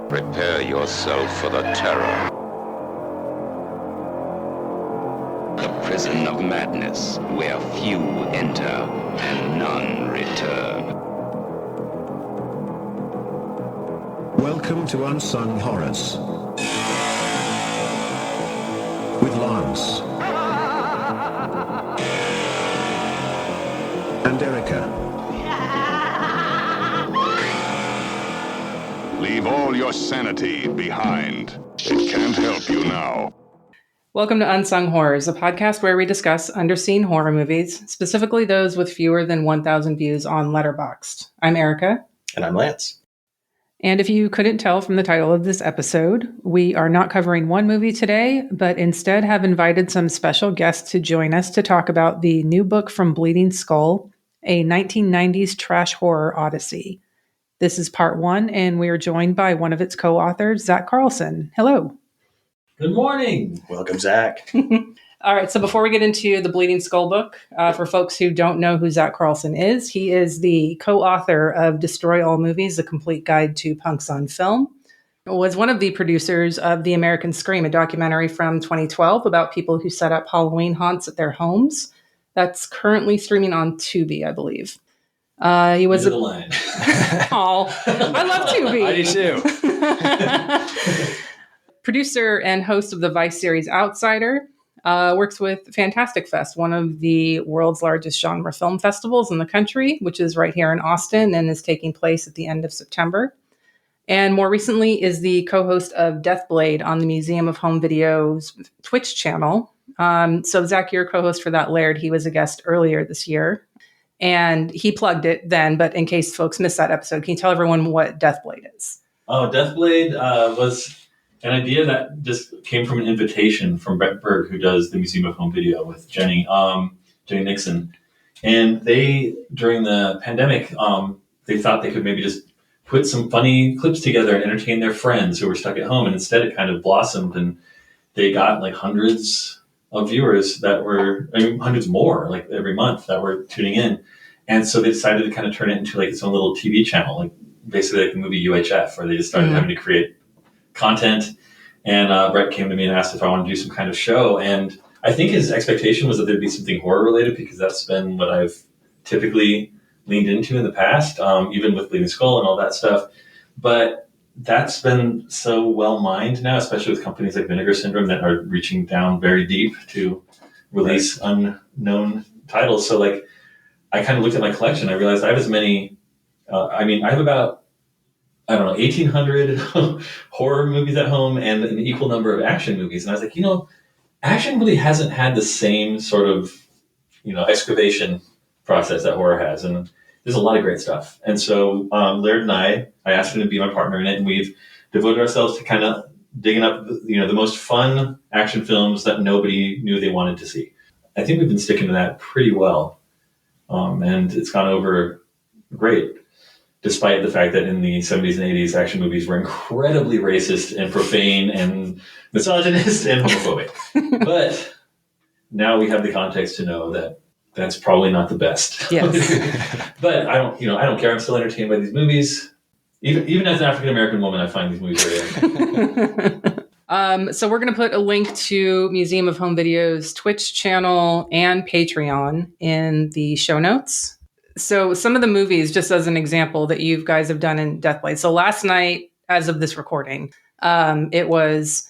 Prepare yourself for the terror. The prison of madness, where few enter and none return. Welcome to Unsung Horrors. With Lance. And Erica. Leave all your sanity behind. It can't help you now. Welcome to Unsung Horrors, a podcast where we discuss underseen horror movies, specifically those with fewer than 1,000 views on Letterboxd. I'm Erica. And I'm Lance. And if you couldn't tell from the title of this episode, we are not covering one movie today, but instead have invited some special guests to join us to talk about the new book from Bleeding Skull, a 1990s trash horror odyssey. This is part one, and we are joined by one of its co-authors, Zack Carlson. Hello. Good morning. Welcome, Zack. All right, so before we get into the Bleeding Skull book, for folks who don't know who Zack Carlson is, he is the co-author of Destroy All Movies, A Complete Guide to Punks on Film. Was one of the producers of The American Scream, a documentary from 2012 about people who set up Halloween haunts at their homes. That's currently streaming on Tubi, I believe. He was the line. Oh, I love Tubi. I do too. Producer and host of the Vice series Outsider, works with Fantastic Fest, one of the world's largest genre film festivals in the country, which is right here in Austin and is taking place at the end of September. And more recently is the co-host of Deathblade on the Museum of Home Video's Twitch channel. So Zack, you're co-host for that, Laird. He was a guest earlier this year. And he plugged it then, but in case folks missed that episode, can you tell everyone what Deathblade is? Oh, Deathblade was an idea that just came from an invitation from Brett Berg, who does the Museum of Home Video with Jenny Nixon. And they, during the pandemic, they thought they could maybe just put some funny clips together and entertain their friends who were stuck at home. And instead it kind of blossomed, and they got like hundreds of viewers that were, hundreds more, like every month, that were tuning in. And so they decided to kind of turn it into like its own little TV channel, like basically like the movie UHF, where they just started having to create content. And Brett came to me and asked if I wanted to do some kind of show. And I think his expectation was that there'd be something horror related, because that's been what I've typically leaned into in the past, even with Bleeding Skull and all that stuff. But that's been so well mined now, especially with companies like Vinegar Syndrome that are reaching down very deep to release unknown titles. So like, I kind of looked at my collection. I realized I have as many, I have about, 1,800 horror movies at home and an equal number of action movies. And I was like, action really hasn't had the same sort of, excavation process that horror has. And there's a lot of great stuff. And so Laird and I asked him to be my partner in it, and we've devoted ourselves to kind of digging up, the most fun action films that nobody knew they wanted to see. I think we've been sticking to that pretty well. And it's gone over great, despite the fact that in the 70s and 80s, action movies were incredibly racist and profane and misogynist and homophobic. But now we have the context to know that that's probably not the best. Yes. But I don't care. I'm still entertained by these movies. Even as an African-American woman, I find these movies very entertaining. So we're going to put a link to Museum of Home Video's Twitch channel and Patreon in the show notes. So some of the movies, just as an example, that you guys have done in Deathblade. So last night, as of this recording, it was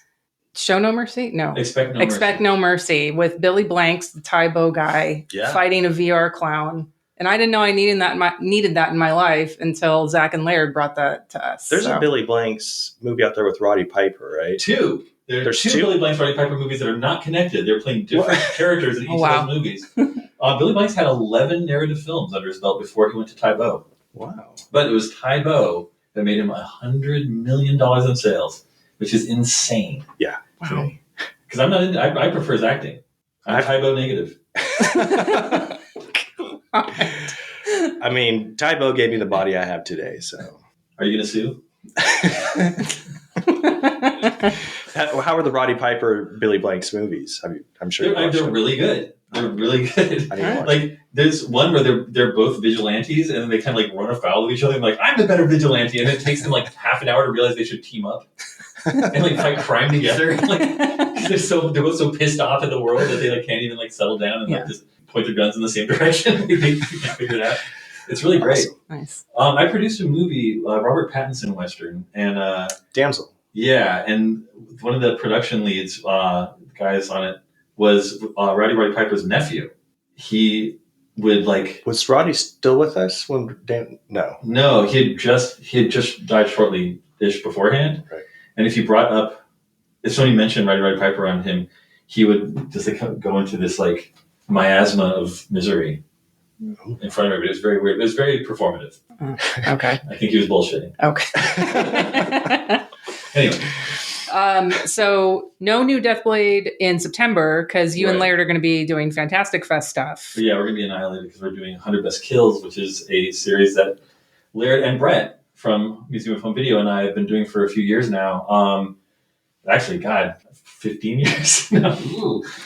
Show No Mercy? No. Expect No Mercy with Billy Blanks, the Thai Bo guy, fighting a VR clown. And I didn't know I needed that in my life until Zack and Laird brought that to us. There's a Billy Blanks movie out there with Roddy Piper, right? Two. There's two Billy Blanks, Roddy Piper movies that are not connected. They're playing different characters in each of those movies. Billy Blanks had 11 narrative films under his belt before he went to Thai Bo. Wow. But it was Thai Bo that made him $100 million in sales, which is insane. Yeah. Wow. Because I'm not into, I prefer his acting. I'm Thai Bo negative. Thai Bo gave me the body I have today, so. Are you going to sue? How are the Roddy Piper, Billy Blanks movies? I'm sure they're really good. They're really good. I need to watch it. Like there's one where they're both vigilantes and then they kind of like run afoul of each other. And like, I'm the better vigilante, and it takes them like half an hour to realize they should team up and like fight crime together. Like 'cause they're both so pissed off at the world that they like can't even like settle down and like just point their guns in the same direction. They can't figure it out. It's really great. Awesome. Nice. I produced a movie, Robert Pattinson Western, and Damsel. yeah, and one of the production leads, guys on it, was Roddy Piper's nephew. He would like. Was Roddy still with us when No. No, he had just died shortly-ish beforehand. Right. And if you brought up, if somebody mentioned Roddy Piper on him, he would just like go into this like miasma of misery in front of everybody. It was very weird. It was very performative. Okay. I think he was bullshitting. Okay. Anyway. So no new Deathblade in September because you and Right. Laird are going to be doing Fantastic Fest stuff. But yeah, we're going to be annihilated because we're doing 100 Best Kills, which is a series that Laird and Brett from Museum of Home Video and I have been doing for a few years now. Actually, God, 15 years now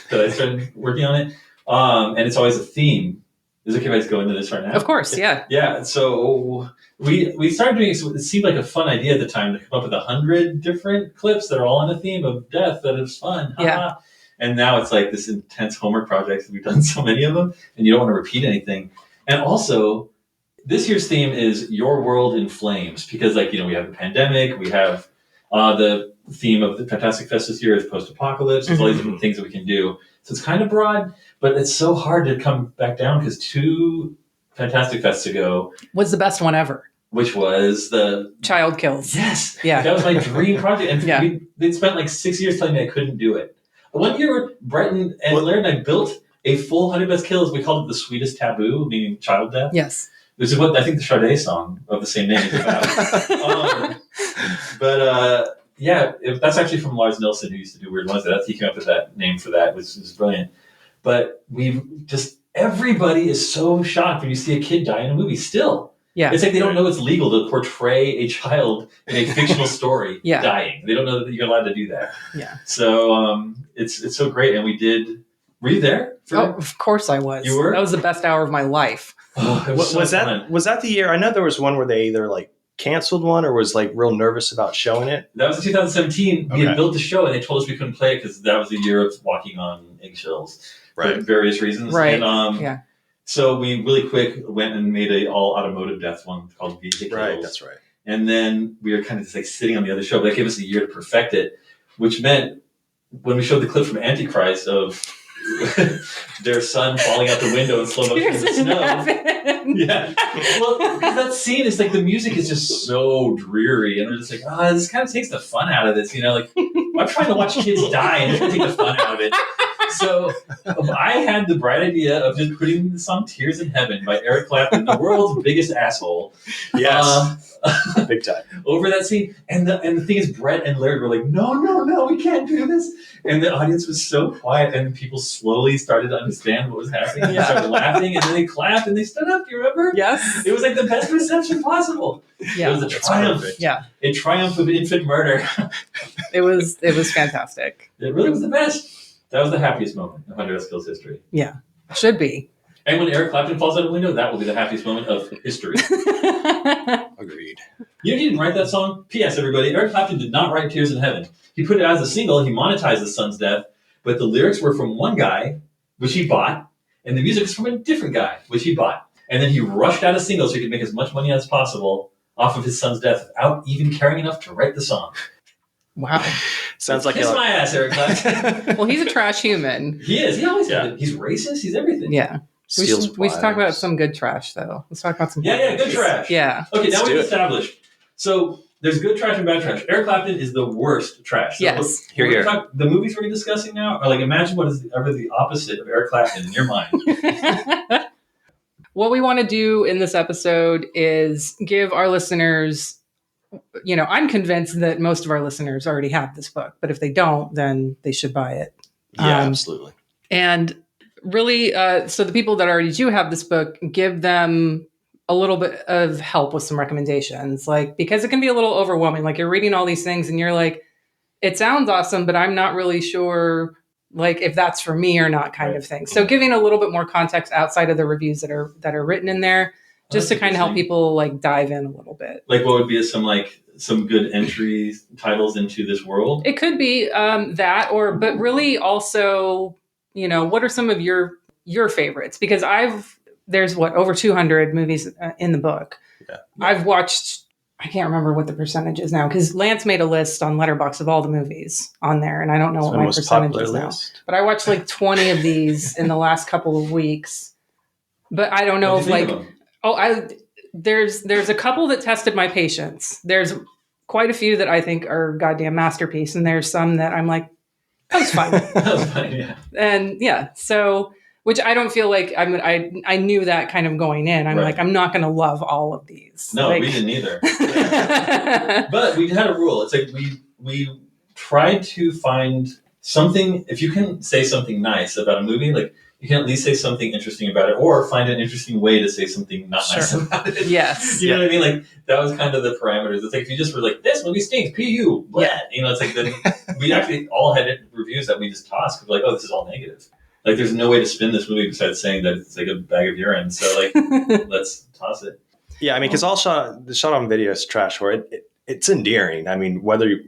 that I started working on it. And it's always a theme. Is it okay if I just go into this right now? Of course, yeah. Yeah, so we started doing it seemed like a fun idea at the time to come up with 100 different clips that are all on a theme of death that is fun. Yeah. And now it's like this intense homework project. We've done so many of them, and you don't want to repeat anything. And also, this year's theme is Your World in Flames, because like, we have the pandemic, we have the theme of the Fantastic Fest this year is post-apocalypse. There's all these different things that we can do. So it's kind of broad, but it's so hard to come back down because 2 Fantastic Fests ago, Was the best one ever. which was the Child kills. yes, Yeah. that was my dream project, and Yeah. they'd spent like 6 years telling me I couldn't do it. One year, Brett and Laird and I built a full 100 Best Kills. We called it the Sweetest Taboo, meaning child death. Yes. Which is what I think the Sade song of the same name is about. That's actually from Lars Nilsson, who used to do Weird Ones. He came up with that name for that, which is brilliant. But everybody is so shocked when you see a kid die in a movie still. Yeah. It's like they don't know it's legal to portray a child in a fictional story dying. They don't know that you're allowed to do that. Yeah. So it's so great. And were you there? Of course I was. You were? That was the best hour of my life. Oh, it was so fun. Was that the year? I know there was one where they either like canceled one or was like real nervous about showing it. That was in 2017. We had Okay. built the show and they told us we couldn't play it because that was a year of walking on eggshells for various reasons. Right. And, so we really quick went and made a all automotive death one called Vehicles. Right, that's right. And then we were kind of just like sitting on the other show, but that gave us a year to perfect it, which meant when we showed the clip from Antichrist of their son falling out the window in slow motion in the snow. Yeah. Well, because that scene is like the music is just so dreary, and we're just like, this kind of takes the fun out of this, Like, I'm trying to watch kids die, and it's gonna take the fun out of it. So I had the bright idea of just putting the song "Tears in Heaven" by Eric Clapton, the world's biggest asshole. Yes, big time. Over that scene, and the thing is, Brett and Laird were like, "No, we can't do this." And the audience was so quiet, and people slowly started to understand what was happening. They started laughing, and then they clapped, and they stood up. Do you remember? Yes. It was like the best reception possible. Yeah. It was a triumph. Yeah. A triumph of infant murder. It was fantastic. It really was the best. That was the happiest moment of 100 Skills history. Yeah. Should be. And when Eric Clapton falls out a window, that will be the happiest moment of history. Agreed. He didn't write that song. P.S. Everybody, Eric Clapton did not write Tears in Heaven. He put it out as a single. He monetized his son's death, but the lyrics were from one guy, which he bought, and the music is from a different guy, which he bought. And then he rushed out a single so he could make as much money as possible off of his son's death without even caring enough to write the song. Wow. Sounds like Kiss my ass, Eric Clapton. Well, he's a trash human. He is. He always is. He's racist. He's everything. Yeah. We steals should talk about wives. some good trash, though. Let's talk about some Yeah, good trash. Yeah. Okay, now Let's we've do it. established. So there's good trash and bad trash. Eric Clapton is the worst trash. So Yes. Hear, hear. the movies we're discussing now are like, imagine what is ever the opposite of Eric Clapton in your mind. What we want to do in this episode is give our listeners, I'm convinced that most of our listeners already have this book, but if they don't, then they should buy it. Yeah, absolutely. And really, so the people that already do have this book, give them a little bit of help with some recommendations, because it can be a little overwhelming. Like, you're reading all these things and you're like, it sounds awesome, but I'm not really sure like if that's for me or not kind of thing. So giving a little bit more context outside of the reviews that are written in there, just to kind of help people like dive in a little bit. Like what would be some good entry titles into this world? It could be that, but really also, what are some of your favorites? Because there's over 200 movies in the book. Yeah. I've watched, I can't remember what the percentage is now, because Lance made a list on Letterboxd of all the movies on there, and I don't know what my percentage is now. But I watched like 20 of these in the last couple of weeks. But I don't know if there's a couple that tested my patience. There's quite a few that I think are goddamn masterpiece, and there's some that I'm like, that was fun. That was fun, yeah. And yeah, so which I don't feel like I knew that kind of going in. I'm like, I'm not going to love all of these. No, we didn't either. But we had a rule. It's like we tried to find something. If you can say something nice about a movie, like you can at least say something interesting about it, or find an interesting way to say something not nice about it. Yes. You know what I mean? Like that was kind of the parameters. It's like if you just were like, this movie stinks, PU, blah. Yeah. It's like then we actually all had reviews that we just tossed because we're like, oh, this is all negative. Like, there's no way to spin this movie besides saying that it's like a bag of urine. So, like, let's toss it. Yeah, I mean, because the shot on video is trash. Where it's endearing. I mean, whether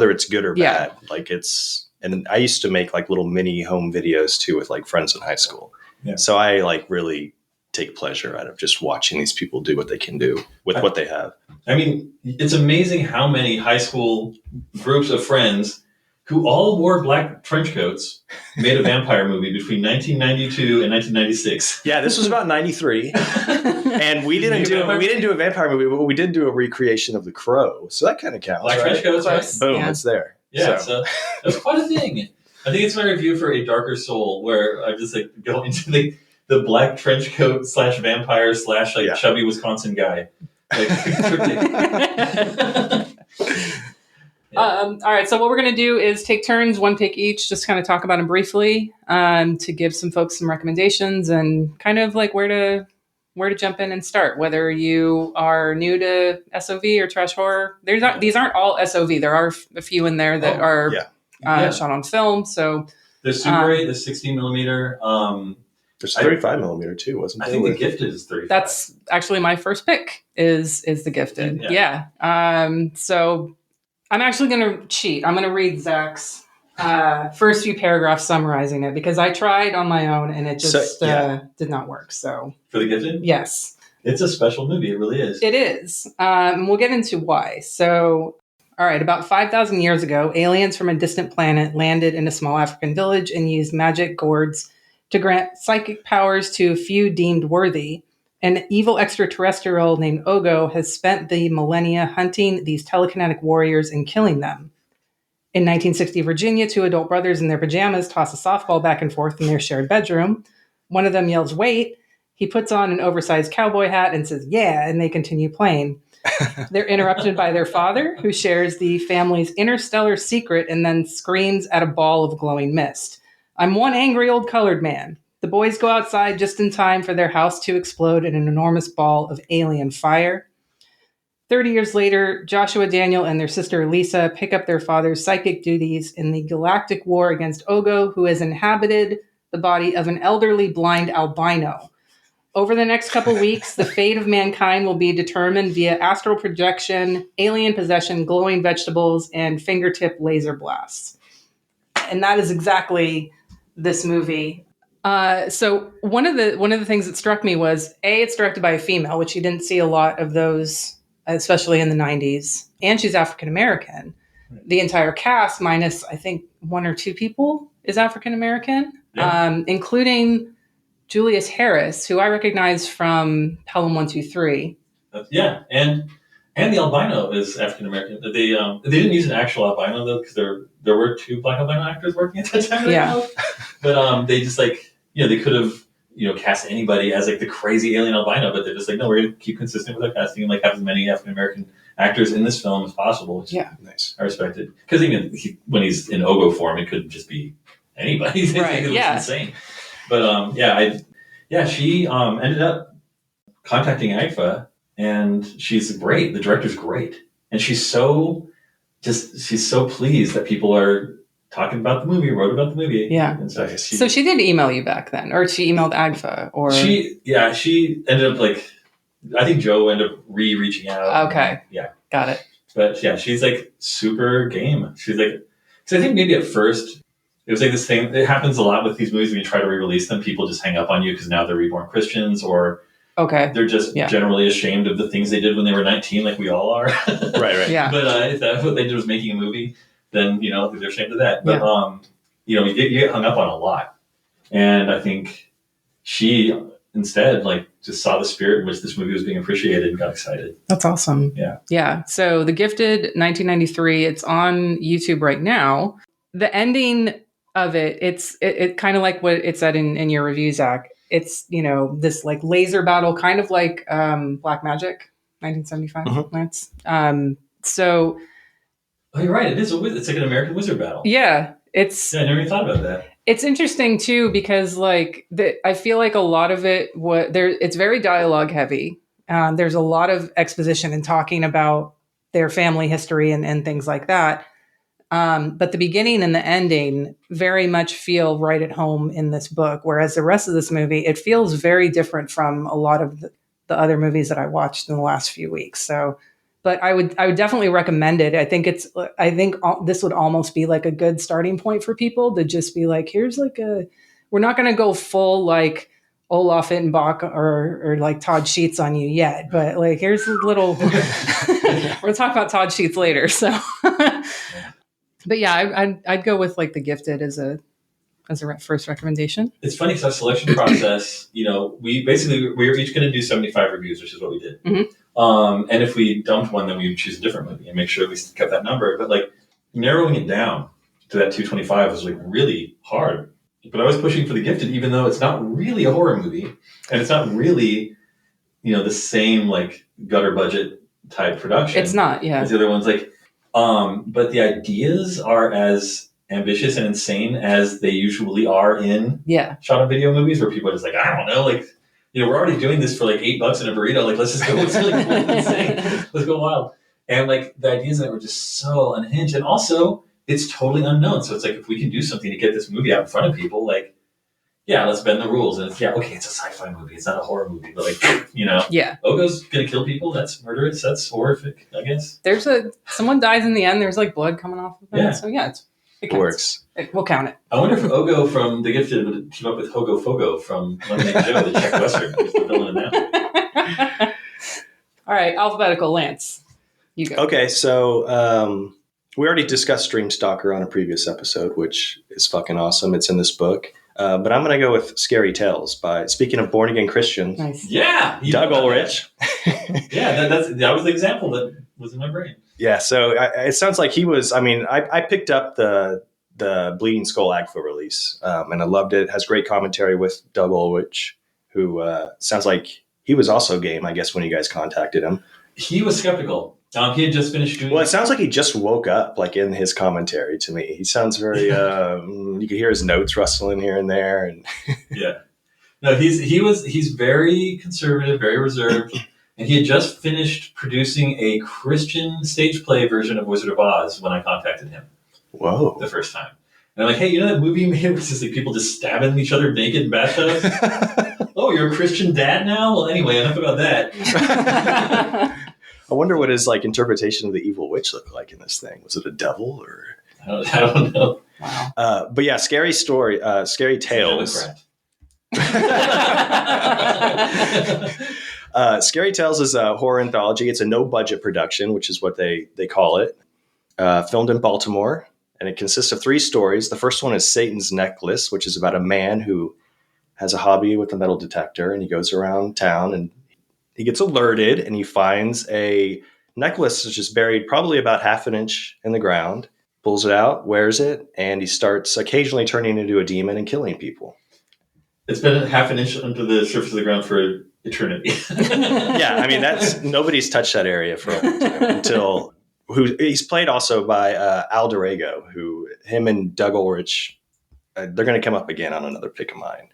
it's good or bad, like it's. And I used to make like little mini home videos too with like friends in high school. Yeah. So I like really take pleasure out of just watching these people do what they can do with what they have. I mean, it's amazing how many high school groups of friends who all wore black trench coats made a vampire movie between 1992 and 1996. Yeah, this was about 93. And we didn't do a vampire movie, but we did do a recreation of The Crow. So that kind of counts. Black trench coats, right? Boom, it's there. Yeah, so that's quite a thing. I think it's my review for A Darker Soul, where I just like go into the black trench coat / vampire / chubby Wisconsin guy. Like, all right, so what we're going to do is take turns, one pick each, just kind of talk about them briefly to give some folks some recommendations and kind of like where to jump in and start, whether you are new to SOV or trash horror. These aren't all SOV. There are a few in there that are shot on film. So there's Super 8, there's 16 millimeter. There's 35 millimeter too, wasn't there? I think The Gifted is 35. That's actually my first pick is The Gifted. Yeah. So I'm actually going to cheat. I'm going to read Zach's first few paragraphs summarizing it because I tried on my own and it just did not work. So for The Gifted? Yes. It's a special movie. It really is. It is. We'll get into why. So, all right, about 5,000 years ago, aliens from a distant planet landed in a small African village and used magic gourds to grant psychic powers to a few deemed worthy. An evil extraterrestrial named Ogo has spent the millennia hunting these telekinetic warriors and killing them. In 1960 Virginia, two adult brothers in their pajamas toss a softball back and forth in their shared bedroom. One of them yells, "Wait!" He puts on an oversized cowboy hat and says, "Yeah," and they continue playing. They're interrupted by their father, who shares the family's interstellar secret and then screams at a ball of glowing mist. "I'm one angry old colored man." The boys go outside just in time for their house to explode in an enormous ball of alien fire. 30 years later, Joshua, Daniel, and their sister Lisa pick up their father's psychic duties in the galactic war against Ogo, who has inhabited the body of an elderly blind albino. Over the next couple weeks, the fate of mankind will be determined via astral projection, alien possession, glowing vegetables, and fingertip laser blasts. And that is exactly this movie. So one of the things that struck me was, it's directed by a female, which you didn't see a lot of those, especially in the 90s. And she's African-American. The entire cast, minus, I think, one or two people, is African-American, including Julius Harris, who I recognize from Pelham 123. Yeah, and the albino is African-American. They didn't use an actual albino, though, because there were two black albino actors working at that time. Yeah. But they just they could have cast anybody as like the crazy alien albino, but they're just like, no, we're going to keep consistent with our casting and like have as many African-American actors in this film as possible. Which nice. I respect it. Because even when he's in Ogo form, it could just be anybody. Right, it was insane. But she ended up contacting AGFA, and she's great. The director's great, and she's so pleased that people are talking about the movie, wrote about the movie. Yeah. And so So she did email you back then, or she emailed Agfa, or she ended up like, I think Joe ended up reaching out. Okay. Yeah. Got it. But yeah, she's like super game. She's like, because I think maybe at first it was like this thing. It happens a lot with these movies when you try to re-release them. People just hang up on you because now they're reborn Christians, or they're just generally ashamed of the things they did when they were 19, like we all are. Right. Yeah. But if that's what they did was making a movie, then they're ashamed of that. But you get hung up on a lot, and I think she instead just saw the spirit in which this movie was being appreciated and got excited. That's awesome. Yeah. So The Gifted, 1993. It's on YouTube right now. The ending of it's kind of like what it said in your review, Zach. It's this like laser battle, kind of like Black Magic, 1975. Lance. So. Oh, you're right. It is it's like an American wizard battle. Yeah, I never even thought about that. It's interesting too because I feel like a lot of it it's very dialogue heavy. There's a lot of exposition and talking about their family history and things like that. But the beginning and the ending very much feel right at home in this book, whereas the rest of this movie, it feels very different from a lot of the other movies that I watched in the last few weeks. So, but I would definitely recommend it. I think this would almost be like a good starting point for people to just be like, here's we're not going to go full like Olaf Ittenbach or like Todd Sheets on you yet, but like here's a little. We're gonna talk about Todd Sheets later, so. But yeah, I'd go with like The Gifted as a first recommendation. It's funny because our selection process, we were each going to do 75 reviews, which is what we did. Mm-hmm. And if we dumped one, then we would choose a different movie and make sure we kept that number. But like narrowing it down to that 225 was like really hard. But I was pushing for The Gifted, even though it's not really a horror movie and it's not really, the same like gutter budget type production. It's not, yeah. As the other ones, but the ideas are as ambitious and insane as they usually are in shot on video movies, where people are just like, I don't know, we're already doing this for like $8 in a burrito. Let's just go. It's really cool and insane. Let's go wild. And the ideas in it were just so unhinged, and also it's totally unknown. So it's like, if we can do something to get this movie out in front of people, let's bend the rules. And it's a sci-fi movie. It's not a horror movie, but Ogo's gonna kill people. That's murderous. That's horrific, I guess. Someone dies in the end. There's like blood coming off of them. Yeah. So it works. We'll count it. I wonder if Ogo from The Gifted would team up with Hogo Fogo from Lemonade Joe, the Czech Western, who's the villain in that movie. All right, alphabetical. Lance, you go. Okay, so we already discussed Dreamstalker on a previous episode, which is fucking awesome. It's in this book. But I'm going to go with Scary Tales speaking of born again Christians. Nice. Yeah. Doug Ulrich. Yeah, that was the example that was in my brain. Yeah. So it sounds like he was, I picked up the Bleeding Skull Agfa release, and I loved it. It has great commentary with Doug Ulrich, who sounds like he was also game, I guess, when you guys contacted him. He was skeptical. He had just finished doing. Well, it sounds like he just woke up, in his commentary to me. He sounds very. You can hear his notes rustling here and there, and yeah. No, he's very conservative, very reserved, and he had just finished producing a Christian stage play version of Wizard of Oz when I contacted him. Whoa! The first time, and I'm like, hey, that movie you made was just people just stabbing each other naked in bathtubs? Oh, you're a Christian dad now? Well, anyway, enough about that. I wonder what his interpretation of the evil witch looked like in this thing. Was it a devil or? I don't know. Wow. But yeah, Scary Tales. Scary Tales is a horror anthology. It's a no-budget production, which is what they call it. Filmed in Baltimore, and it consists of 3 stories. The first one is Satan's Necklace, which is about a man who has a hobby with a metal detector, and he goes around town and he gets alerted, and he finds a necklace that's just buried probably about half an inch in the ground, pulls it out, wears it, and he starts occasionally turning into a demon and killing people. It's been half an inch under the surface of the ground for eternity. Yeah, nobody's touched that area for a long time until he's played also by Al Dorego, who him and Doug Ulrich, they're going to come up again on another pick of mine.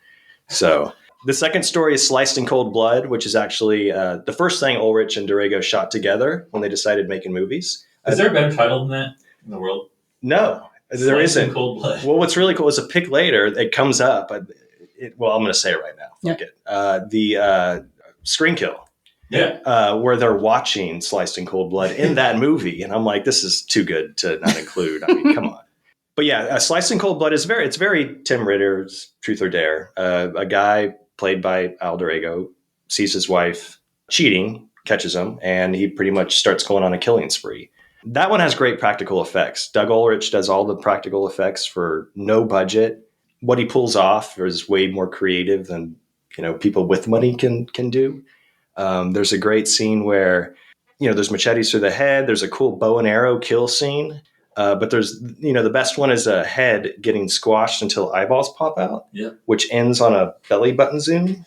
So the second story is Sliced in Cold Blood, which is actually the first thing Ulrich and Dorego shot together when they decided making movies. Is there a better title than that in the world? No. There isn't. Cold Blood. Well, what's really cool is a pick later. It comes up. I'm going to say it right now. Fuck it. The screen kill. Yeah. Where they're watching Sliced in Cold Blood in that movie, and I'm like, this is too good to not include. I mean, come on. But yeah, Sliced in Cold Blood is very Tim Ritter's Truth or Dare. A guy played by Al Dorego sees his wife cheating, catches him, and he pretty much starts going on a killing spree. That one has great practical effects. Doug Ulrich does all the practical effects for no budget. What he pulls off is way more creative than people with money can do. There's a great scene where there's machetes through the head. There's a cool bow and arrow kill scene. But there's, the best one is a head getting squashed until eyeballs pop out, which ends on a belly button zoom.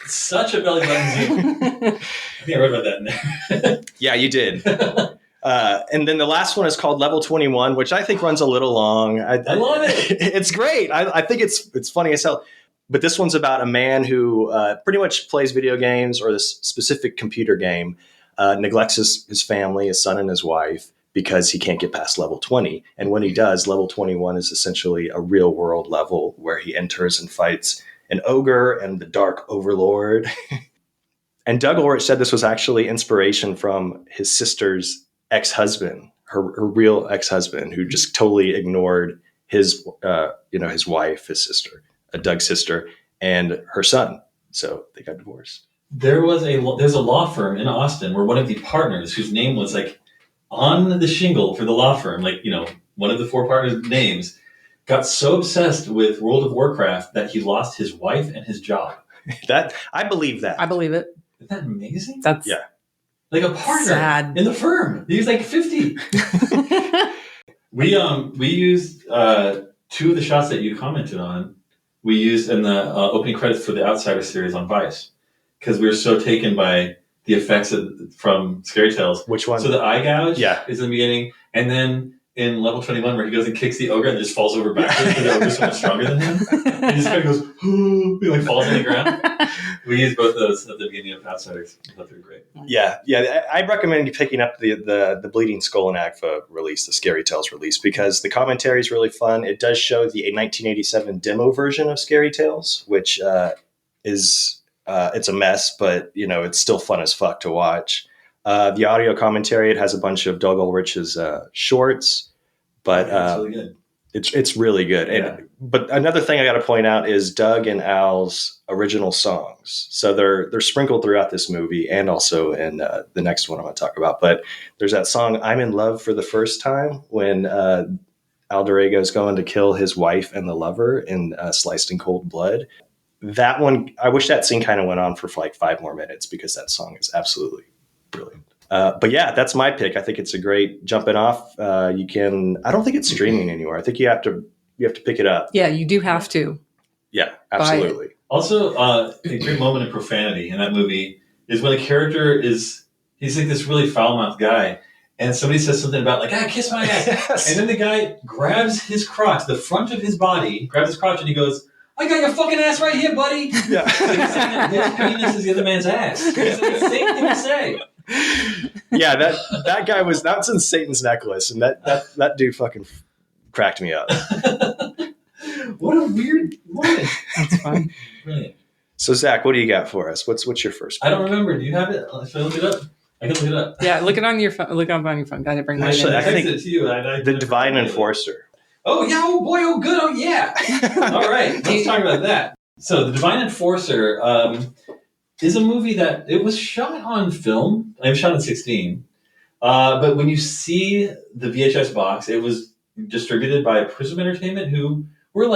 Such a belly button zoom. I think I read about that in there. Yeah, you did. And then the last one is called Level 21, which I think runs a little long. I love it. It's great. I think it's funny as hell. But this one's about a man who pretty much plays video games or this specific computer game, neglects his family, his son and his wife, because he can't get past level 20. And when he does, level 21 is essentially a real world level where he enters and fights an ogre and the dark overlord. And Doug Ulrich said this was actually inspiration from his sister's ex-husband, her real ex-husband, who just totally ignored his wife, his sister, Doug's sister, and her son. So they got divorced. There's a law firm in Austin where one of the partners, whose name was on the shingle for the law firm, one of the four partners' names, got so obsessed with World of Warcraft that he lost his wife and his job. That I believe that. I believe it. Isn't that amazing? That's a partner sad. in the firm. He was 50. We used two of the shots that you commented on. We used in the opening credits for the Outsider series on Vice because we were so taken by the effects from Scary Tales. Which one? So the eye gouge is in the beginning, and then in level 21 where he goes and kicks the ogre and just falls over backwards because the ogre's so much stronger than him. He just kind of goes, he falls on the ground. We used both those at the beginning of Outsiders. I thought they were great. Yeah. I recommend you picking up the Bleeding Skull and Agfa release, the Scary Tales release, because the commentary is really fun. It does show the 1987 demo version of Scary Tales, which is it's a mess, but it's still fun as fuck to watch. The audio commentary, it has a bunch of Doug Ulrich's shorts, but it's really good. It's really good. Yeah. But another thing I got to point out is Doug and Al's original songs. So they're sprinkled throughout this movie and also in the next one I'm going to talk about. But there's that song "I'm in Love for the First Time" when Al Dorego is going to kill his wife and the lover in Sliced in Cold Blood. That one, I wish that scene kind of went on for 5 more minutes because that song is absolutely brilliant. But yeah, that's my pick. I think it's a great jumping off. I don't think it's streaming anywhere. I think you have to pick it up. Yeah, you do have to. Yeah, absolutely. Also, a great moment of profanity in that movie is when a character he's this really foul-mouthed guy, and somebody says something about kiss my ass. Yes. And then the guy grabs his crotch, the front of his body, grabs his crotch, and he goes, "I got your fucking ass right here, buddy." Yeah. He's saying that his penis is the other man's ass. It's the same thing to say. Yeah, that guy that's in Satan's Necklace, and that dude fucking cracked me up. What a weird moment. That's fun. Brilliant. So Zach, what do you got for us? What's your first pick? I don't remember. Do you have it? Should I look it up? I can look it up. Yeah, look it on your phone. Look up on your phone. Got to bring that Actually, in. I think it to you. the Divine Enforcer. Oh yeah! Oh boy! Oh good! Oh yeah! All right, let's talk about that. So, The Divine Enforcer is a movie that it was shot on film. It was shot in 16. But when you see the VHS box, it was distributed by Prism Entertainment, who were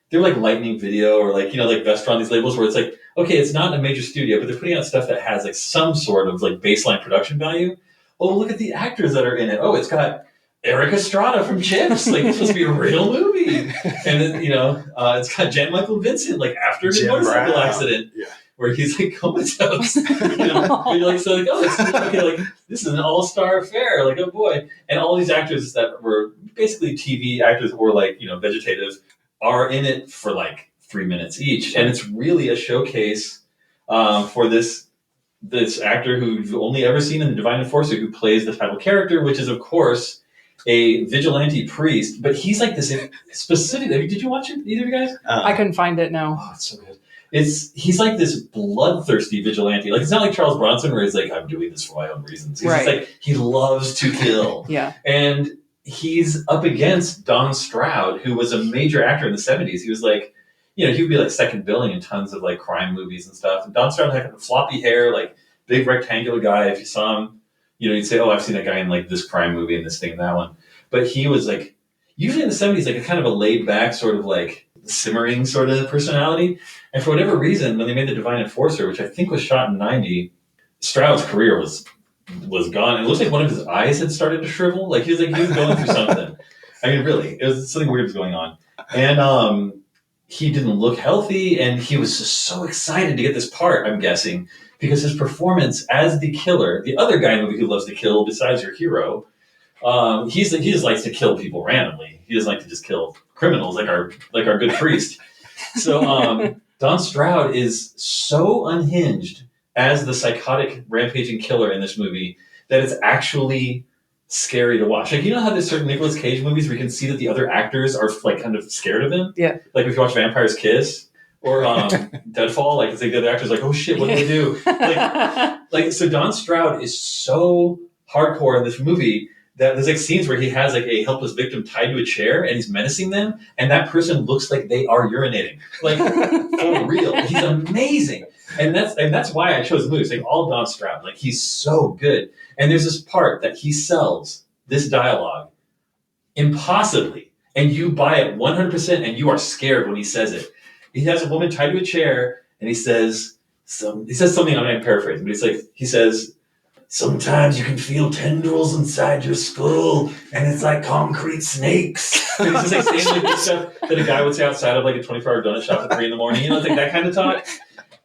they're like Lightning Video or Vestron, these labels where it's okay, it's not a major studio, but they're putting out stuff that has some sort of baseline production value. Oh, look at the actors that are in it. Oh, it's got Eric Estrada from Chips. It's supposed to be a real movie. And then, it's got Jan Michael Vincent, after his motorcycle accident. Yeah. Where he's comatose, and you're this is an all-star affair, oh boy. And all these actors that were basically TV actors or vegetative are in it for 3 minutes each. And it's really a showcase for this actor who you've only ever seen in The Divine Enforcer, who plays the title character, which is of course a vigilante priest, but he's like this specific. Did you watch it, either of you guys? I couldn't find it. No. Oh, it's so good. He's like this bloodthirsty vigilante. Like, it's not like Charles Bronson where he's like, I'm doing this for my own reasons. He's just like, he loves to kill. Yeah. And he's up against Don Stroud, who was a major actor in the 70s. He was like, he would be like second billing in tons of like crime movies and stuff. And Don Stroud had floppy hair, like big rectangular guy. If you saw him, you'd say, oh, I've seen that guy in like this crime movie and this thing and that one. But he was like, usually in the 70s, like a kind of a laid back sort of like simmering sort of personality. And for whatever reason, when they made The Divine Enforcer, which I think was shot in 90, Stroud's career was gone. It looks like one of his eyes had started to shrivel. Like he was going through something. I mean, really, it was something weird was going on. And he didn't look healthy, and he was just so excited to get this part, I'm guessing, because his performance as the killer, the other guy in the movie who loves to kill besides your hero, he just likes to kill people randomly. He doesn't like to just kill criminals like our good priest. So Don Stroud is so unhinged as the psychotic rampaging killer in this movie that it's actually scary to watch. Like, you know how there's certain Nicolas Cage movies where you can see that the other actors are like kind of scared of him? Yeah. Like if you watch Vampire's Kiss or Deadfall, like it's like the other actor's like, oh shit, what do they do? Like so Don Stroud is so hardcore in this movie that there's like scenes where he has like a helpless victim tied to a chair and he's menacing them, and that person looks like they are urinating. Like for real. He's amazing. And that's why I chose the movie. It's like all Don Stroud. Like he's so good. And there's this part that he sells this dialogue impossibly, and you buy it 100%, and you are scared when he says it. He has a woman tied to a chair, and he says something. I'm not paraphrasing, but he says, sometimes you can feel tendrils inside your skull, and it's like concrete snakes. And he's just like saying like this stuff that a guy would say outside of like a 24-hour donut shop at 3 a.m. It's like that kind of talk.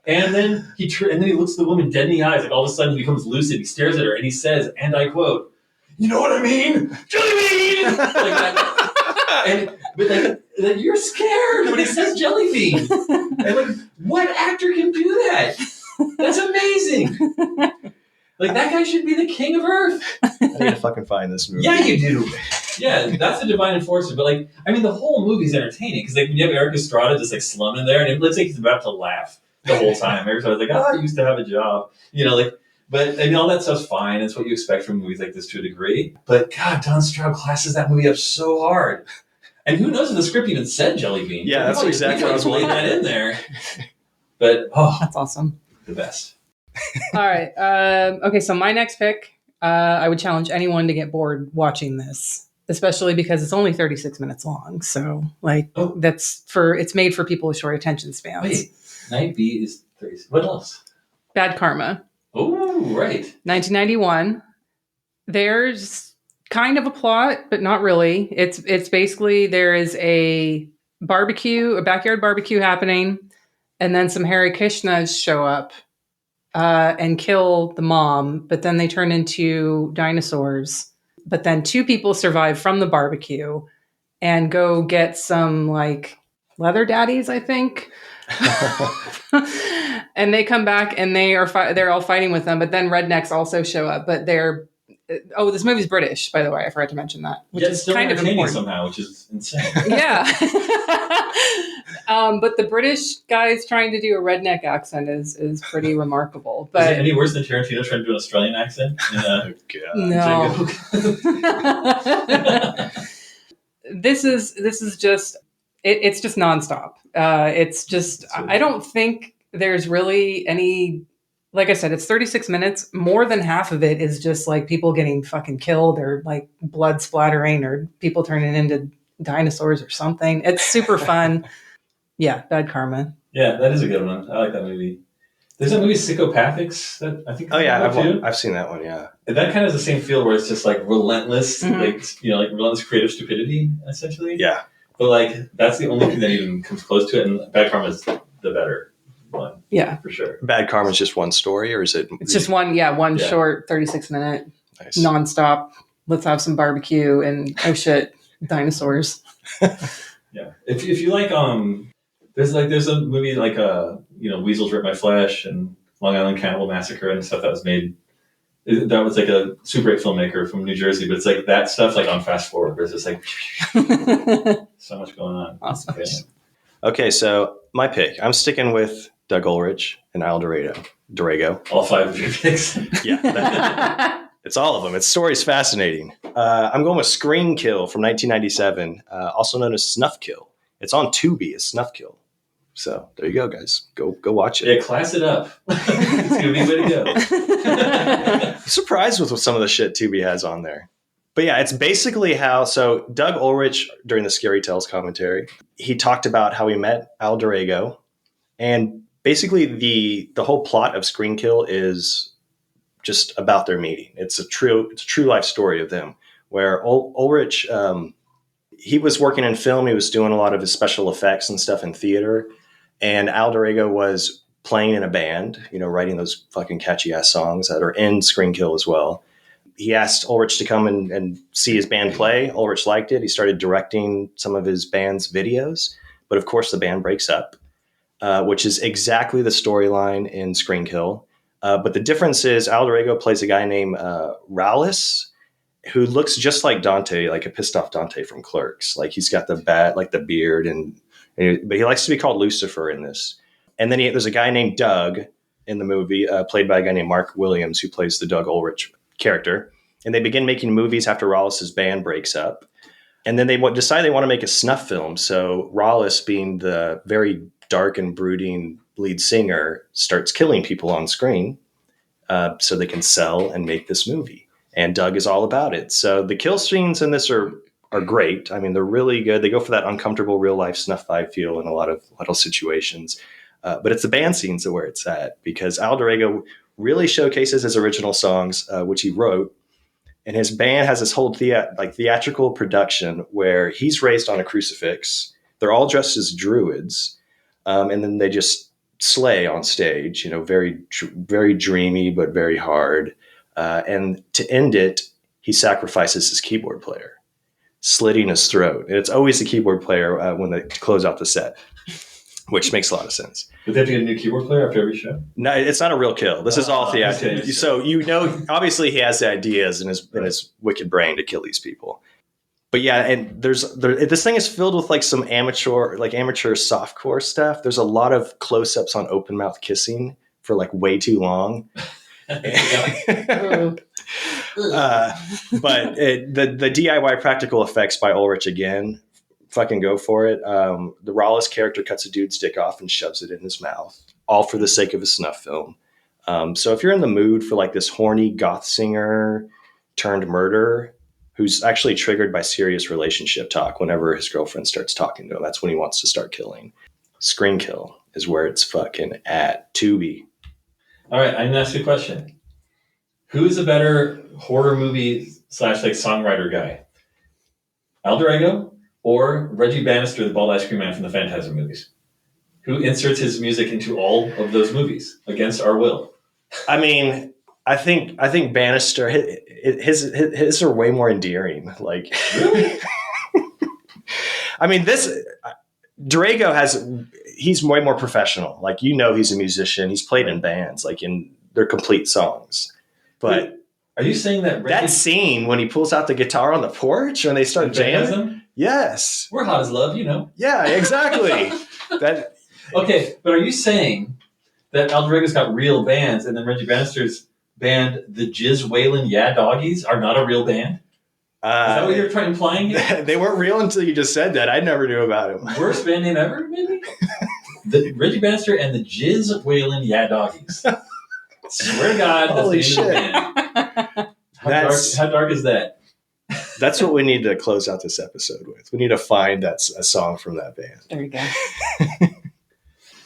And then he looks the woman dead in the eyes. Like all of a sudden he becomes lucid. He stares at her and he says, and I quote, "You know what I mean? Jelly bean!" Like that. But you're scared when he says jelly bean. And like, what actor can do that? That's amazing. Like that guy should be the king of Earth. I need to fucking find this movie. Yeah, you do. Yeah, that's The Divine Enforcer. But like, I mean, the whole movie's entertaining because like when you have Eric Estrada just like slumming there, and it looks like he's about to laugh the whole time. Every time I was like, I used to have a job, but I mean, all that stuff's fine. It's what you expect from movies like this to a degree. But God, Don Stroud classes that movie up so hard. And who knows if the script even said jelly bean? Yeah, that's exactly what I was laying that in there. But that's awesome. The best. All right. Okay, so my next pick, I would challenge anyone to get bored watching this, especially because it's only 36 minutes long. So, it's made for people with short attention spans. Wait, Night B is 30. What else? Bad Karma. Oh, right. 1991. There's kind of a plot, but not really. It's basically there is a backyard barbecue happening, and then some Hare Krishnas show up and kill the mom, but then they turn into dinosaurs. But then 2 people survive from the barbecue and go get some like leather daddies, I think. And they come back and they're all fighting with them, but then rednecks also show up, but this movie's British, by the way. I forgot to mention that, which is still kind of entertaining important somehow, which is insane. Yeah. But the British guys trying to do a redneck accent is pretty remarkable. But is it any worse than Tarantino trying to do an Australian accent? God. No. This is just it's just nonstop. It's just I don't think there's really any. Like I said, it's 36 minutes. More than half of it is just like people getting fucking killed or like blood splattering or people turning into dinosaurs or something. It's super fun. Yeah, Bad Karma. Yeah, that is a good one. I like that movie. There's a movie Psychopathics that I think. Oh yeah, I've seen that one. Yeah, that kind of has the same feel where it's just like relentless, like relentless creative stupidity, essentially. Yeah, but like that's the only thing that even comes close to it, and Bad Karma is the better one. Yeah, for sure. Bad Karma is just one story, or is it? It's just one. Yeah, one short 36-minute, nice. Nonstop. Let's have some barbecue and oh shit, dinosaurs. Yeah, if you like there's a movie like Weasels Rip My Flesh and Long Island Cannibal Massacre and stuff that was made That was like a Super 8 filmmaker from New Jersey, but it's like that stuff like on fast forward, where it's just like so much going on. Awesome. Yeah. Okay, so my pick. I'm sticking with Doug Ulrich and Al Dorego. All 5 of your picks. Yeah, it's all of them. Its story's fascinating. I'm going with Screen Kill from 1997, also known as Snuff Kill. It's on Tubi as Snuff Kill. So there you go, guys. Go watch it. Yeah, class it up. It's gonna be a way to go. I'm surprised with some of the shit Tubi has on there. But yeah, it's basically so Doug Ulrich, during the Scary Tales commentary, he talked about how he met Al Dorego. And basically the whole plot of Screen Kill is just about their meeting. It's a true life story of them, where Ulrich, he was working in film. He was doing a lot of his special effects and stuff in theater. And Al Dorego was playing in a band, writing those fucking catchy ass songs that are in Screen Kill as well. He asked Ulrich to come and see his band play. Ulrich liked it. He started directing some of his band's videos. But of course, the band breaks up, which is exactly the storyline in Screen Kill. But the difference is Al Dorego plays a guy named Rallis, who looks just like Dante, like a pissed off Dante from Clerks. Like he's got the beard, but he likes to be called Lucifer in this. And then there's a guy named Doug in the movie, played by a guy named Mark Williams, who plays the Doug Ulrich character. And they begin making movies after Rallis's band breaks up. And then they decide they want to make a snuff film. So Rallis, being the very dark and brooding lead singer, starts killing people on screen so they can sell and make this movie. And Doug is all about it. So the kill scenes in this are great. I mean, they're really good. They go for that uncomfortable real life snuff vibe feel in a lot of situations. But it's the band scenes where it's at, because Al Dorego really showcases his original songs, which he wrote. And his band has this whole theatrical production where he's raised on a crucifix. They're all dressed as druids. And then they just slay on stage, very, very dreamy, but very hard. And to end it, he sacrifices his keyboard player, slitting his throat. And it's always the keyboard player when they close out the set, which makes a lot of sense. But they have to get a new keyboard player after every show? No, it's not a real kill. This is all theatrical. Okay. So, obviously he has the ideas in his wicked brain to kill these people. But yeah, and this thing is filled with like some amateur softcore stuff. There's a lot of close-ups on open mouth kissing for like way too long. But the DIY practical effects by Ulrich, again, fucking go for it. The Rallis character cuts a dude's dick off and shoves it in his mouth, all for the sake of a snuff film. So if you're in the mood for like this horny goth singer turned murderer who's actually triggered by serious relationship talk whenever his girlfriend starts talking to him, that's when he wants to start killing. Screen Kill is where it's fucking at. Tubi. All right, I'm going to ask you a question. Who is a better horror movie / songwriter guy? Al Dorego or Reggie Bannister, the bald ice cream man from the Phantasm movies? Who inserts his music into all of those movies against our will? I mean, I think Bannister, his are way more endearing. Like, really? I mean, Dorego he's way more professional. Like, he's a musician. He's played in bands, like in their complete songs. But wait, are you saying that scene when he pulls out the guitar on the porch and they start jamming? Yes. We're hot as love, Yeah, exactly. Okay, but are you saying that Al Dorego's got real bands and then Reggie Bannister's band, the Jizz Waylon Yeah Doggies, are not a real band? Is that what you're implying here? They weren't real until you just said that. I never knew about them. Worst band name ever, maybe? The Reggie Bannister and the Jizz Waylon Yeah Doggies. Swear to God, that's Holy the name of the band. How dark is that? That's what we need to close out this episode with. We need to find a song from that band. There you go.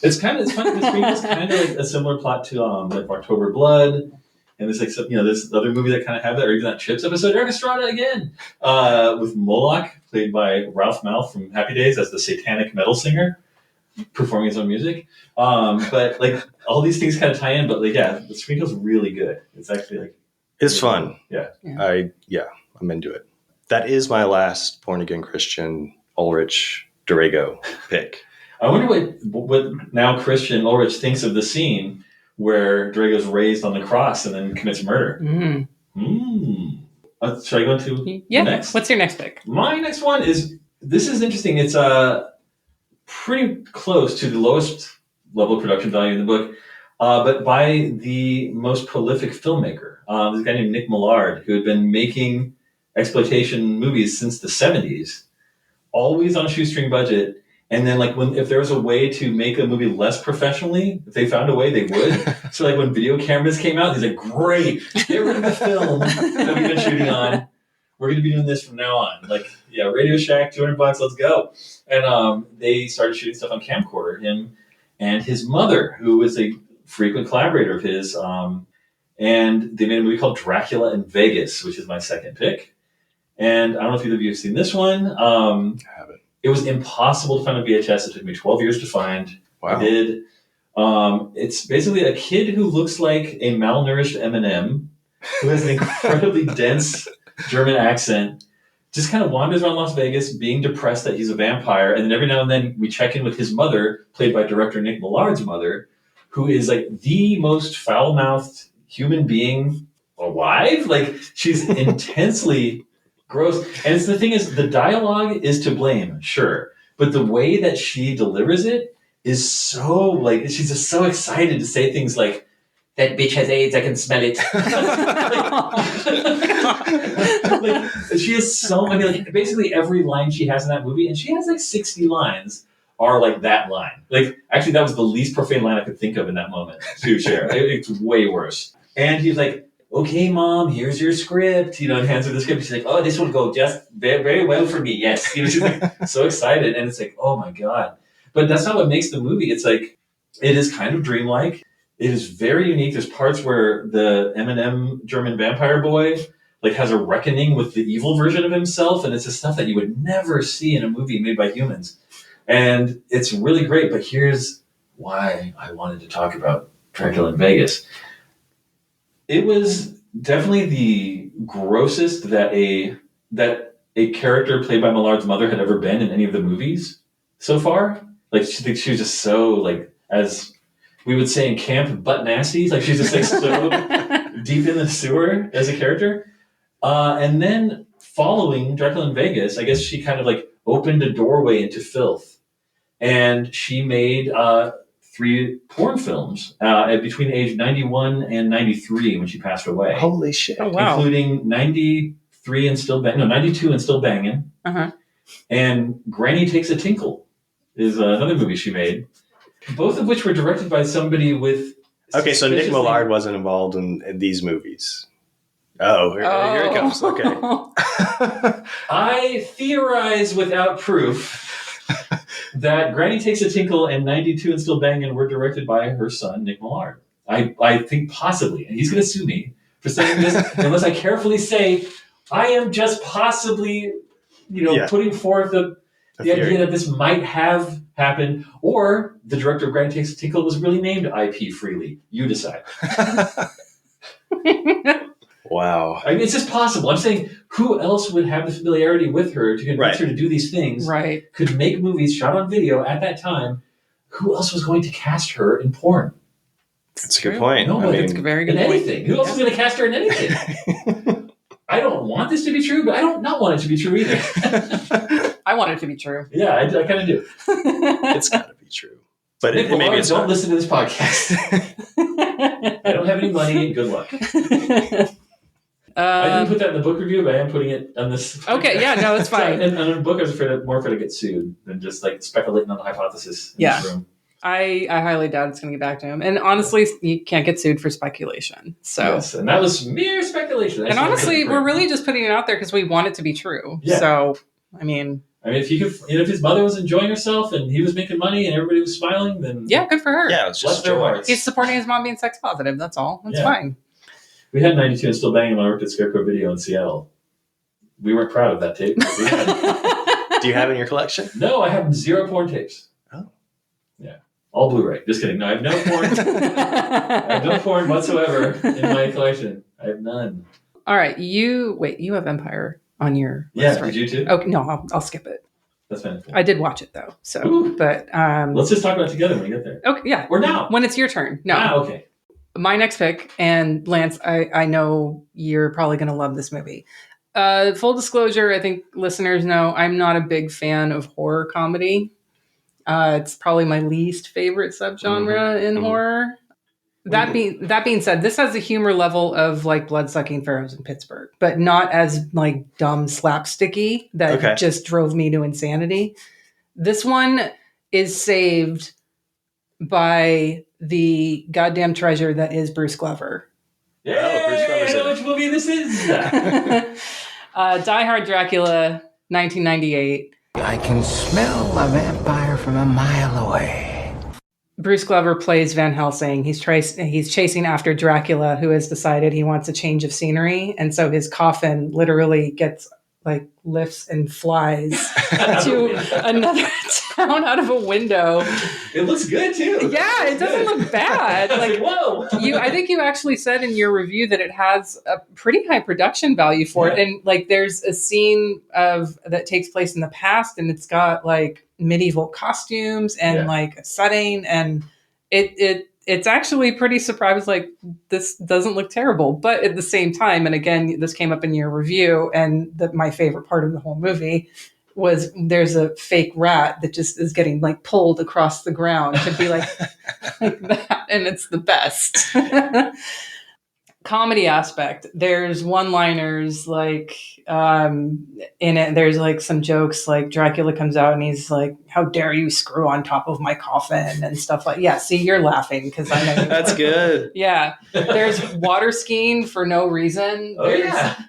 It's funny. This movie is kind of like a similar plot to like October Blood, and there's this other movie that kind of have that, or even that Chips episode. Eric Estrada again with Moloch, played by Ralph Malph from Happy Days as the satanic metal singer, performing his own music. But like all these things kind of tie in. But like the Screen Kill's really good. It's actually it's fun. Yeah. I'm into it. That is my last born again Christian Ulrich Dorego pick. I wonder what now Christian Ulrich thinks of the scene where Drago's raised on the cross and then commits murder. Should I go into the next? What's your next pick? My next one this is interesting. It's pretty close to the lowest level of production value in the book, but by the most prolific filmmaker. This guy named Nick Millard, who had been making exploitation movies since the 70s, always on a shoestring budget. And then, like, if there was a way to make a movie less professionally, if they found a way, they would. So, like, when video cameras came out, he's like, "Great, get rid of the film that we've been shooting on. We're going to be doing this from now on." Like, yeah, Radio Shack, $200, let's go. And they started shooting stuff on camcorder. Him and his mother, who was a frequent collaborator of his, and they made a movie called Dracula in Vegas, which is my second pick. And I don't know if either of you have seen this one. I haven't. It was impossible to find on VHS. It took me 12 years to find. Wow. I did. It's basically a kid who looks like a malnourished Eminem, who has an incredibly dense German accent, just kind of wanders around Las Vegas being depressed that he's a vampire. And then every now and then we check in with his mother, played by director Nick Millard's mother, who is like the most foul-mouthed human being alive. Like, she's intensely gross. And the thing is, the dialogue is to blame, sure. But the way that she delivers it is so, like, she's just so excited to say things like, "That bitch has AIDS, I can smell it." like, she has so many, like, basically every line she has in that movie, and she has like 60 lines, are like that line. Like, actually, that was the least profane line I could think of in that moment to share. It's way worse. And he's like, "Okay, Mom, here's your script," and hands her the script. She's like, "Oh, this will go just very, very well for me. Yes." She's like so excited. And it's like, oh my God. But that's not what makes the movie. It's like, it is kind of dreamlike. It is very unique. There's parts where the Eminem German vampire boy like has a reckoning with the evil version of himself. And it's the stuff that you would never see in a movie made by humans. And it's really great. But here's why I wanted to talk about Dracula in Vegas. It was definitely the grossest that a character played by Millard's mother had ever been in any of the movies so far. Like, she was just so, like, as we would say in camp, butt nasty. Like, she's just like so deep in the sewer as a character. And then following Dracula in Vegas, I guess she kind of like opened a doorway into filth, and she made 3 porn films between age 91 and 93 when she passed away. Holy shit! Oh, wow. Including 92 and Still Bangin', and Granny Takes a Tinkle is another movie she made. Both of which were directed by somebody with. Okay, so Nick Millard wasn't involved in these movies. Oh, here it comes. Okay. I theorize without proof that Granny Takes a Tinkle and 92 and Still Bangin' were directed by her son, Nick Millard. I think possibly, and he's going to sue me for saying this, unless I carefully say, I am just possibly, putting forth the idea that this might have happened, or the director of Granny Takes a Tinkle was really named IP Freely. You decide. Wow. I mean, it's just possible. I'm saying, who else would have the familiarity with her to convince her to do these things? Right. Could make movies shot on video at that time. Who else was going to cast her in porn? That's a good point. Nobody. That's a very good in point. Anything. Who else is going to cast her in anything? I don't want this to be true, but I don't not want it to be true either. I want it to be true. Yeah, I kind of do. It's got to be true. But maybe it's don't not. listen to this podcast. I don't have any money. Good luck. I didn't put that in the book review, but I am putting it on this. Okay, yeah, no, it's fine. And in a book, I was more afraid to get sued than just like speculating on the hypothesis in this room. I highly doubt it's going to get back to him. And honestly, you can't get sued for speculation. So yes, and that was mere speculation. And honestly, we're really just putting it out there because we want it to be true. Yeah. So, I mean, if he could, if his mother was enjoying herself and he was making money and everybody was smiling, then yeah, good for her. Yeah, it's just their hearts. He's supporting his mom being sex positive. That's all. That's fine. We had 92 and Still Banging when I worked at Scarecrow Video in Seattle. We weren't proud of that tape. Do you have it in your collection? No, I have 0 porn tapes. Oh. Yeah. All Blu-ray. Just kidding. No, I have no porn. I have no porn whatsoever in my collection. I have none. All right. You have Empire on your list, list, right? Did you too? Okay, no, I'll skip it. That's fine. I did watch it though. So, Ooh. but let's just talk about it together when we get there. Okay, yeah. Or now. When it's your turn. No. Ah, okay. My next pick, and Lance, I know you're probably going to love this movie. Full disclosure, I think listeners know I'm not a big fan of horror comedy. It's probably my least favorite subgenre in horror. That being said, this has a humor level of like Bloodsucking Pharaohs in Pittsburgh, but not as like dumb slapsticky that just drove me to insanity. This one is saved by the goddamn treasure that is Bruce Glover. Yeah, Bruce Glover's I know in it. which movie this is. Die Hard Dracula, 1998. I can smell a vampire from a mile away. Bruce Glover plays Van Helsing. He's chasing after Dracula, who has decided he wants a change of scenery, and so his coffin literally gets like lifts and flies to another town out of a window. It looks good too. Yeah, it doesn't look bad. Like, whoa! I think you actually said in your review that it has a pretty high production value for it, and like there's a scene that takes place in the past, and it's got like medieval costumes and like a setting, and it's actually pretty surprised. Like, this doesn't look terrible, but at the same time, and again, this came up in your review, and my favorite part of the whole movie was there's a fake rat that just is getting like pulled across the ground to be like that, and it's the best. Comedy aspect, there's one-liners like in it. There's like some jokes, like Dracula comes out and he's like, "How dare you screw on top of my coffin," and stuff like. Yeah, see, you're laughing because I know That's good. Yeah, there's water skiing for no reason.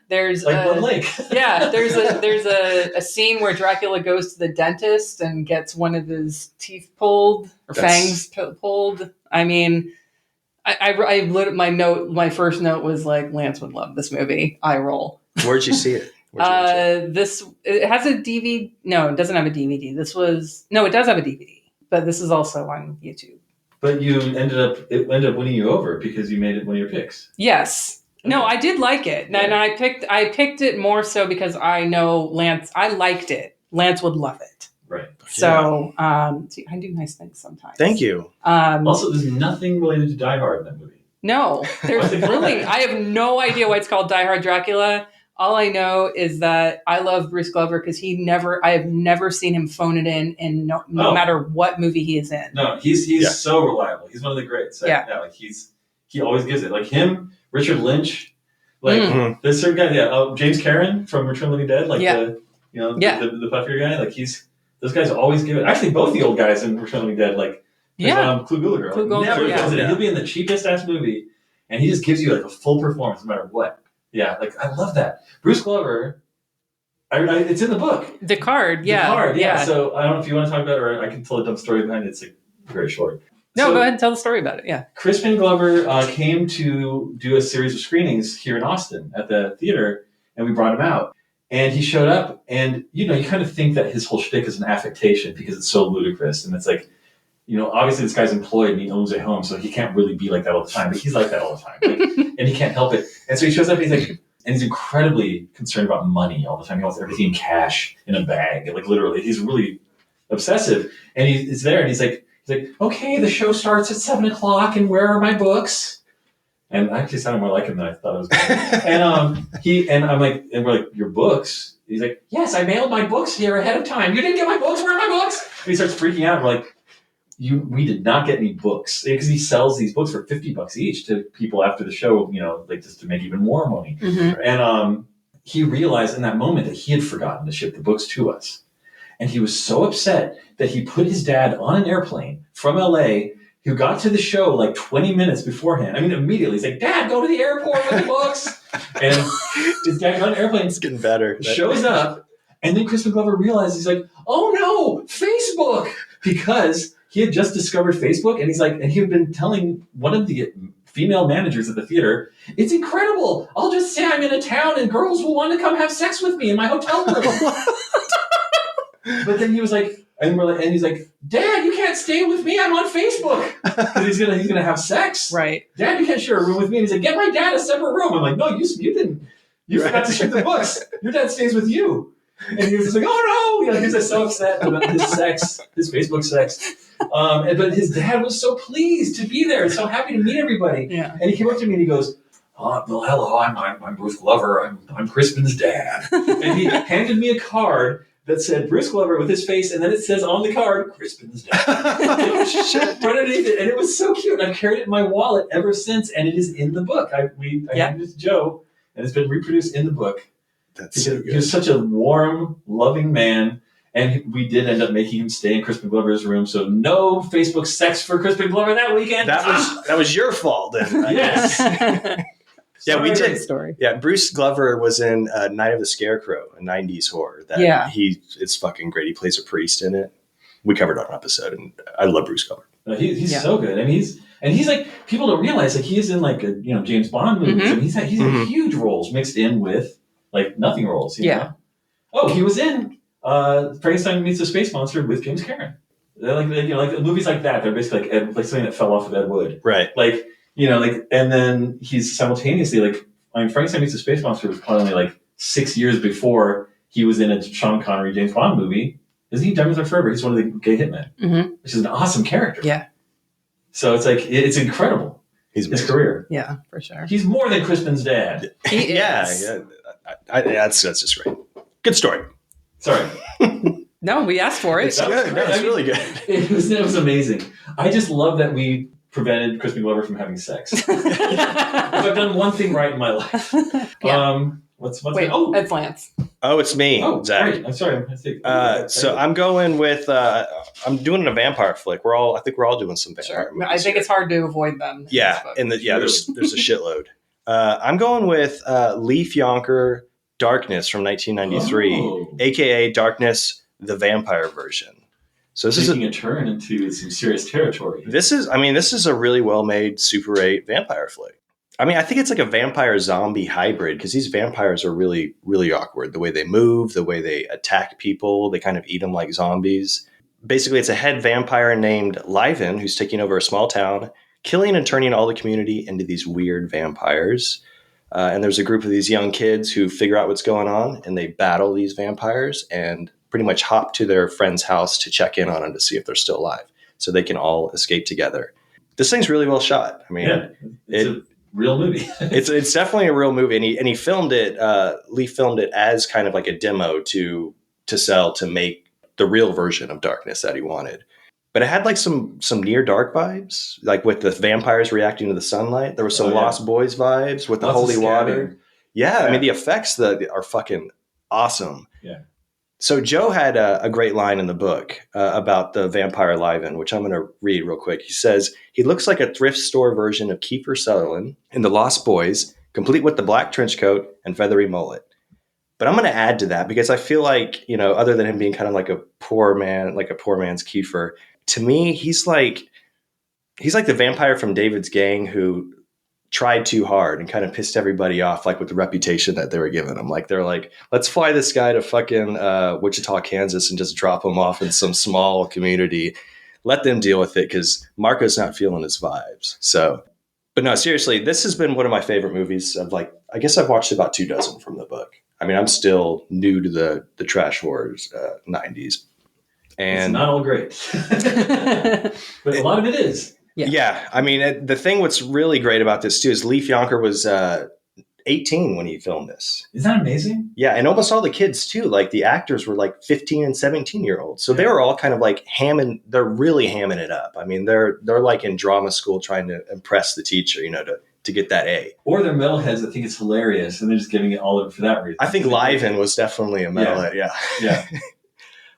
There's like Blood Lake. Yeah, there's a scene where Dracula goes to the dentist and gets one of his teeth pulled or fangs pulled. I mean, my first note was like, Lance would love this movie. I roll. Where'd you see it? It has a DVD. No, it doesn't have a DVD. It does have a DVD, but this is also on YouTube. But it ended up winning you over because you made it one of your picks. Yes. Okay. No, I did like it. And I picked it more so because I know Lance, I liked it. Lance would love it. Right. So, see, I do nice things sometimes. Thank you. Also, there's nothing related to Die Hard in that movie. No, there's really, I have no idea why it's called Die Hard Dracula. All I know is that I love Bruce Glover because I have never seen him phone it in no matter what movie he is in. No, he's so reliable. He's one of the greats. Like he always gives it. Like him, Richard Lynch, like this certain guy. James Cameron from Return of the Living Dead. Like the puffier guy. Like those guys always give it. Actually, both the old guys in Return of the Living Dead. Like Clu Gulager. Never does it. He'll be in the cheapest ass movie, and he just gives you like a full performance no matter what. Yeah, like I love that. Bruce Glover, it's in the book. The Card, yeah. The Card, yeah. So I don't know if you want to talk about it, or I can tell a dumb story behind it. It's like very short. No, go ahead and tell the story about it, yeah. Crispin Glover came to do a series of screenings here in Austin at the theater, and we brought him out. And he showed up, and, you kind of think that his whole shtick is an affectation because it's so ludicrous. And it's like, obviously this guy's employed and he owns a home, so he can't really be like that all the time. But he's like that all the time. And he can't help it. And so he shows up and he's like, and he's incredibly concerned about money all the time. He wants everything in cash, in a bag. Like literally, he's really obsessive. And he's there and he's like, okay, the show starts at 7:00 and where are my books? And I actually sounded more like him than I thought it was going to. And we're like, your books? He's like, yes, I mailed my books here ahead of time. You didn't get my books? Where are my books? And he starts freaking out. We're like, we did not get any books. Because he sells these books for $50 each to people after the show, like just to make even more money. Mm-hmm. And he realized in that moment that he had forgotten to ship the books to us. And he was so upset that he put his dad on an airplane from LA, who got to the show like 20 minutes beforehand. I mean, immediately. He's like, Dad, go to the airport with the books. And his dad got on an airplane. It's getting better. Shows up. And then Crispin Glover realizes, he's like, oh no, Facebook. Because he had just discovered Facebook. And he's like, and he had been telling one of the female managers at the theater, it's incredible. I'll just say I'm in a town and girls will want to come have sex with me in my hotel room. But then he was like, and he's like, Dad, you can't stay with me. I'm on Facebook because he's gonna have sex. Right. Dad, you can't share a room with me. And he's like, get my dad a separate room. I'm like, no, you didn't. You forgot to ship the books. Your dad stays with you. And he was just like, oh no, he was just so upset about his sex, his Facebook sex. But his dad was so pleased to be there, so happy to meet everybody. Yeah. And he came up to me and he goes, well, hello, I'm Bruce Glover. I'm Crispin's dad. And he handed me a card that said Bruce Glover with his face, and then it says on the card, Crispin's dad. Underneath it, and it was so cute. And I've carried it in my wallet ever since, and it is in the book. I handed it to Joe, and it's been reproduced in the book. That's so good. He was such a warm, loving man, and we did end up making him stay in Crispin Glover's room. So no Facebook sex for Crispin Glover that weekend. That was your fault then. I Yes. guess. Yeah, we did. Story. Yeah, Bruce Glover was in Night of the Scarecrow, a 90s horror. It's fucking great. He plays a priest in it. We covered on an episode, and I love Bruce Glover. He's so good. I mean, he's like, people don't realize, like, he is in like James Bond movies. Mm-hmm. And he's had huge roles mixed in with like nothing roles. You know? Oh, he was in Frankenstein Meets the Space Monster with James Cameron. Like movies like that. They're basically like something that fell off of Ed Wood. Right. And then he's simultaneously Frankenstein Meets the Space Monster was probably only like 6 years before he was in a Sean Connery James Bond movie. Isn't he Diamonds Are Forever? He's one of the gay hitmen, which is an awesome character. Yeah. So it's like, it's incredible. His career. Yeah, for sure. He's more than Crispin's dad. He is. Yeah. That's just great. Good story. Sorry. No, we asked for it. It's good. No, it's really good. It was amazing. I just love that we prevented Crispin Glover from having sex. If I've done one thing right in my life. Yeah. What's Wait, oh, it's Lance. Oh, it's me, Zach. Great. I'm sorry. So I'm going with. I'm doing a vampire flick. I think we're all doing some vampire movies. I think here. it's hard to avoid them. Yeah, there's a shitload. I'm going with Leaf Yonker, Darkness from 1993, aka Darkness, the vampire version. So this is taking a turn into some serious territory. This is a really well made Super 8 vampire flick. I mean, I think it's like a vampire zombie hybrid because these vampires are really, really awkward. The way they move, the way they attack people, they kind of eat them like zombies. Basically, it's a head vampire named Liven who's taking over a small town, killing and turning all the community into these weird vampires. And there's a group of these young kids who figure out what's going on, and they battle these vampires and pretty much hop to their friend's house to check in on them to see if they're still alive so they can all escape together. This thing's really well shot. I mean, it's a real movie. it's definitely a real movie, and he filmed it. Lee filmed it as kind of like a demo to sell to make the real version of Darkness that he wanted. But it had like some near dark vibes, like with the vampires reacting to the sunlight. There was some Lost Boys vibes with the holy water. Yeah, I mean the effects are fucking awesome. Yeah. So Joe had a great line in the book about the vampire Liven, which I'm going to read real quick. He says, he looks like a thrift store version of Kiefer Sutherland in The Lost Boys, complete with the black trench coat and feathery mullet. But I'm going to add to that because I feel like, other than him being kind of like a poor man's Kiefer, to me, he's like the vampire from David's Gang who tried too hard and kind of pissed everybody off, like with the reputation that they were giving him. Like they're like, let's fly this guy to fucking Wichita, Kansas, and just drop him off in some small community. Let them deal with it because Marco's not feeling his vibes. So, but no, seriously, this has been one of my favorite movies. I guess I've watched about 24 from the book. I mean, I'm still new to the trash wars 90s, and it's not all great, but a lot of it is. Yeah. I mean, the thing what's really great about this too is Leaf Yonker was 18 when he filmed this. Isn't that amazing? Yeah, and almost all the kids too. Like the actors were like 15 and 17-year-olds, so they were all kind of like they're really hamming it up. I mean, they're like in drama school trying to impress the teacher, to get that A. Or they're metalheads that think it's hilarious, and they're just giving it all over for that reason. I think Liven was definitely a metalhead. Yeah.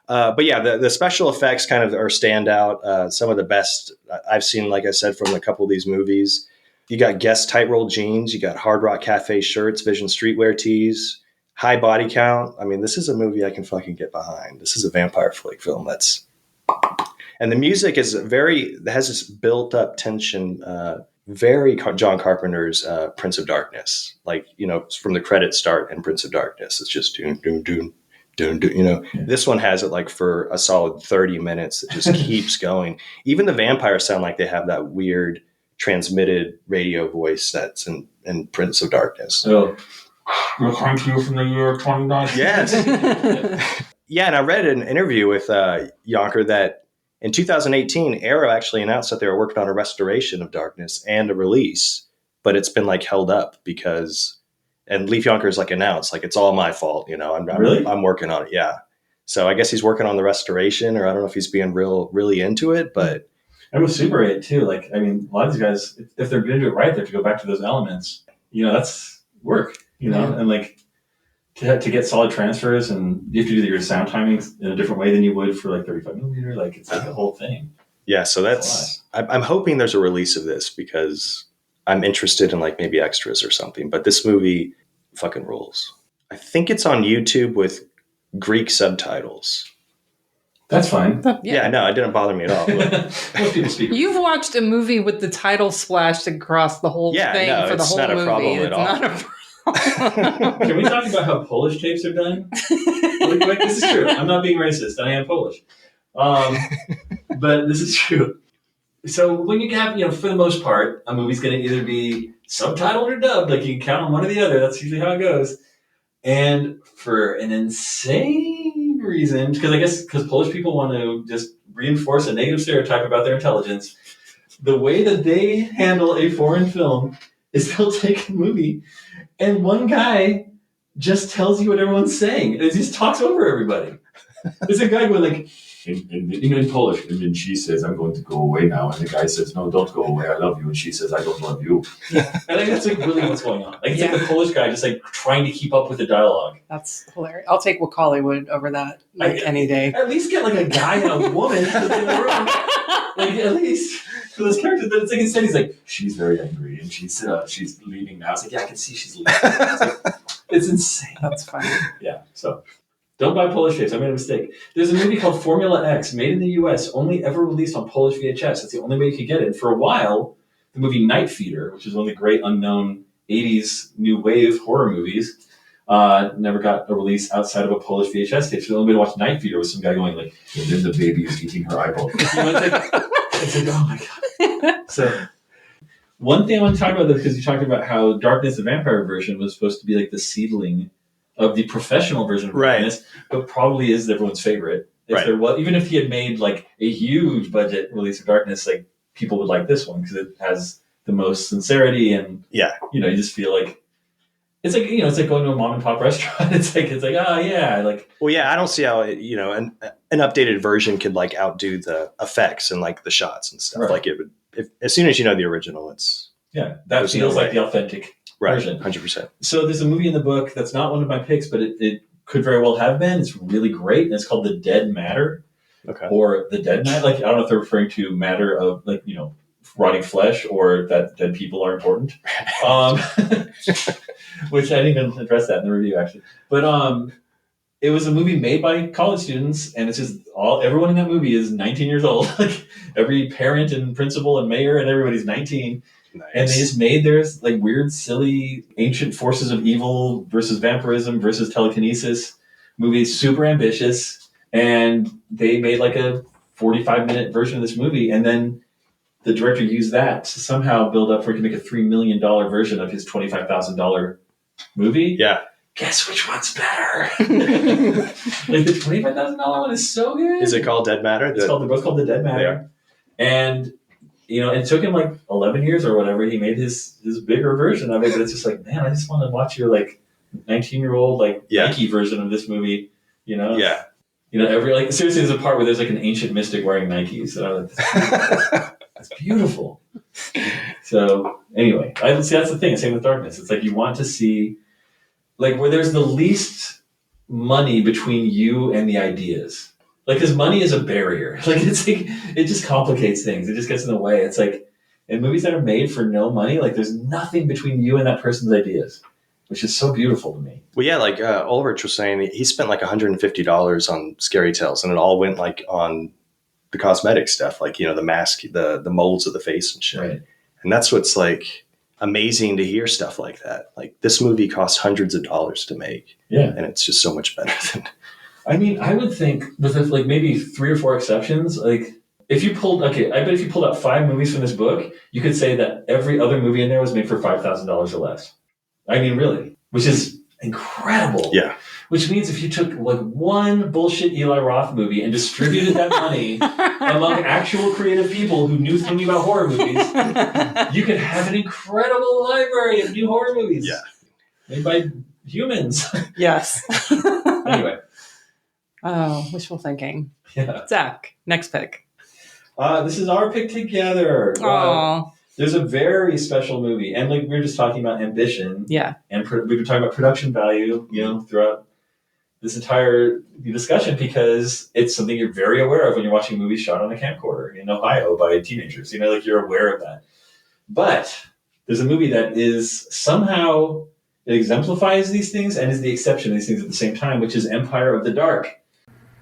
But yeah, the special effects kind of are standout. Some of the best I've seen, like I said, from a couple of these movies. You got Guess tight rolled jeans. You got Hard Rock Cafe shirts, Vision streetwear tees, high body count. I mean, this is a movie I can fucking get behind. This is a vampire flick film. And the music has this built up tension, very John Carpenter's Prince of Darkness. Like, from the credits start and Prince of Darkness, it's just doom, doom, doom. This one has it like for a solid 30 minutes. It just keeps going. Even the vampires sound like they have that weird transmitted radio voice that's in Prince of Darkness. So We'll come to you from the year 29. Yes. Yeah, and I read an interview with Yonker that in 2018, Arrow actually announced that they were working on a restoration of Darkness and a release, but it's been like held up because, and Leaf Yonker's like announced, like it's all my fault, I'm working on it. Yeah. So I guess he's working on the restoration, or I don't know if he's being really into it, but. I'm with Super 8 too. Like, I mean, a lot of these guys, if they're going to do it right, they have to go back to those elements. That's work, and like to get solid transfers, and you have to do your sound timing in a different way than you would for like 35 millimeter. Like, it's like a whole thing. Yeah. So I'm hoping there's a release of this because I'm interested in like maybe extras or something, but this movie fucking rules. I think it's on YouTube with Greek subtitles. That's fine. Yeah, no, it didn't bother me at all. Most people speak. You've watched a movie with the title splashed across the whole thing for the whole movie. Not a problem at all. Not a problem. Can we talk about how Polish tapes are done? Like, this is true. I'm not being racist. I am Polish. But this is true. So when you have, for the most part, a movie's going to either be subtitled or dubbed. Like, you can count on one or the other. That's usually how it goes. And for an insane reason, because Polish people want to just reinforce a negative stereotype about their intelligence, the way that they handle a foreign film is they'll take a movie and one guy just tells you what everyone's saying. And he just talks over everybody. There's a guy going like, in Polish, and then she says, I'm going to go away now. And the guy says, no, don't go away. I love you. And she says, I don't love you. And I think that's like really what's going on. Like, it's like the Polish guy just like trying to keep up with the dialogue. That's hilarious. I'll take Hollywood over that any day. At least get like a guy and a woman in the room. Like, at least for those characters. But it's like instead he's like, she's very angry and she's leaving now. It's like, yeah, I can see she's leaving. It's insane. That's funny. Yeah, so... Don't buy Polish tapes. I made a mistake. There's a movie called Formula X, made in the U.S., only ever released on Polish VHS. That's the only way you could get it. For a while, the movie Night Feeder, which is one of the great unknown 80s new wave horror movies, never got a release outside of a Polish VHS tape. So the only way to watch Night Feeder was some guy going like, and then the baby is eating her eyeball. It's like, oh my God. So one thing I want to talk about, though, because you talked about how Darkness, the vampire version, was supposed to be like the seedling of the professional version of Darkness, but probably is everyone's favorite. There was, even if he had made like a huge budget release of Darkness, like people would like this one because it has the most sincerity and you just feel like it's like it's like going to a mom and pop restaurant. It's like oh yeah, like I don't see how an updated version could like outdo the effects and like the shots and stuff. Like it would, as soon as you know the original, it's that feels like the authentic. Version. 100%. So there's a movie in the book that's not one of my picks, but it could very well have been. It's really great, and it's called The Dead Matter, or The Dead Matter. Like, I don't know if they're referring to matter of like rotting flesh, or that dead people are important. Which I didn't even address that in the review actually, but it was a movie made by college students, and it's just everyone in that movie is 19 years old. Like every parent and principal and mayor and everybody's 19. Nice. And they just made their like weird, silly, ancient forces of evil versus vampirism versus telekinesis movie, super ambitious. And they made like a 45-minute version of this movie. And then the director used that to somehow build up for him to make a $3 million version of his $25,000 movie. Yeah. Guess which one's better? Like the $25,000 one is so good. Is it called Dead Matter? They're both called The Dead Matter. And it took him like 11 years or whatever. He made his bigger version of it, but it's just like, man, I just want to watch your like 19-year-old like Nike version of this movie. Yeah. Every like seriously, there's a part where there's like an ancient mystic wearing Nikes, and I'm like, that's beautiful. So anyway, I see that's the thing. Same with Darkness. It's like you want to see like where there's the least money between you and the ideas. Like, because money is a barrier. Like, it's like, it just complicates things. It just gets in the way. It's like, in movies that are made for no money, like, there's nothing between you and that person's ideas, which is so beautiful to me. Well, yeah, like Ulrich was saying, he spent like $150 on Scary Tales, and it all went like on the cosmetic stuff, like, the mask, the molds of the face and shit. Right. And that's what's like amazing to hear stuff like that. Like, this movie costs hundreds of dollars to make. Yeah. And it's just so much better than... I mean, I would think with like maybe 3 or 4 exceptions, like if you pulled out 5 movies from this book, you could say that every other movie in there was made for $5,000 or less. I mean, really, which is incredible. Yeah. Which means if you took like one bullshit Eli Roth movie and distributed that money among actual creative people who knew something about horror movies, you could have an incredible library of new horror movies. Yeah. Made by humans. Yes. Anyway. Oh, wishful thinking. Yeah. Zach, next pick. This is our pick together. Oh. There's a very special movie. And like we were just talking about ambition. Yeah. And we were talking about production value, throughout this entire discussion, because it's something you're very aware of when you're watching movies shot on a camcorder in Ohio by teenagers. You're aware of that. But there's a movie that is somehow, it exemplifies these things and is the exception of these things at the same time, which is Empire of the Dark.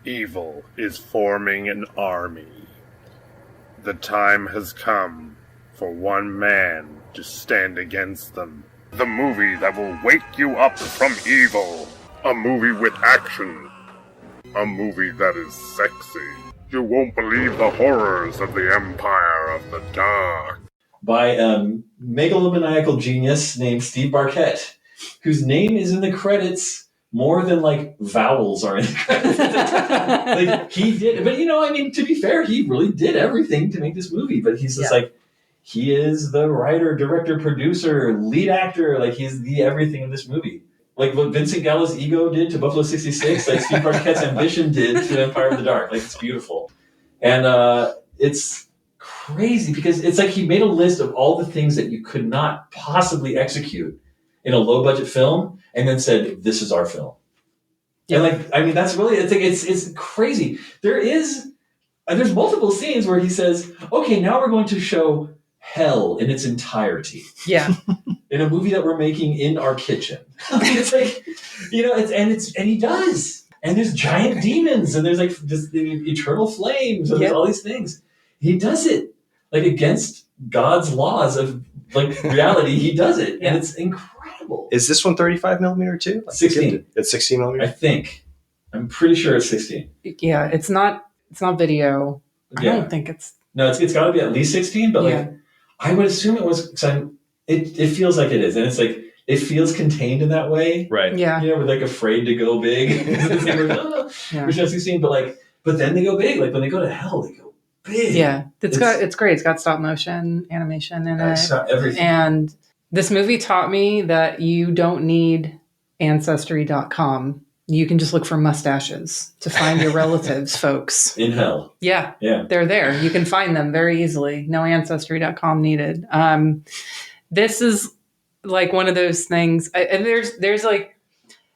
Evil is forming an army. The time has come for one man to stand against them. The movie that will wake you up from evil. A movie with action. A movie that is sexy. You won't believe the horrors of the Empire of the Dark. By a megalomaniacal genius named Steve Barkett, whose name is in the credits more than like vowels are in the credits. Like he did, but to be fair, he really did everything to make this movie. But he's just like, he is the writer, director, producer, lead actor. Like he's the everything in this movie. Like what Vincent Gallo's ego did to Buffalo 66, like Steve Barkett's ambition did to Empire of the Dark. Like it's beautiful, and it's crazy because it's like he made a list of all the things that you could not possibly execute in a low budget film, and then said, "This is our film." Yeah. And that's really, it's crazy. There's multiple scenes where he says, "Okay, now we're going to show hell in its entirety." Yeah. In a movie that we're making in our kitchen. It's like, and he does. And there's giant demons, and there's like this eternal flames, and there's all these things. He does it like against God's laws of like reality. He does it, and it's incredible. Is this one 35 millimeter too? 16. It's 16 millimeter. I think. I'm pretty sure it's 16. Yeah, it's not video. I don't think it's. No, it's got to be at least 16. But like, I would assume it was. Because it feels like it is, and it's like it feels contained in that way, right? Yeah. We're like afraid to go big. We're just 16, but then they go big. Like when they go to hell, they go big. Yeah, it's great. It's got stop motion animation in it. It's got everything. And this movie taught me that you don't need Ancestry.com. You can just look for mustaches to find your relatives, folks. In hell. Yeah. Yeah. They're there. You can find them very easily. No Ancestry.com needed. This is like one of those things. And there's like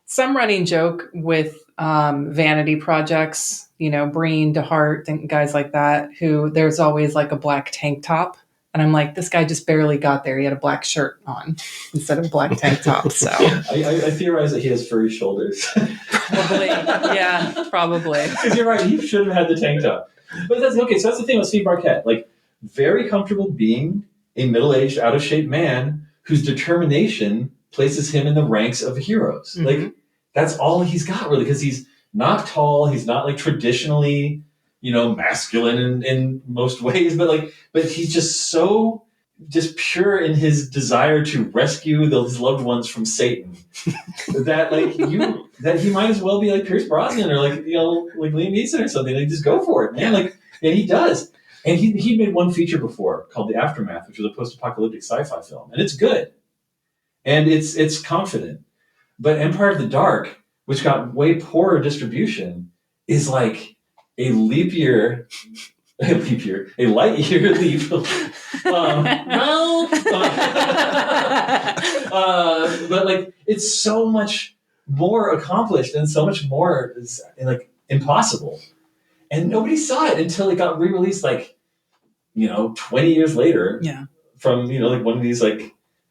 some running joke with vanity projects, Breen, DeHart, and guys like that, who there's always like a black tank top. And I'm like, this guy just barely got there. He had a black shirt on instead of a black tank top. So I theorize that he has furry shoulders. Probably. Yeah, probably. Because you're right. He should have had the tank top. But that's okay. So that's the thing with Steve Barkett. Like, very comfortable being a middle-aged, out-of-shape man whose determination places him in the ranks of heroes. Mm-hmm. Like, that's all he's got, really, because he's not tall. He's not, like, traditionally, masculine in most ways. But he's just so pure in his desire to rescue his loved ones from Satan that, that he might as well be like Pierce Brosnan or like Liam Neeson or something. Like, just go for it, man. And he does. And he made one feature before called The Aftermath, which was a post-apocalyptic sci-fi film. And it's good. And it's confident. But Empire of the Dark, which got way poorer distribution, is like a light year leap. But like, it's so much more accomplished and so much more impossible. And nobody saw it until it got re-released 20 years later. Yeah. From, one of these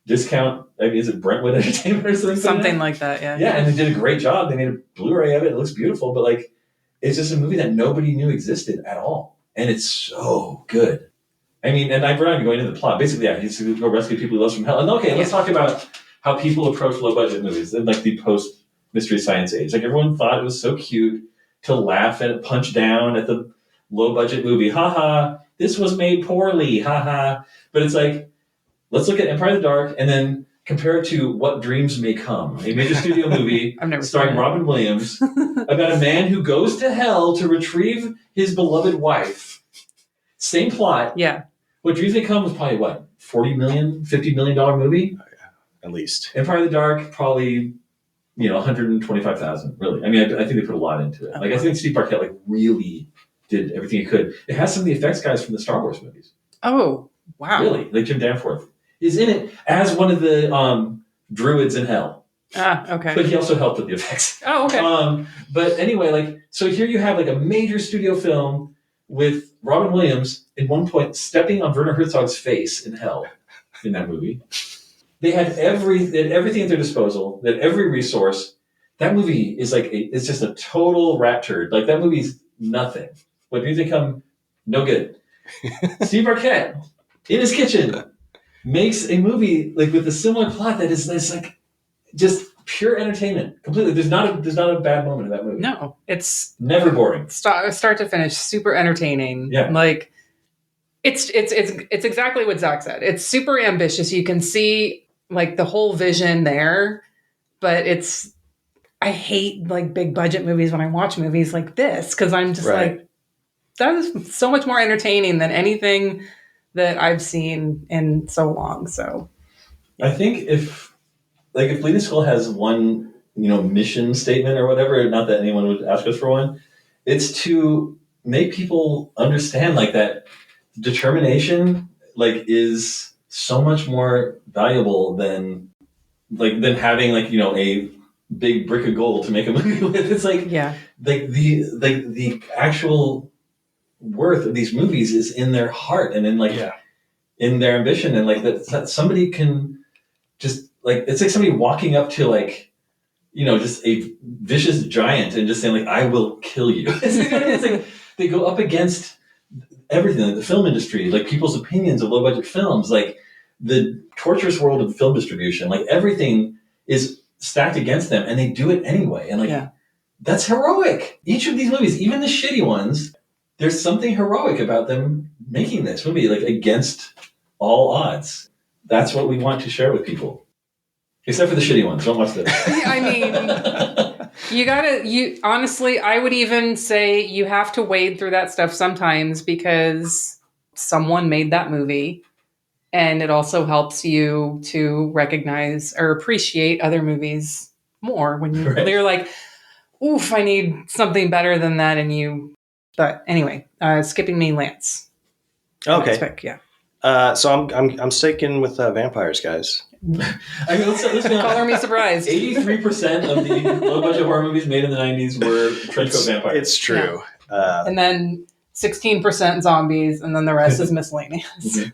discount, is it Brentwood Entertainment or something? Something like that, yeah. Yeah, and they did a great job. They made a Blu-ray of it. It looks beautiful, but it's just a movie that nobody knew existed at all. And it's so good. I mean, and we're not going into the plot. Basically, he's going to go rescue people he loves from hell. And let's talk about how people approach low-budget movies in the post-Mystery Science age. Everyone thought it was so cute to laugh and punch down at the low-budget movie. Ha-ha, this was made poorly. Ha-ha. But it's let's look at Empire of the Dark and then compare it to What Dreams May Come, a major studio movie I've never starring seen it. Robin Williams about a man who goes to hell to retrieve his beloved wife. Same plot. Yeah. What Dreams May Come was probably what, $40 million, $50 million movie? At least. Empire of the Dark, probably, 125,000. Really, I mean, I think they put a lot into it. Like, I think Steve Barkett really did everything he could. It has some of the effects guys from the Star Wars movies. Oh, wow. Really, like Jim Danforth is in it as one of the druids in hell. Okay. But he also helped with the effects. Oh, okay. But anyway, so here you have a major studio film with Robin Williams at one point stepping on Werner Herzog's face in hell in that movie. They had everything at their disposal. They had every resource. That movie is it's just a total rat turd. Like, that movie's nothing. What Dreams May Come, no good. Steve Arquette, in his kitchen, makes a movie with a similar plot that is just pure entertainment. Completely. There's not a bad moment in that movie. No, it's never boring. Start to finish, super entertaining. Yeah. It's exactly what Zach said. It's super ambitious. You can see the whole vision there, but I hate big budget movies when I watch movies like this, because I'm just that is so much more entertaining than anything that I've seen in so long. So I think if Bleeding Skull has one, mission statement or whatever, not that anyone would ask us for one, it's to make people understand that determination is so much more valuable than having a big brick of gold to make a movie with. It's the actual worth of these movies is in their heart and in in their ambition, and that somebody can just it's like somebody walking up to just a vicious giant and just saying I will kill you. It's they go up against everything, the film industry, people's opinions of low budget films, the torturous world of film distribution, everything is stacked against them, and they do it anyway. And that's heroic. Each of these movies, even the shitty ones, there's something heroic about them making this movie against all odds. That's what we want to share with people. Except for the shitty ones. Don't watch them. I mean, honestly, I would even say you have to wade through that stuff sometimes, because someone made that movie, and it also helps you to recognize or appreciate other movies more when you're like, oof, I need something better than that. But anyway, skipping me, Lance. Okay. Pick, yeah. So I'm sticking with vampires, guys. I mean, let's be honest. Color me surprised. 83% of the low budget horror movies made in the 90s were trench coat vampires. It's true. Yeah. And then 16% zombies, and then the rest is miscellaneous.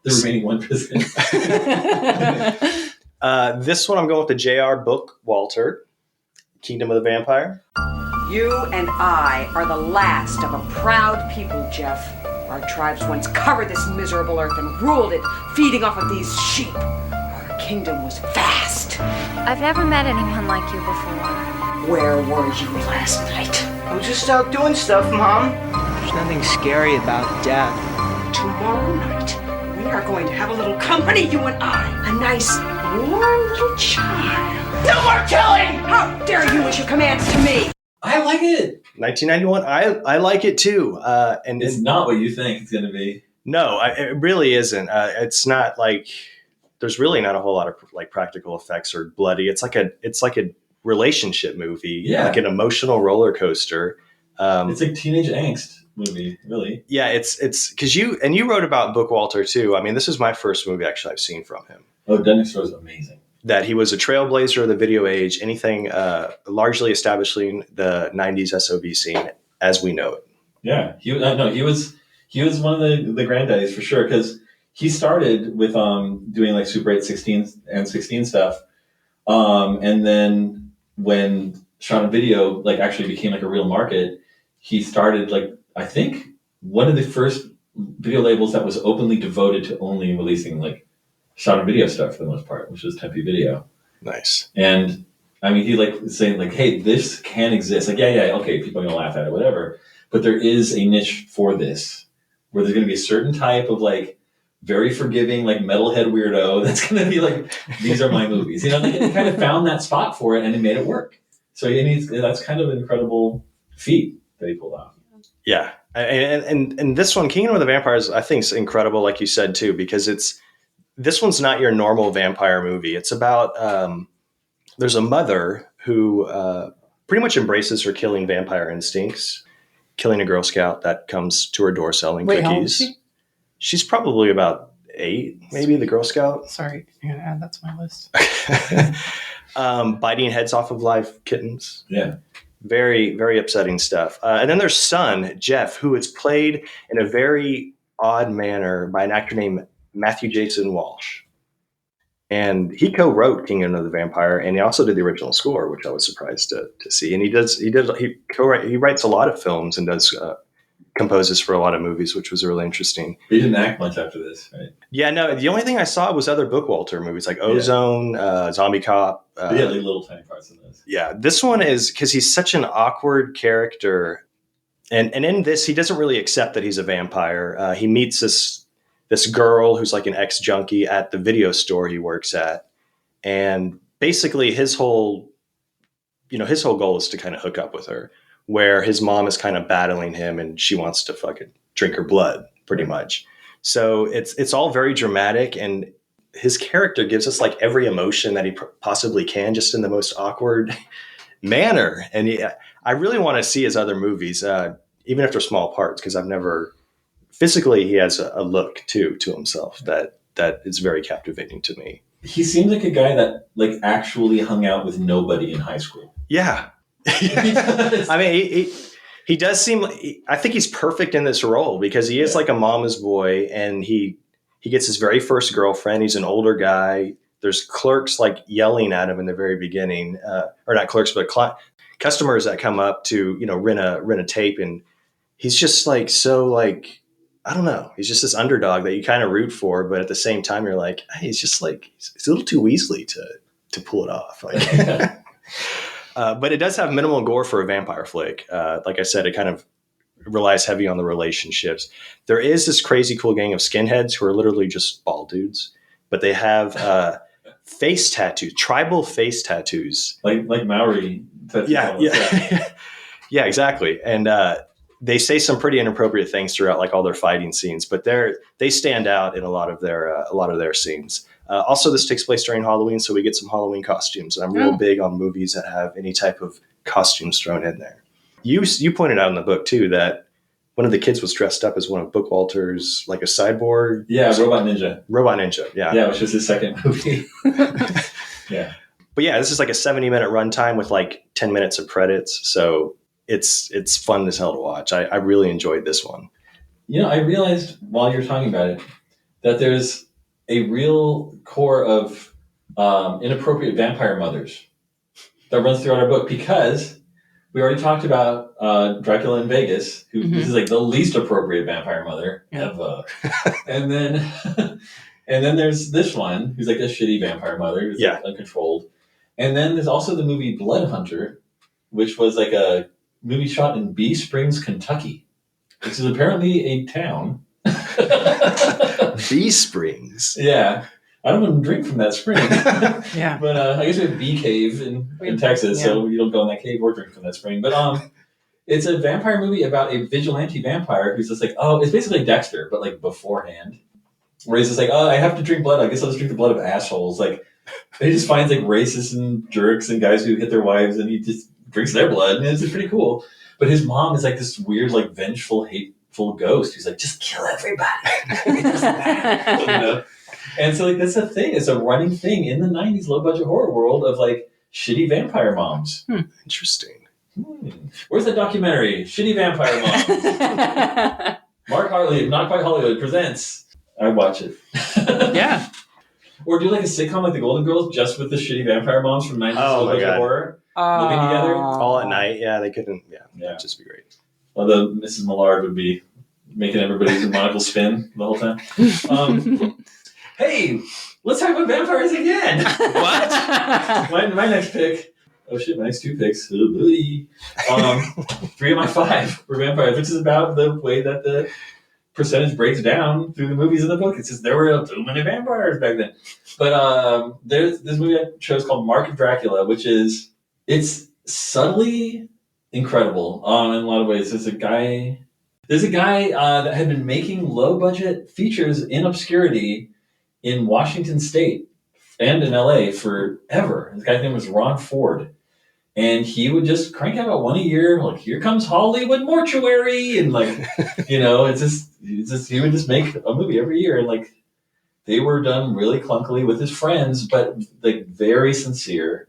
The remaining 1%. This one I'm going with the J.R. book, Walter, Kingdom of the Vampire. You and I are the last of a proud people, Jeff. Our tribes once covered this miserable earth and ruled it, feeding off of these sheep. Our kingdom was vast. I've never met anyone like you before. Where were you last night? I was just out doing stuff, Mom. There's nothing scary about death. Tomorrow night, we are going to have a little company, you and I. A nice, warm little child. No more killing! How dare you issue commands to me? I like it. 1991. I like it too. And it's not what you think it's going to be. No, it really isn't. It's not there's really not a whole lot of practical effects or bloody. It's like a relationship movie. Yeah. Like an emotional roller coaster. It's like teenage angst movie, really. Yeah, it's because you wrote about Book Walter too. I mean, this is my first movie actually I've seen from him. Oh, Dennis was amazing. That he was a trailblazer of the video age, anything largely establishing the 90s SOV scene as we know it. Yeah, he was one of the granddaddies for sure, because he started with doing Super 8, 16 and 16 stuff, and then when shot on video actually became a real market, he started I think one of the first video labels that was openly devoted to only releasing shot on video stuff for the most part, which was Tempe Video. Nice. And I mean, he saying hey, this can exist. Yeah, okay, people are gonna laugh at it, whatever. But there is a niche for this, where there's gonna be a certain type of very forgiving, like metalhead weirdo that's going to be like, these are my movies. You know, they kind of found that spot for it and it made it work. So that's kind of an incredible feat that he pulled off. Yeah. And this one, Kingdom of the Vampires, I think is incredible, like you said, too, because this one's not your normal vampire movie. It's about, there's a mother who pretty much embraces her killing vampire instincts, killing a Girl Scout that comes to her door selling cookies. How old is she? She's probably about 8, maybe, the Girl Scout. Sorry, I'm going to add that to my list. Biting heads off of live kittens. Yeah. Very, very upsetting stuff. And then there's son, Jeff, who is played in a very odd manner by an actor named Matthew Jason Walsh. And he co-wrote Kingdom of the Vampire, and he also did the original score, which I was surprised to see. And he writes a lot of films and does composes for a lot of movies, which was really interesting. He didn't act much after this, right? Yeah, no. The only thing I saw was other Bookwalter movies like Ozone, Zombie Cop. He had like little tiny parts in this. Yeah, this one is because he's such an awkward character, and in this he doesn't really accept that he's a vampire. He meets this girl who's like an ex-junkie at the video store he works at, and basically his whole goal is to kind of hook up with her, where his mom is kind of battling him and she wants to fucking drink her blood pretty much. So it's all very dramatic, and his character gives us like every emotion that he possibly can, just in the most awkward manner. And I really want to see his other movies, even if they're small parts, because I've never physically, he has a look to himself that is very captivating to me. He seems like a guy that like actually hung out with nobody in high school. Yeah. I mean, he does seem like, I think he's perfect in this role because he is like a mama's boy, and he gets his very first girlfriend. He's an older guy. There's clerks like yelling at him in the very beginning, or not clerks, but customers that come up to, rent a tape. And he's just like, so like, I don't know. He's just this underdog that you kind of root for, but at the same time, you're like, hey, he's just like, he's a little too Weasley to pull it off. Like, but it does have minimal gore for a vampire flick. Like I said, it kind of relies heavy on the relationships. There is this crazy cool gang of skinheads who are literally just bald dudes, but they have face tattoos, tribal face tattoos. Like Maori tattoos. Yeah. Yeah, exactly. And they say some pretty inappropriate things throughout like all their fighting scenes, but they stand out in a lot of their scenes. Also, this takes place during Halloween, so we get some Halloween costumes. And I'm real big on movies that have any type of costumes thrown in there. You pointed out in the book too that one of the kids was dressed up as one of Bookwalter's, like a cyborg. Yeah, Robot Ninja. Robot Ninja. Yeah. Yeah, which was his second movie. Yeah. But yeah, this is like a 70-minute runtime with like 10 minutes of credits. So it's fun as hell to watch. I really enjoyed this one. I realized while you're talking about it that there's a real core of inappropriate vampire mothers that runs throughout our book, because we already talked about Dracula in Vegas, who this is like the least appropriate vampire mother ever. and then there's this one who's like a shitty vampire mother who's like uncontrolled. And then there's also the movie Blood Hunter, which was like a movie shot in Bee Springs, Kentucky, which is apparently a town. Bee Springs. Yeah. I don't want to drink from that spring. Yeah. But I guess we have Bee Cave in Texas, so you don't go in that cave or drink from that spring. But it's a vampire movie about a vigilante vampire who's just like, it's basically Dexter, but like beforehand. Where he's just like, I have to drink blood. I guess I'll just drink the blood of assholes. Like, he just finds like racists and jerks and guys who hit their wives, and he just drinks their blood, and it's pretty cool. But his mom is like this weird, like vengeful, hateful ghost who's like, just kill everybody. And so like that's a thing. It's a running thing in the 90s low budget horror world of like shitty vampire moms. Interesting. Where's the documentary? Shitty Vampire Moms. Mark Harley, Not Quite Hollywood presents. I watch it. Yeah. Or do like a sitcom like The Golden Girls, just with the shitty vampire moms from 90s low budget horror living together. All at night. Yeah, they couldn't. Yeah, that'd just be great. Although Mrs. Millard would be making everybody's monocle spin the whole time. Hey, let's talk about vampires again. What? my next pick. Oh shit, my next 2 picks. 3 of my 5 were vampires, which is about the way that percentage breaks down through the movies and the book. It's just there were too many vampires back then. But there's this movie I chose called Mark of Dracula, which is it's subtly incredible in a lot of ways. There's a guy that had been making low budget features in obscurity in Washington State and in LA forever. This guy's name was Ron Ford. And he would just crank out one a year, like, here comes Hollywood Mortuary. And like, it's just, he would just make a movie every year. And like, they were done really clunkily with his friends, but like very sincere,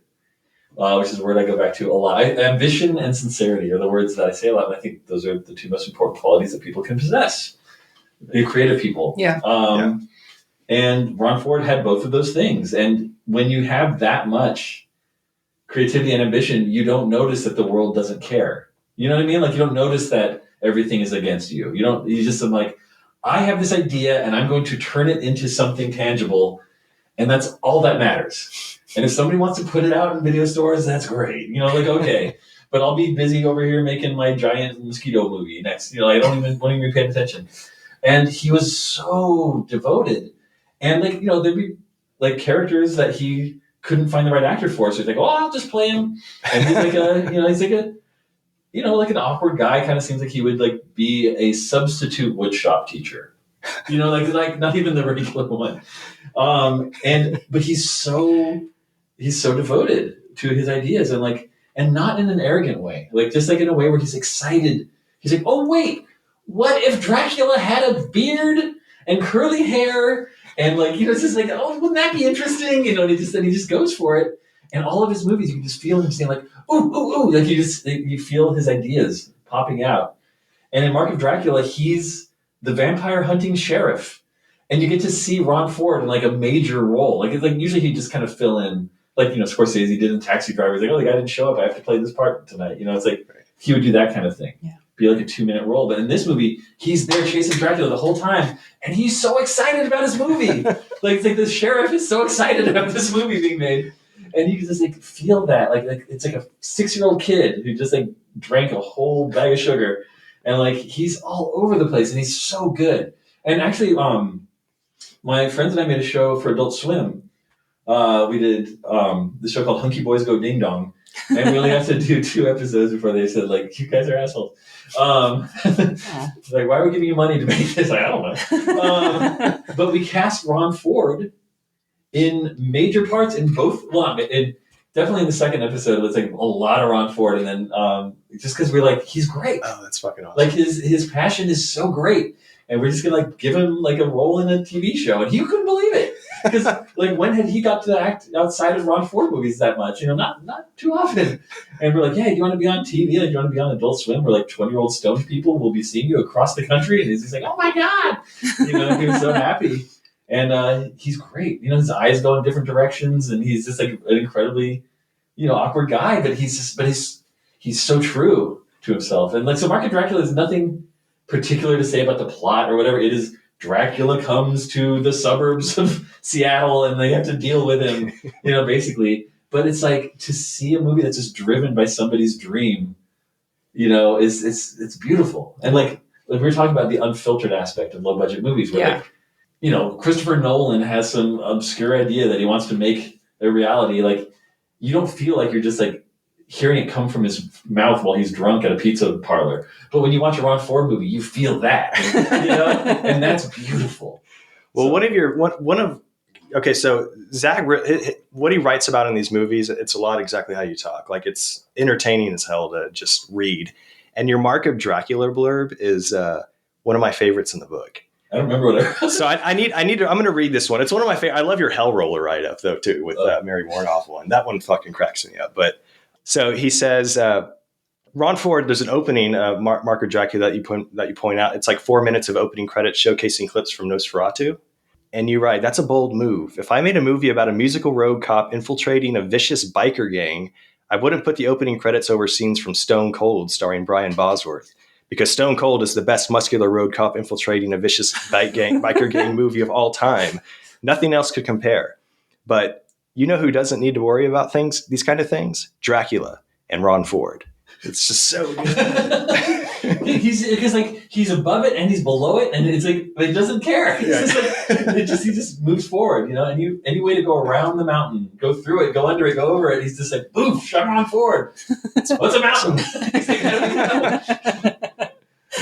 which is a word I go back to a lot. Ambition and sincerity are the words that I say a lot. And I think those are the two most important qualities that people can possess. Creative people. Yeah. And Ron Ford had both of those things. And when you have that much creativity and ambition, you don't notice that the world doesn't care. You know what I mean? Like, you don't notice that everything is against you. You just, I'm like, I have this idea and I'm going to turn it into something tangible. And that's all that matters. And if somebody wants to put it out in video stores, that's great. Okay, but I'll be busy over here making my giant mosquito movie next. I won't even be paying attention. And he was so devoted. And like, there'd be like characters that he couldn't find the right actor for, so he's like, "Oh, I'll just play him." And he's like like an awkward guy. Kind of seems like he would like be a substitute woodshop teacher, like not even the regular one. But he's so devoted to his ideas and not in an arrogant way, like just like in a way where he's excited. He's like, "Oh wait, what if Dracula had a beard and curly hair?" And it's just like, oh, wouldn't that be interesting? And he just goes for it. And all of his movies, you can just feel him saying like, ooh, ooh, ooh. Like you feel his ideas popping out. And in Mark of Dracula, he's the vampire hunting sheriff. And you get to see Ron Ford in like a major role. Like usually he just kind of fill in, like, Scorsese did in Taxi Driver. He's like, oh, the guy didn't show up. I have to play this part tonight. It's like, he would do that kind of thing. Yeah. Be like a 2-minute role. But in this movie, he's there chasing Dracula the whole time. And he's so excited about his movie. It's like the sheriff is so excited about this movie being made. And you can just like feel that. Like it's like a 6-year-old kid who just like drank a whole bag of sugar. And like he's all over the place and he's so good. And actually, my friends and I made a show for Adult Swim. We did this show called Hunky Boys Go Ding Dong. And we only have to do 2 episodes before they said, like, you guys are assholes. Like, why are we giving you money to make this? I don't know. But we cast Ron Ford in major parts in both. Well, definitely in the second episode, it was like a lot of Ron Ford. And then just because we're like, he's great. Oh, that's fucking awesome. Like, his passion is so great. And we're just going to, like, give him, like, a role in a TV show. And he couldn't believe it. Because, like, when had he got to act outside of Ron Ford movies that much? Not too often. And we're like, yeah, do you want to be on TV? Like, do you want to be on Adult Swim where, like, 20-year-old stoned people will be seeing you across the country? And he's like, oh, my God. He was so happy. And he's great. His eyes go in different directions. And he's just, like, an incredibly, awkward guy. But he's so true to himself. And, like, so Mark of Dracula is nothing particular to say about the plot or whatever. It is Dracula comes to the suburbs of Seattle and they have to deal with him, basically. But it's like to see a movie that's just driven by somebody's dream, it's beautiful. And like we were talking about the unfiltered aspect of low budget movies where Christopher Nolan has some obscure idea that he wants to make a reality. Like you don't feel like you're just like hearing it come from his mouth while he's drunk at a pizza parlor. But when you watch a Ron Ford movie, you feel that, and that's beautiful. Well, so Zach, what he writes about in these movies, it's a lot exactly how you talk. Like it's entertaining as hell to just read. And your Mark of Dracula blurb is one of my favorites in the book. I don't remember what it was. So I'm going to read this one. It's one of my favorite. I love your Hell Roller write-up though too with Mary Warnoff one. That one fucking cracks me up. But so he says, Ron Ford, there's an opening, Mark of Dracula that you point out. It's like 4 minutes of opening credits showcasing clips from Nosferatu. And you write, that's a bold move. If I made a movie about a musical road cop infiltrating a vicious biker gang, I wouldn't put the opening credits over scenes from Stone Cold starring Brian Bosworth. Because Stone Cold is the best muscular road cop infiltrating a vicious biker gang movie of all time. Nothing else could compare. But you know who doesn't need to worry about these kind of things? Dracula and Ron Ford. It's just so good. he's above it and he's below it, and it's like, but he doesn't care. He's just like, he just moves forward, you know. Any way to go around the mountain, go through it, go under it, go over it. He's just like, boom, shove on forward. What's a mountain?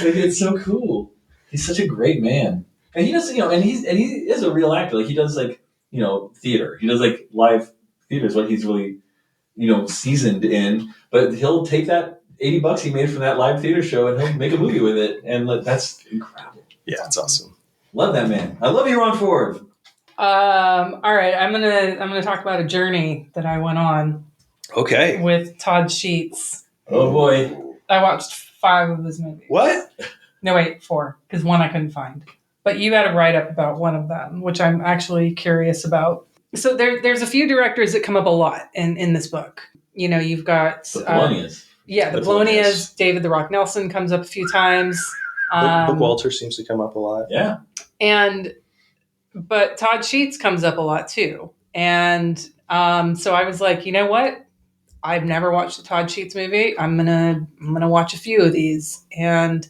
It's so cool. He's such a great man, and he does, you know, and he is a real actor. Like he does, like, you know, theater. He does like live theater is what he's really, you know, seasoned in. But he'll take that $80 he made from that live theater show and he'll make a movie with it, and that's incredible. Yeah, it's awesome. Love that man. I love you, Ron Ford. All right, I'm gonna talk about a journey that I went on. Okay. With Todd Sheets. Oh boy. I watched 5 of his movies. What? No, wait, 4, because 1 I couldn't find. But you had a write-up about one of them, which I'm actually curious about. So there's a few directors that come up a lot in this book. You know, you've got... The Polonias. The Polonias. David the Rock Nelson comes up a few times. Book Walter seems to come up a lot. Yeah. But Todd Sheets comes up a lot too. And so I was like, you know what? I've never watched a Todd Sheets movie. I'm gonna watch a few of these. And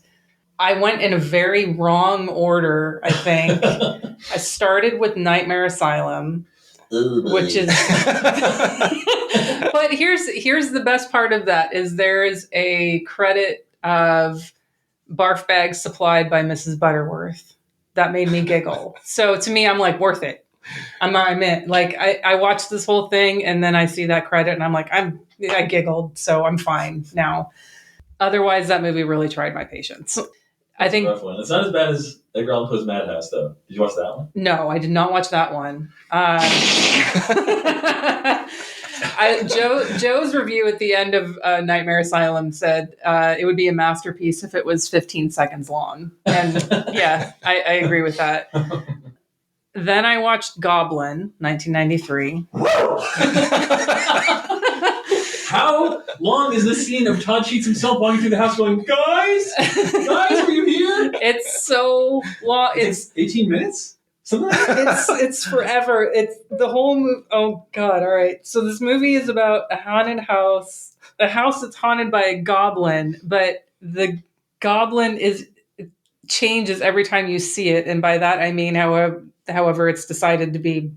I went in a very wrong order, I think. I started with Nightmare Asylum, which is but here's the best part of that is there is a credit of barf bags supplied by Mrs. Butterworth. That made me giggle. So to me, I'm like, worth it. I'm in. Like I watched this whole thing and then I see that credit and I'm like, I giggled, so I'm fine now. Otherwise, that movie really tried my patience. I think a rough one. It's not as bad as Edgar Allan Poe's Madhouse, though. Did you watch that one? No, I did not watch that one. Joe's review at the end of Nightmare Asylum said it would be a masterpiece if it was 15 seconds long. And yeah, I agree with that. Then I watched Goblin, 1993. How long is this scene of Todd Sheets himself walking through the house going, guys, were you here? It's so long. It's 18 minutes? Something like that? It's forever. It's the whole movie. Oh, God. All right. So this movie is about a haunted house, a house that's haunted by a goblin, but the goblin changes every time you see it. And by that, I mean, however it's decided to be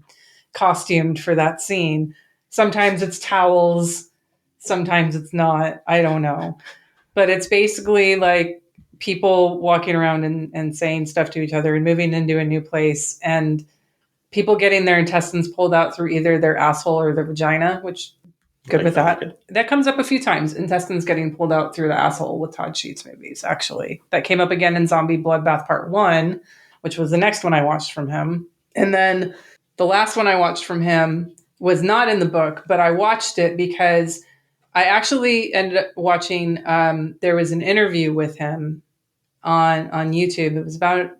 costumed for that scene. Sometimes it's towels. Sometimes it's not. I don't know. But it's basically like people walking around and saying stuff to each other and moving into a new place and people getting their intestines pulled out through either their asshole or their vagina, which good with that. Good. That comes up a few times. Intestines getting pulled out through the asshole with Todd Sheets movies, actually. That came up again in Zombie Bloodbath Part 1, which was the next one I watched from him. And then the last one I watched from him was not in the book, but I watched it because I actually ended up watching, there was an interview with him on YouTube. It was about,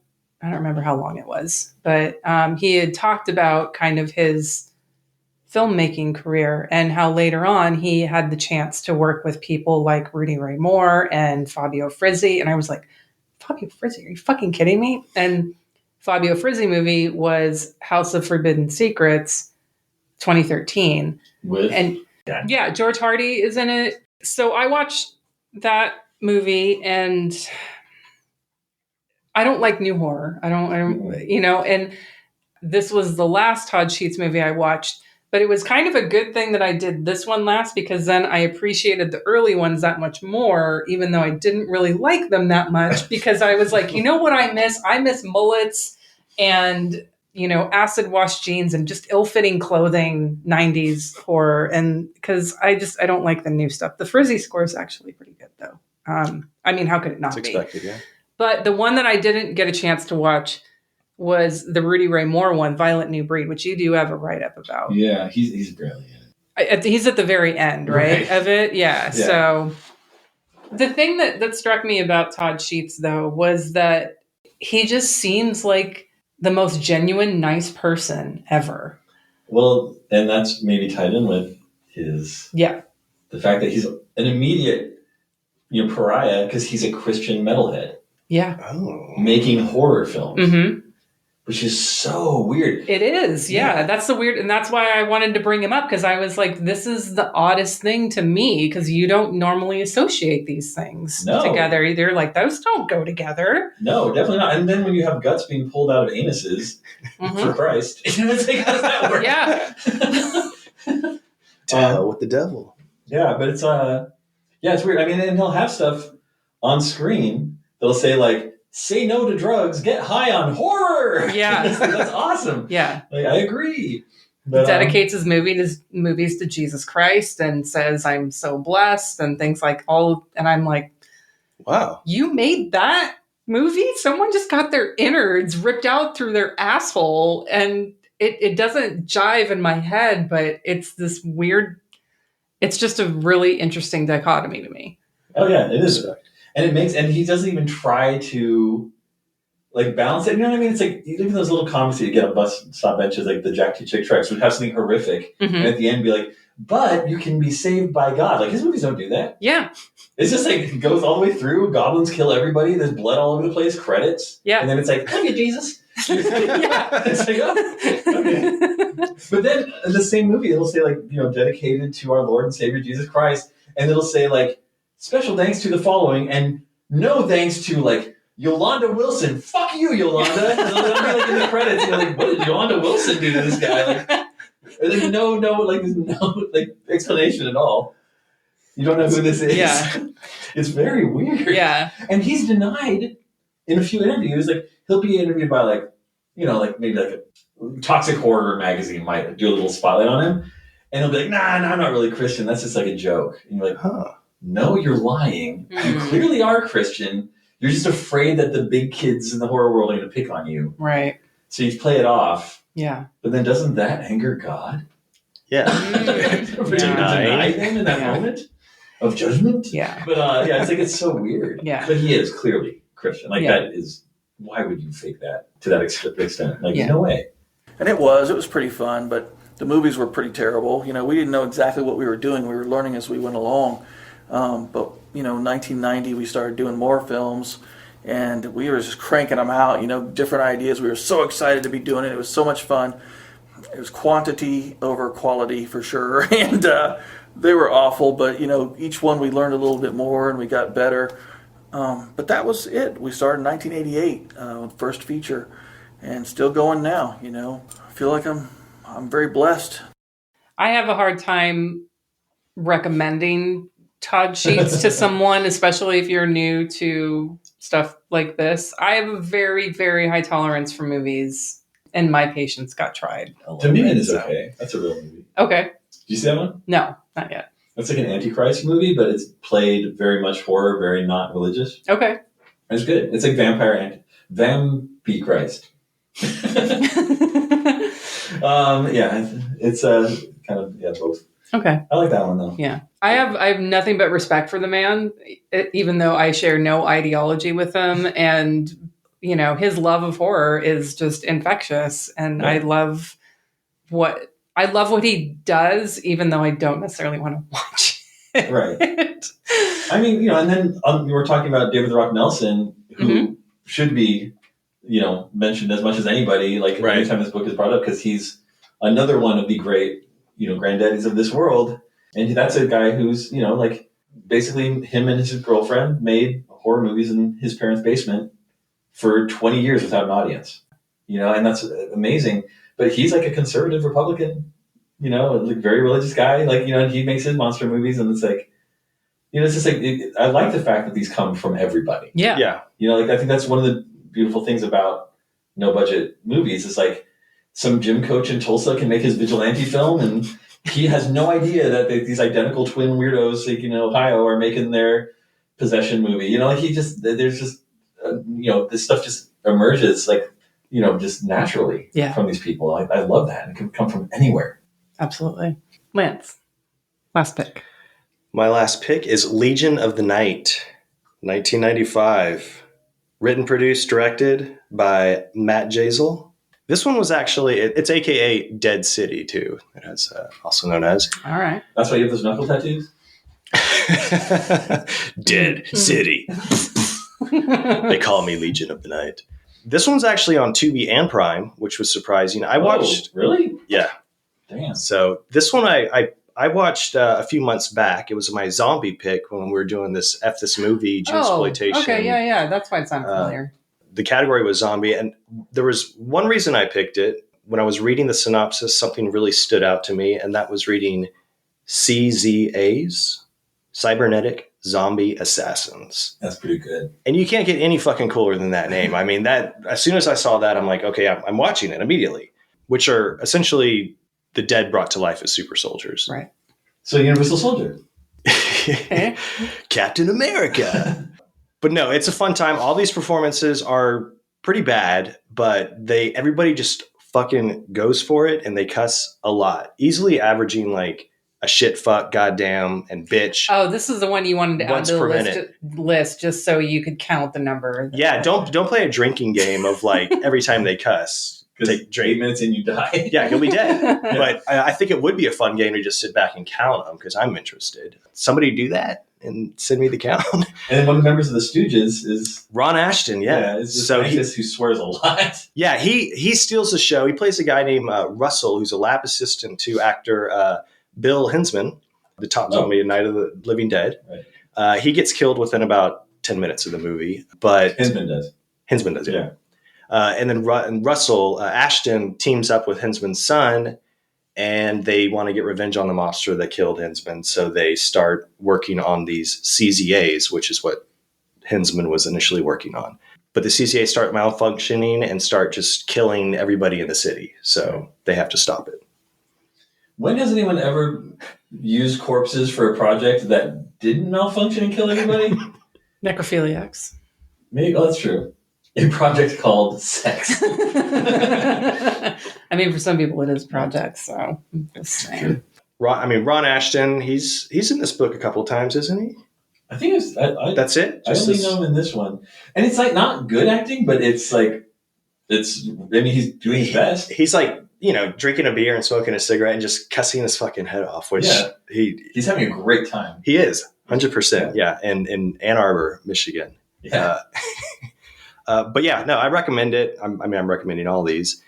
I don't remember how long it was, but he had talked about kind of his filmmaking career and how later on he had the chance to work with people like Rudy Ray Moore and Fabio Frizzi. And I was like, Fabio Frizzi, are you fucking kidding me? And Fabio Frizzi movie was House of Forbidden Secrets, 2013. Yeah, George Hardy is in it. So I watched that movie and I don't like new horror. I don't, you know, and this was the last Todd Sheets movie I watched, but it was kind of a good thing that I did this one last because then I appreciated the early ones that much more, even though I didn't really like them that much because I was like, you know what I miss? I miss mullets and, you know, acid wash jeans and just ill-fitting clothing, 90s horror. And because I don't like the new stuff. The Frizzy score is actually pretty good though. I mean, how could it not be? Expected, yeah. But the one that I didn't get a chance to watch was the Rudy Ray Moore one, Violent New Breed, which you do have a write-up about. Yeah, he's barely in it. He's at the very end, right? Of it? Yeah. So the thing that struck me about Todd Sheets, though, was that he just seems like the most genuine, nice person ever. Well, and that's maybe tied in with the fact that he's an immediate pariah because he's a Christian metalhead. Yeah. Making horror films. Mm-hmm. which is so weird. It is, yeah. That's the weird, and that's why I wanted to bring him up, because I was like, this is the oddest thing to me, because you don't normally associate these things together either. Like, those don't go together. No, definitely not. And then when you have guts being pulled out of anuses, for Christ, it's like, how does that work? Yeah. With the devil. Yeah, but it's it's weird. I mean, and he'll have stuff on screen. They'll say like, "Say no to drugs, get high on horror." Yeah, that's awesome. Yeah, like, I agree. But, he dedicates his movies to Jesus Christ and says, "I'm so blessed," and things like all. And I'm like, wow, you made that movie? Someone just got their innards ripped out through their asshole, and it doesn't jive in my head, but it's this weird. It's just a really interesting dichotomy to me. Oh yeah, it is. And he doesn't even try to like balance it. You know what I mean? It's like even those little comics that you get on bus stop benches, like the Jack T. Chick tracks, would have something horrific, and at the end be like, "But you can be saved by God." Like his movies don't do that. Yeah, it's just like it goes all the way through. Goblins kill everybody. There's blood all over the place. Credits. Yeah, and then it's like, "Look at Jesus." Yeah, it's like, oh, okay. But then in the same movie, it'll say like, dedicated to our Lord and Savior Jesus Christ, and it'll say like, special thanks to the following, and no thanks to like Yolanda Wilson. Fuck you, Yolanda. And they'll be like in the credits, like, what did Yolanda Wilson do to this guy? Like, there's no like explanation at all. You don't know who this is. Yeah, it's very weird. Yeah, and he's denied in a few interviews. Like he'll be interviewed by like, like maybe like a Toxic Horror magazine might do a little spotlight on him, and he'll be like, "Nah, I'm not really Christian. That's just like a joke." And you're like, "Huh? No, you're lying. You clearly are Christian. You're just afraid that the big kids in the horror world are going to pick on you." Right. So you play it off. Yeah. But then doesn't that anger God? Yeah. Deny him in that moment of judgment? Yeah. But it's like, it's so weird. Yeah. But he is clearly Christian. Like that is, why would you fake that to that extent? Like, no way. And it was pretty fun, but the movies were pretty terrible. We didn't know exactly what we were doing. We were learning as we went along. But 1990, we started doing more films, and we were just cranking them out, different ideas. We were so excited to be doing it. It was so much fun. It was quantity over quality for sure. And they were awful, but, each one we learned a little bit more and we got better. But that was it. We started in 1988, first feature, and still going now, I feel like I'm very blessed. I have a hard time recommending Todd Sheets to someone, especially if you're new to stuff like this. I have a very, very high tolerance for movies, and my patience got tried a little bit. Dominion is okay. That's a real movie. Okay. Did you see that one? No, not yet. It's like an Antichrist movie, but it's played very much horror, very not religious. Okay. It's good. It's like Vampire-Christ. It's kind of both. Okay. I like that one though. Yeah. I have nothing but respect for the man, even though I share no ideology with him. And, his love of horror is just infectious. And I love what he does, even though I don't necessarily want to watch it. Right. I mean, and then we were talking about David the Rock Nelson, who should be, mentioned as much as anybody, like anytime this book is brought up, because he's another one of the great, granddaddies of this world. And that's a guy who's, like basically him and his girlfriend made horror movies in his parents' basement for 20 years without an audience, and that's amazing. But he's like a conservative Republican, like very religious guy, like, and he makes his monster movies, and it's like, it's just like, I like the fact that these come from everybody. Yeah. Yeah. I think that's one of the beautiful things about no budget movies. It's like some gym coach in Tulsa can make his vigilante film, and he has no idea that these identical twin weirdos, like, in Ohio, are making their possession movie. There's just, this stuff just emerges, like, just naturally from these people. I love that. It can come from anywhere. Absolutely. Lance, last pick. My last pick is Legion of the Night, 1995. Written, produced, directed by Matt Jazel. This one was actually, it's AKA Dead City, too. It's also known as. All right. That's why you have those knuckle tattoos? Dead City. They call me Legion of the Night. This one's actually on Tubi and Prime, which was surprising. I watched. Really? Yeah. Damn. So this one I watched a few months back. It was my zombie pick when we were doing this this movie, Gensploitation. Okay, yeah. That's why it sounded familiar. The category was zombie, and there was one reason I picked it. When I was reading the synopsis, something really stood out to me, and that was reading CZAs, Cybernetic Zombie Assassins. That's pretty good. And you can't get any fucking cooler than that name. I mean, that as soon as I saw that, I'm like, okay, I'm watching it immediately, which are essentially the dead brought to life as super soldiers. Right. So Universal Soldier. Captain America. But no, it's a fun time. All these performances are pretty bad, but everybody just fucking goes for it, and they cuss a lot, easily averaging like a shit, fuck, goddamn, and bitch. Oh, this is the one you wanted to add Once to per the minute. list just so you could count the number. Yeah, don't play a drinking game of like every time they cuss. Because 8 minutes in, you die. Yeah, you'll be dead. But I think it would be a fun game to just sit back and count them because I'm interested. Somebody do that and send me the count. And then one of the members of the Stooges is Ron Ashton. Yeah, is this scientist who swears a lot. Yeah, he steals the show. He plays a guy named Russell, who's a lab assistant to actor Bill Hinsman, the top zombie in Night of the Living Dead. Right. He gets killed within about 10 minutes of the movie, but Hinsman does. Yeah. And then Russell Ashton teams up with Hinsman's son, and they want to get revenge on the monster that killed Hinsman. So they start working on these CZAs, which is what Hinsman was initially working on. But the CZAs start malfunctioning and start just killing everybody in the city. So they have to stop it. When has anyone ever used corpses for a project that didn't malfunction and kill everybody? Necrophiliacs. Maybe. Oh, that's true. A project called sex. I mean, for some people it is projects, so I'm just saying. Ron Ashton, he's in this book a couple of times, isn't he? I think that's it. I only know him in this one, and it's like not good acting, but it's like he's doing his best. He's like drinking a beer and smoking a cigarette and just cussing his fucking head off. Which he's having a great time. He is 100%. Yeah, and in Ann Arbor, Michigan. Yeah. But yeah, no, I recommend it. I'm recommending all these.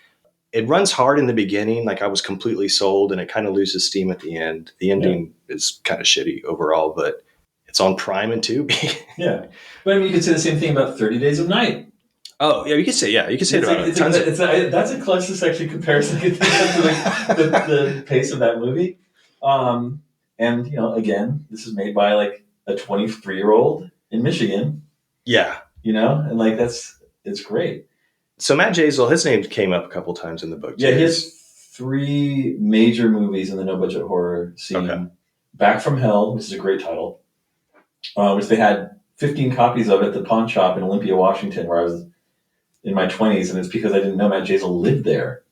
It runs hard in the beginning. Like I was completely sold, and it kind of loses steam at the end. The ending is kind of shitty overall, but it's on Prime and Tubi. Yeah. But I mean, you could say the same thing about 30 Days of Night. Oh, yeah, you could say it about tons of... That's a closest actually comparison to the pace of that movie. And, again, this is made by like a 23-year-old in Michigan. Yeah. And like it's great. So Matt Jazel, his name came up a couple times in the book. Yeah, he has 3 major movies in the no-budget horror scene. Okay. Back from Hell, which is a great title, which they had 15 copies of at the pawn shop in Olympia, Washington, where I was in my 20s, and it's because I didn't know Matt Jazel lived there.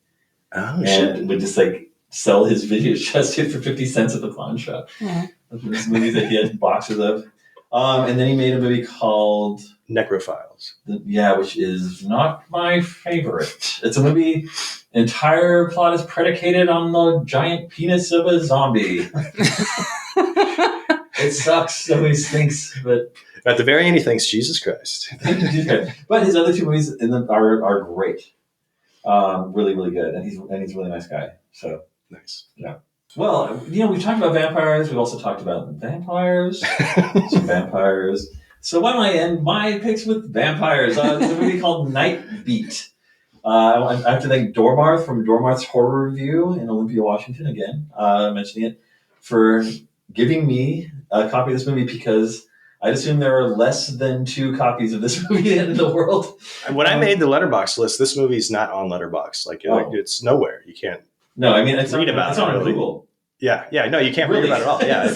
Oh, shit. And would just like sell his videos just for 50 cents at the pawn shop. Yeah. Those movies that he had boxes of. And then he made a movie called Necrophiles. Which is not my favorite. It's a movie, entire plot is predicated on the giant penis of a zombie. It sucks, so he stinks, but... At the very end, he thanks Jesus Christ. But his other 2 movies are great. Really, really good. And he's a really nice guy. So nice. Yeah. Well, we've talked about vampires. We've also talked about vampires. Some vampires. So why don't I end my picks with vampires? There's a movie called Night Beat. I have to thank Dormarth from Dormarth's Horror Review in Olympia, Washington, again, mentioning it, for giving me a copy of this movie because I'd assume there are less than 2 copies of this movie in the world. When I made the Letterboxd list, this movie's not on Letterboxd. Like it's nowhere. You can't. No, I mean, it's read about it's on really. Google. Yeah, no, you can't read about it at all. Yeah,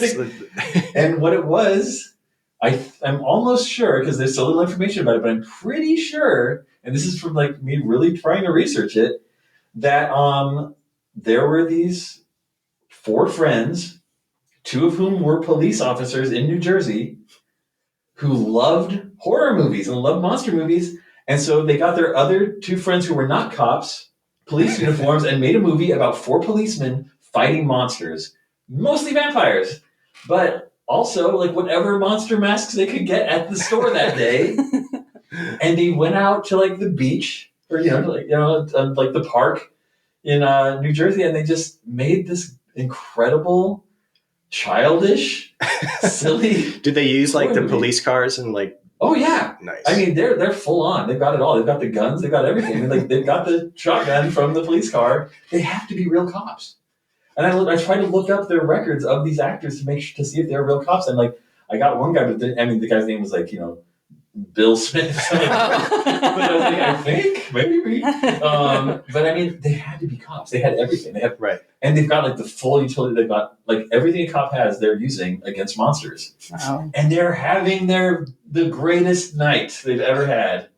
and what it was, I'm almost sure because there's so little information about it, but I'm pretty sure, and this is from like me really trying to research it, that there were these 4 friends, 2 of whom were police officers in New Jersey, who loved horror movies and loved monster movies, and so they got their other 2 friends who were not cops, police uniforms, and made a movie about 4 policemen fighting monsters, mostly vampires, but also like whatever monster masks they could get at the store that day. And they went out to like the beach or like the park in New Jersey, and they just made this incredible, childish, silly. Did they use like the movie. police cars and like? Oh yeah, nice. I mean, they're full on. They've got it all. They've got the guns. They've got everything. I mean, like they've got the shotgun from the police car. They have to be real cops. And I tried to look up their records of these actors to see if they're real cops. And like I got one guy, but the guy's name was like Bill Smith. But I was like, I think maybe. But I mean, they had to be cops. They had everything. They have right, and they've got like the full utility. They've got like everything a cop has. They're using against monsters. Wow. And they're having the greatest night they've ever had.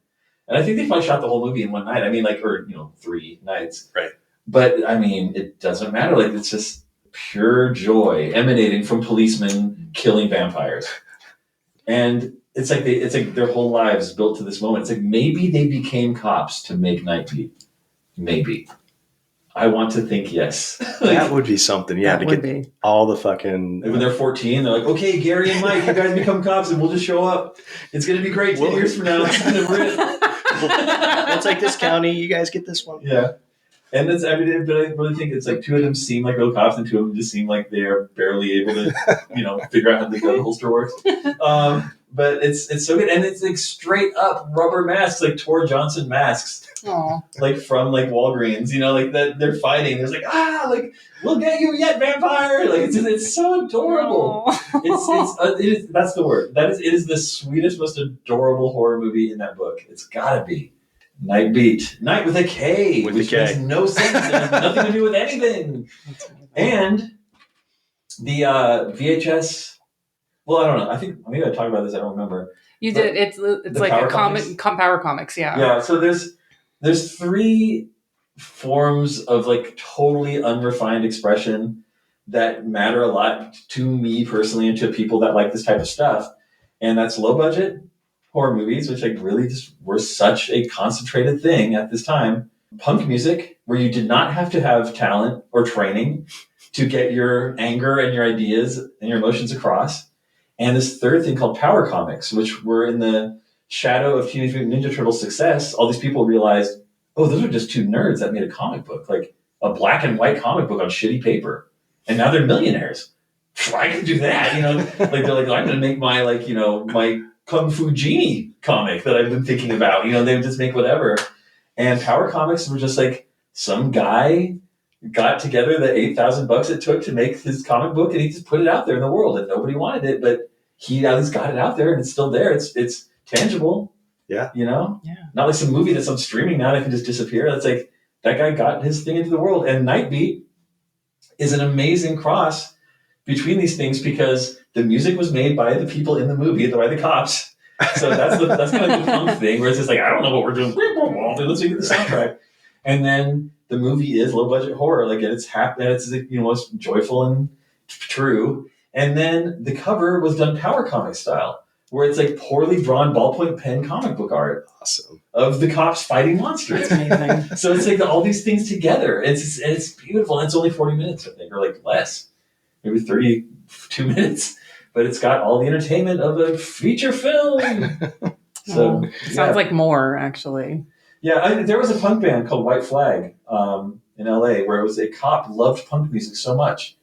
And I think they probably shot the whole movie in one night. I mean, 3 nights. Right. But I mean, it doesn't matter. Like it's just pure joy emanating from policemen killing vampires. And it's like their whole lives built to this moment. It's like maybe they became cops to make Night Beat. Maybe. I want to think yes. That would be something. Yeah, to get all the fucking. Like when they're 14, they're like, okay, Gary and Mike, you guys become cops and we'll just show up. It's going to be great 10 years from now. We'll take this county. You guys get this one. Yeah. And but I really think it's like 2 of them seem like real cops and 2 of them just seem like they're barely able to, figure out how the gun holster works. But it's so good. And it's like straight up rubber masks, like Tor Johnson masks. Aww. Like from like Walgreens, like that they're fighting. There's like, like we'll get you yet, vampire. Like it's so adorable. It is that's the word. It is the sweetest, most adorable horror movie in that book. It's gotta be. Night Beat. Night with a K. Which makes no sense. It has nothing to do with anything. And the VHS. Well, I don't know. I think maybe I talked about this. I don't remember. You did. It's like a comic. Power Comics. Yeah. Yeah. So there's 3 forms of like totally unrefined expression that matter a lot to me personally and to people that like this type of stuff. And that's low budget horror movies, which like really just were such a concentrated thing at this time. Punk music, where you did not have to have talent or training to get your anger and your ideas and your emotions across. And this third thing called power comics, which were in the shadow of Teenage Mutant Ninja Turtles' success. All these people realized, oh, those are just 2 nerds that made a comic book, like a black and white comic book on shitty paper. And now they're millionaires. I can do that. Like they're like, I'm going to make my my Kung Fu Genie comic that I've been thinking about. They would just make whatever. And power comics were just like some guy got together the $8,000 it took to make his comic book, and he just put it out there in the world, and nobody wanted it, but he at least got it out there, and it's still there. It's tangible. Yeah. Yeah. Not like some movie that's on streaming now that can just disappear. That's like that guy got his thing into the world. And Night Beat is an amazing cross between these things because the music was made by the people in the movie, by the cops. So that's kind of the punk thing where it's just like, I don't know what we're doing. Let's get the soundtrack. And then the movie is low budget horror. Like it's happy, it's most joyful and true. And then the cover was done power comic style, where it's like poorly drawn ballpoint pen comic book art. Awesome. Of the cops fighting monsters. That's amazing. So it's like all these things together. It's beautiful. And it's only 40 minutes, I think, or like less, maybe 32 minutes. But it's got all the entertainment of a feature film. So sounds like more, actually. Yeah, there was a punk band called White Flag in LA where it was a cop loved punk music so much.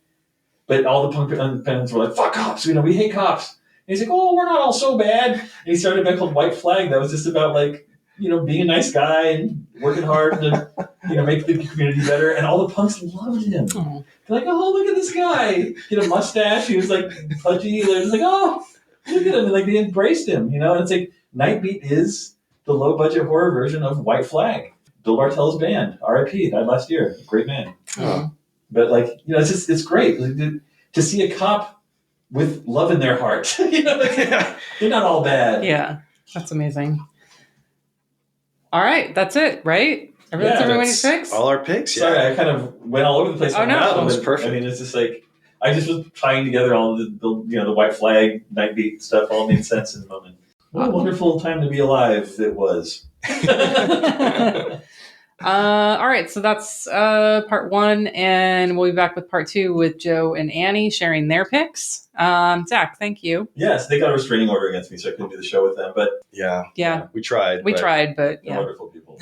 But all the punk bands were like, fuck cops, we hate cops. And he's like, oh, we're not all so bad. And he started a band called White Flag that was just about like, being a nice guy and working hard to, make the community better. And all the punks loved him. Oh. They're like, oh, look at this guy. He had a mustache. He was like pudgy. They're just like, oh, look at him. And like they embraced him, And it's like Night Beat is the low budget horror version of White Flag. Bill Bartell's band, R.I.P. died last year. Great man. Oh. But like, it's great to see a cop with love in their heart. They're not all bad. Yeah, that's amazing. All right, that's it, right? Everybody's picks? All our picks, yeah. Sorry, I kind of went all over the place. Oh, no. That was perfect. I mean, it's just like, I just was tying together all the White Flag, Night Beat stuff all made sense in the moment. What a wonderful time to be alive it was. All right, so that's part one, and we'll be back with part two with Joe and Annie sharing their picks. Zach, thank you. Yes, they got a restraining order against me, so I couldn't do the show with them. But Yeah. We tried. We tried, but they're wonderful people.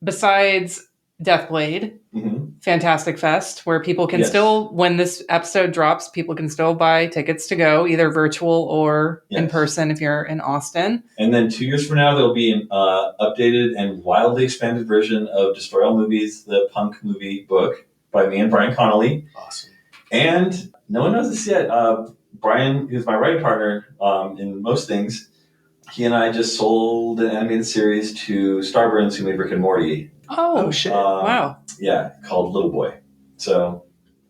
Besides Deathblade, Fantastic Fest, where people can still, when this episode drops, people can still buy tickets to go, either virtual or in person if you're in Austin. And then 2 years from now, there'll be an updated and wildly expanded version of Destroy All Movies, the punk movie book by me and Brian Connolly. Awesome. And no one knows this yet. Brian, who's my writing partner in most things, he and I just sold an animated series to Starburns, who made Rick and Morty. Oh shit! Wow. Yeah, called Little Boy. So,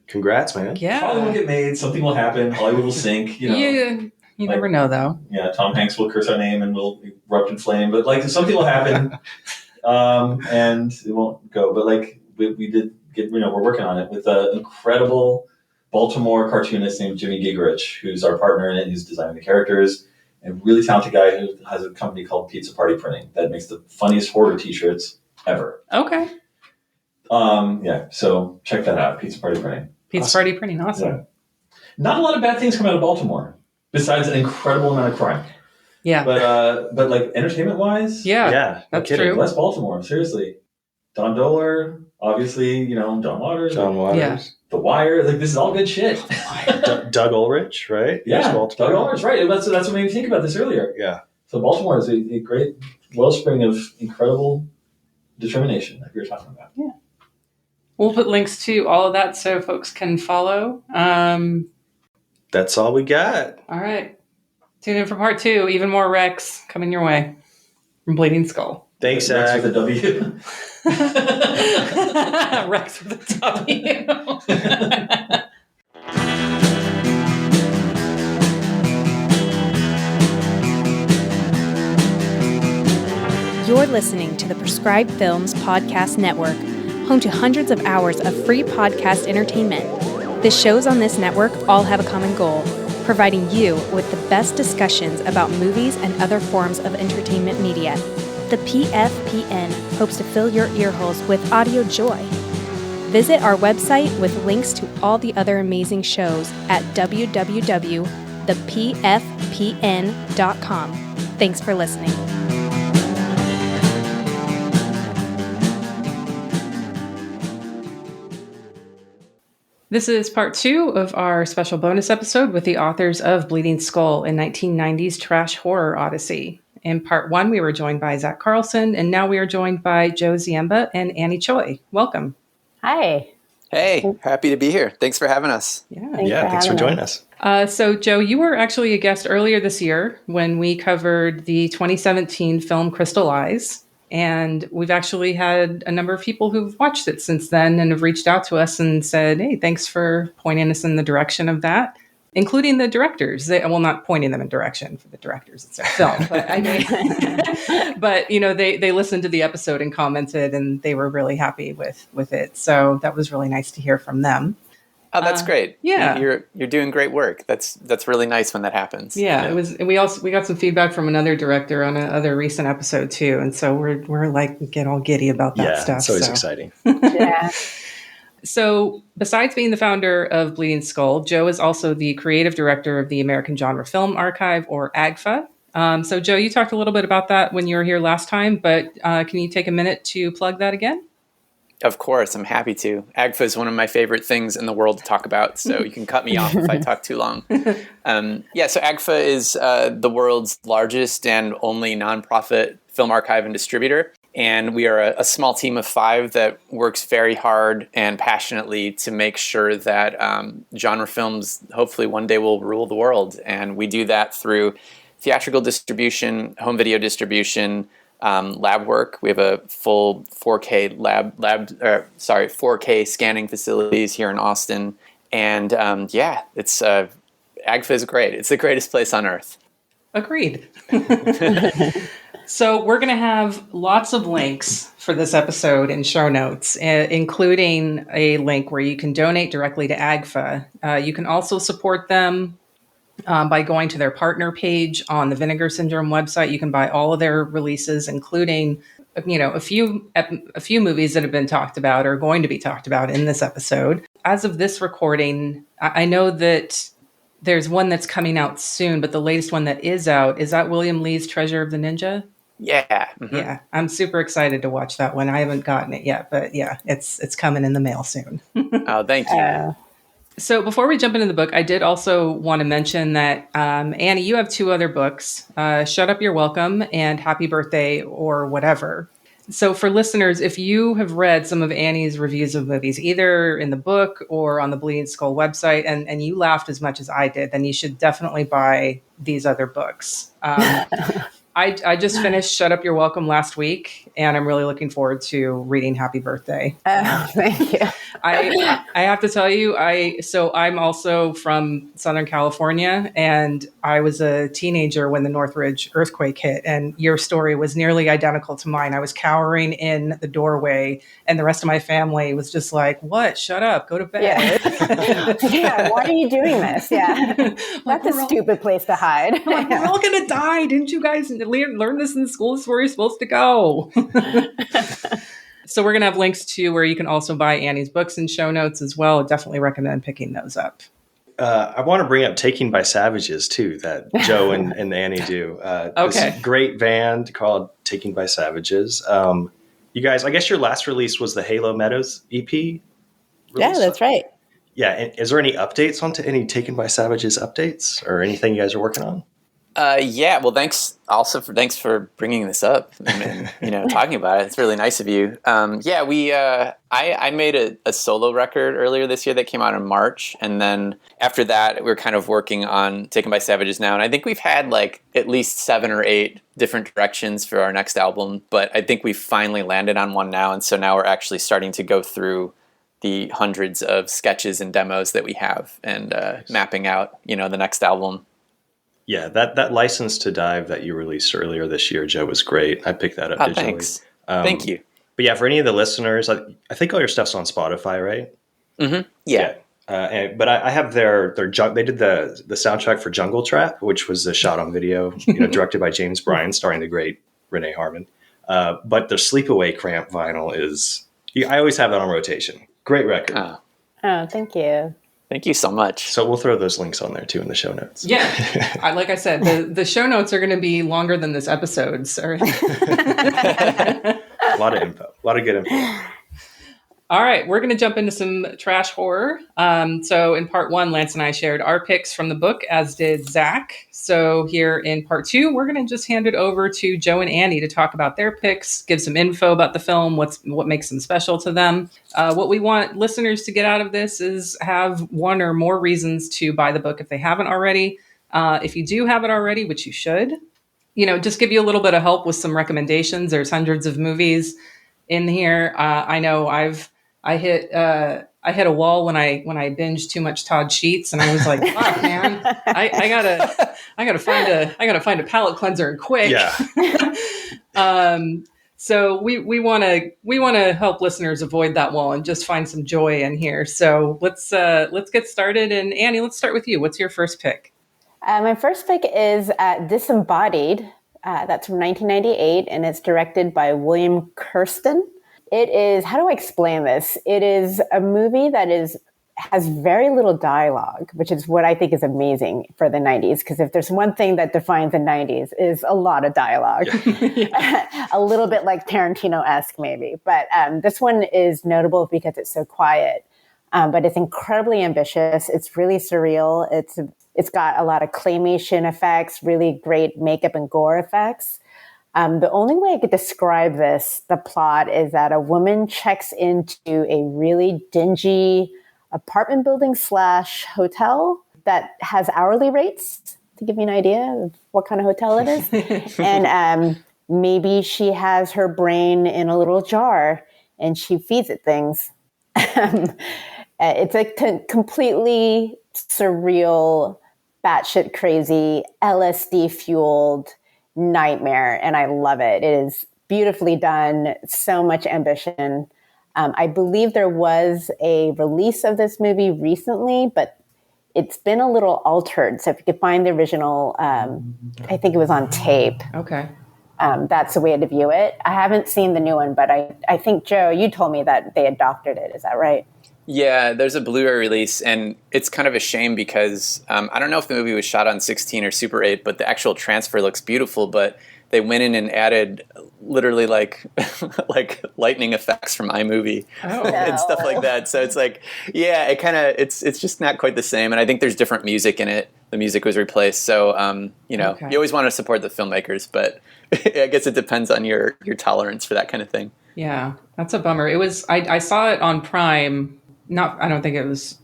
congrats, man. Yeah, probably won't get made. Something will happen. Hollywood will sink. You know. You never know, though. Yeah, Tom Hanks will curse our name and we'll erupt in flame. But something will happen, and it won't go. But we did get. We're working on it with an incredible Baltimore cartoonist named Jimmy Gigerich, who's our partner in it. He's designing the characters. And a really talented guy who has a company called Pizza Party Printing that makes the funniest hoarder t-shirts ever. Okay. So check that out. Pizza Party Printing. Pizza Party Printing. Awesome. Yeah. Not a lot of bad things come out of Baltimore, besides an incredible amount of crime. Yeah. But entertainment wise, that's true. West Baltimore, seriously. Don Dohler, obviously, John Waters. Yeah. The Wire, this is all good shit. Doug Ulrich, right? Yeah, Doug Ulrich, right. That's what made me think about this earlier. Yeah. So Baltimore is a great wellspring of incredible determination, like we were talking about. Yeah. We'll put links to all of that so folks can follow. That's all we got. All right. Tune in for part two. Even more Rex coming your way from Bleeding Skull. Thanks, Rex Zach. with a W. Rex with a W. You're listening to the Prescribed Films Podcast Network, home to hundreds of hours of free podcast entertainment. The shows on this network all have a common goal, providing you with the best discussions about movies and other forms of entertainment media. The PFPN hopes to fill your earholes with audio joy. Visit our website with links to all the other amazing shows at www.thepfpn.com. Thanks for listening. This is part two of our special bonus episode with the authors of Bleeding Skull, a 1990s trash horror odyssey. In part one, we were joined by Zack Carlson, and now we are joined by Joe Ziemba and Annie Choi. Welcome. Hi. Hey, happy to be here. Thanks for having us. Thanks for joining us. So, Joe, you were actually a guest earlier this year when we covered the 2017 film Crystal Eyes. And we've actually had a number of people who've watched it since then and have reached out to us and said, hey, thanks for pointing us in the direction of that, including the directors. Not pointing them in direction for the directors. It's their film. But but they listened to the episode and commented, and they were really happy with it. So that was really nice to hear from them. Oh, that's great. Yeah. You're doing great work. That's really nice when that happens. Yeah, it was. We got some feedback from another director on another recent episode too, and so we're like get all giddy about that stuff. It's always exciting. Yeah. So besides being the founder of Bleeding Skull, Joe is also the creative director of the American Genre Film Archive, or AGFA. So Joe, you talked a little bit about that when you were here last time, but can you take a minute to plug that again? Of course, I'm happy to. AGFA is one of my favorite things in the world to talk about, so you can cut me off if I talk too long. So AGFA is the world's largest and only nonprofit film archive and distributor. And we are a small team of 5 that works very hard and passionately to make sure that genre films hopefully one day will rule the world. And we do that through theatrical distribution, home video distribution, lab work. We have a full 4K 4K scanning facilities here in Austin. And it's AGFA is great. It's the greatest place on earth. Agreed. So we're going to have lots of links for this episode in show notes, including a link where you can donate directly to AGFA. You can also support them by going to their partner page on the Vinegar Syndrome website. You can buy all of their releases, including a few movies that have been talked about or going to be talked about in this episode. As of this recording, I know that there's one that's coming out soon, but the latest one that is out, is that William Lee's Treasure of the Ninja? Yeah. Mm-hmm. Yeah. I'm super excited to watch that one. I haven't gotten it yet, but yeah, it's coming in the mail soon. Oh, thank you. So before we jump into the book, I did also want to mention that, Annie, you have 2 other books, Shut Up, You're Welcome and Happy Birthday or Whatever. So for listeners, if you have read some of Annie's reviews of movies, either in the book or on the Bleeding Skull website, and you laughed as much as I did, then you should definitely buy these other books. I just finished Shut Up, You're Welcome last week, and I'm really looking forward to reading Happy Birthday. Oh, thank you. I have to tell you, I'm also from Southern California, and I was a teenager when the Northridge earthquake hit, and your story was nearly identical to mine. I was cowering in the doorway, and the rest of my family was just like, "What? Shut up, go to bed." Yeah, yeah, why are you doing this? Yeah, that's a stupid place to hide. Like, we're all gonna die. Didn't you guys learn this in school? This is where you're supposed to go. So we're going to have links to where you can also buy Annie's books and show notes as well. I definitely recommend picking those up. I want to bring up Taking by Savages, too, that Joe and Annie do. This great band called Taking by Savages. You guys, I guess your last release was the Halo Meadows EP? Release? Yeah, that's right. Yeah. And is there any updates on any Taken by Savages updates or anything you guys are working on? Yeah. Well, thanks for bringing this up and talking about it. It's really nice of you. I made a solo record earlier this year that came out in March. And then after that, we're kind of working on Taken by Savages now. And I think we've had like at least 7 or 8 different directions for our next album, but I think we've finally landed on one now. And so now we're actually starting to go through the hundreds of sketches and demos that we have and mapping out, the next album. Yeah, that License to Dive that you released earlier this year, Joe, was great. I picked that up digitally. Thanks. Thank you. But yeah, for any of the listeners, I think all your stuff's on Spotify, right? Mm-hmm. Yeah. But I have they did the soundtrack for Jungle Trap, which was a shot on video, directed by James Bryan, starring the great Renee Harmon. But the Sleepaway Camp vinyl I always have that on rotation. Great record. Oh, thank you. Thank you so much. So we'll throw those links on there too in the show notes. Yeah. Like I said, the show notes are going to be longer than this episode. So. A lot of info. A lot of good info. All right, we're going to jump into some trash horror. So in part 1, Lance and I shared our picks from the book, as did Zach. So here in part 2, we're going to just hand it over to Joe and Annie to talk about their picks, give some info about the film, what makes them special to them. What we want listeners to get out of this is have one or more reasons to buy the book if they haven't already. If you do have it already, which you should, just give you a little bit of help with some recommendations. There's hundreds of movies in here. I know I hit a wall when I binged too much Todd Sheets, and I was like, "Fuck, man, I gotta find a palate cleanser and quick." Yeah. So we want to help listeners avoid that wall and just find some joy in here. So let's get started. And Annie, let's start with you. What's your first pick? My first pick is Disembodied. That's from 1998, and it's directed by William Kirsten. It is, how do I explain this? It is a movie that has very little dialogue, which is what I think is amazing for the 90s. Because if there's one thing that defines the 90s is a lot of dialogue. Yeah. A little bit like Tarantino-esque maybe. But this one is notable because it's so quiet. But it's incredibly ambitious. It's really surreal. It's got a lot of claymation effects, really great makeup and gore effects. The only way I could describe the plot is that a woman checks into a really dingy apartment building / hotel that has hourly rates, to give you an idea of what kind of hotel it is. And maybe she has her brain in a little jar and she feeds it things. It's a completely surreal, batshit crazy, LSD-fueled nightmare, and I love it. It is beautifully done, so much ambition. I believe there was a release of this movie recently, but It's been a little altered. So if you could find the original, I think it was on tape. Okay. That's the way to view it. I haven't seen the new one, but I think, Joe, you told me that they adopted it. Is that right? Yeah, there's a Blu-ray release, and it's kind of a shame because I don't know if the movie was shot on 16 or Super 8, but the actual transfer looks beautiful, but they went in and added literally like like lightning effects from iMovie and stuff like that. So it's like, yeah, it's just not quite the same. And I think there's different music in it. The music was replaced. So, you always want to support the filmmakers, but I guess it depends on your tolerance for that kind of thing. Yeah, that's a bummer. It was, I saw it on Prime. I don't think it was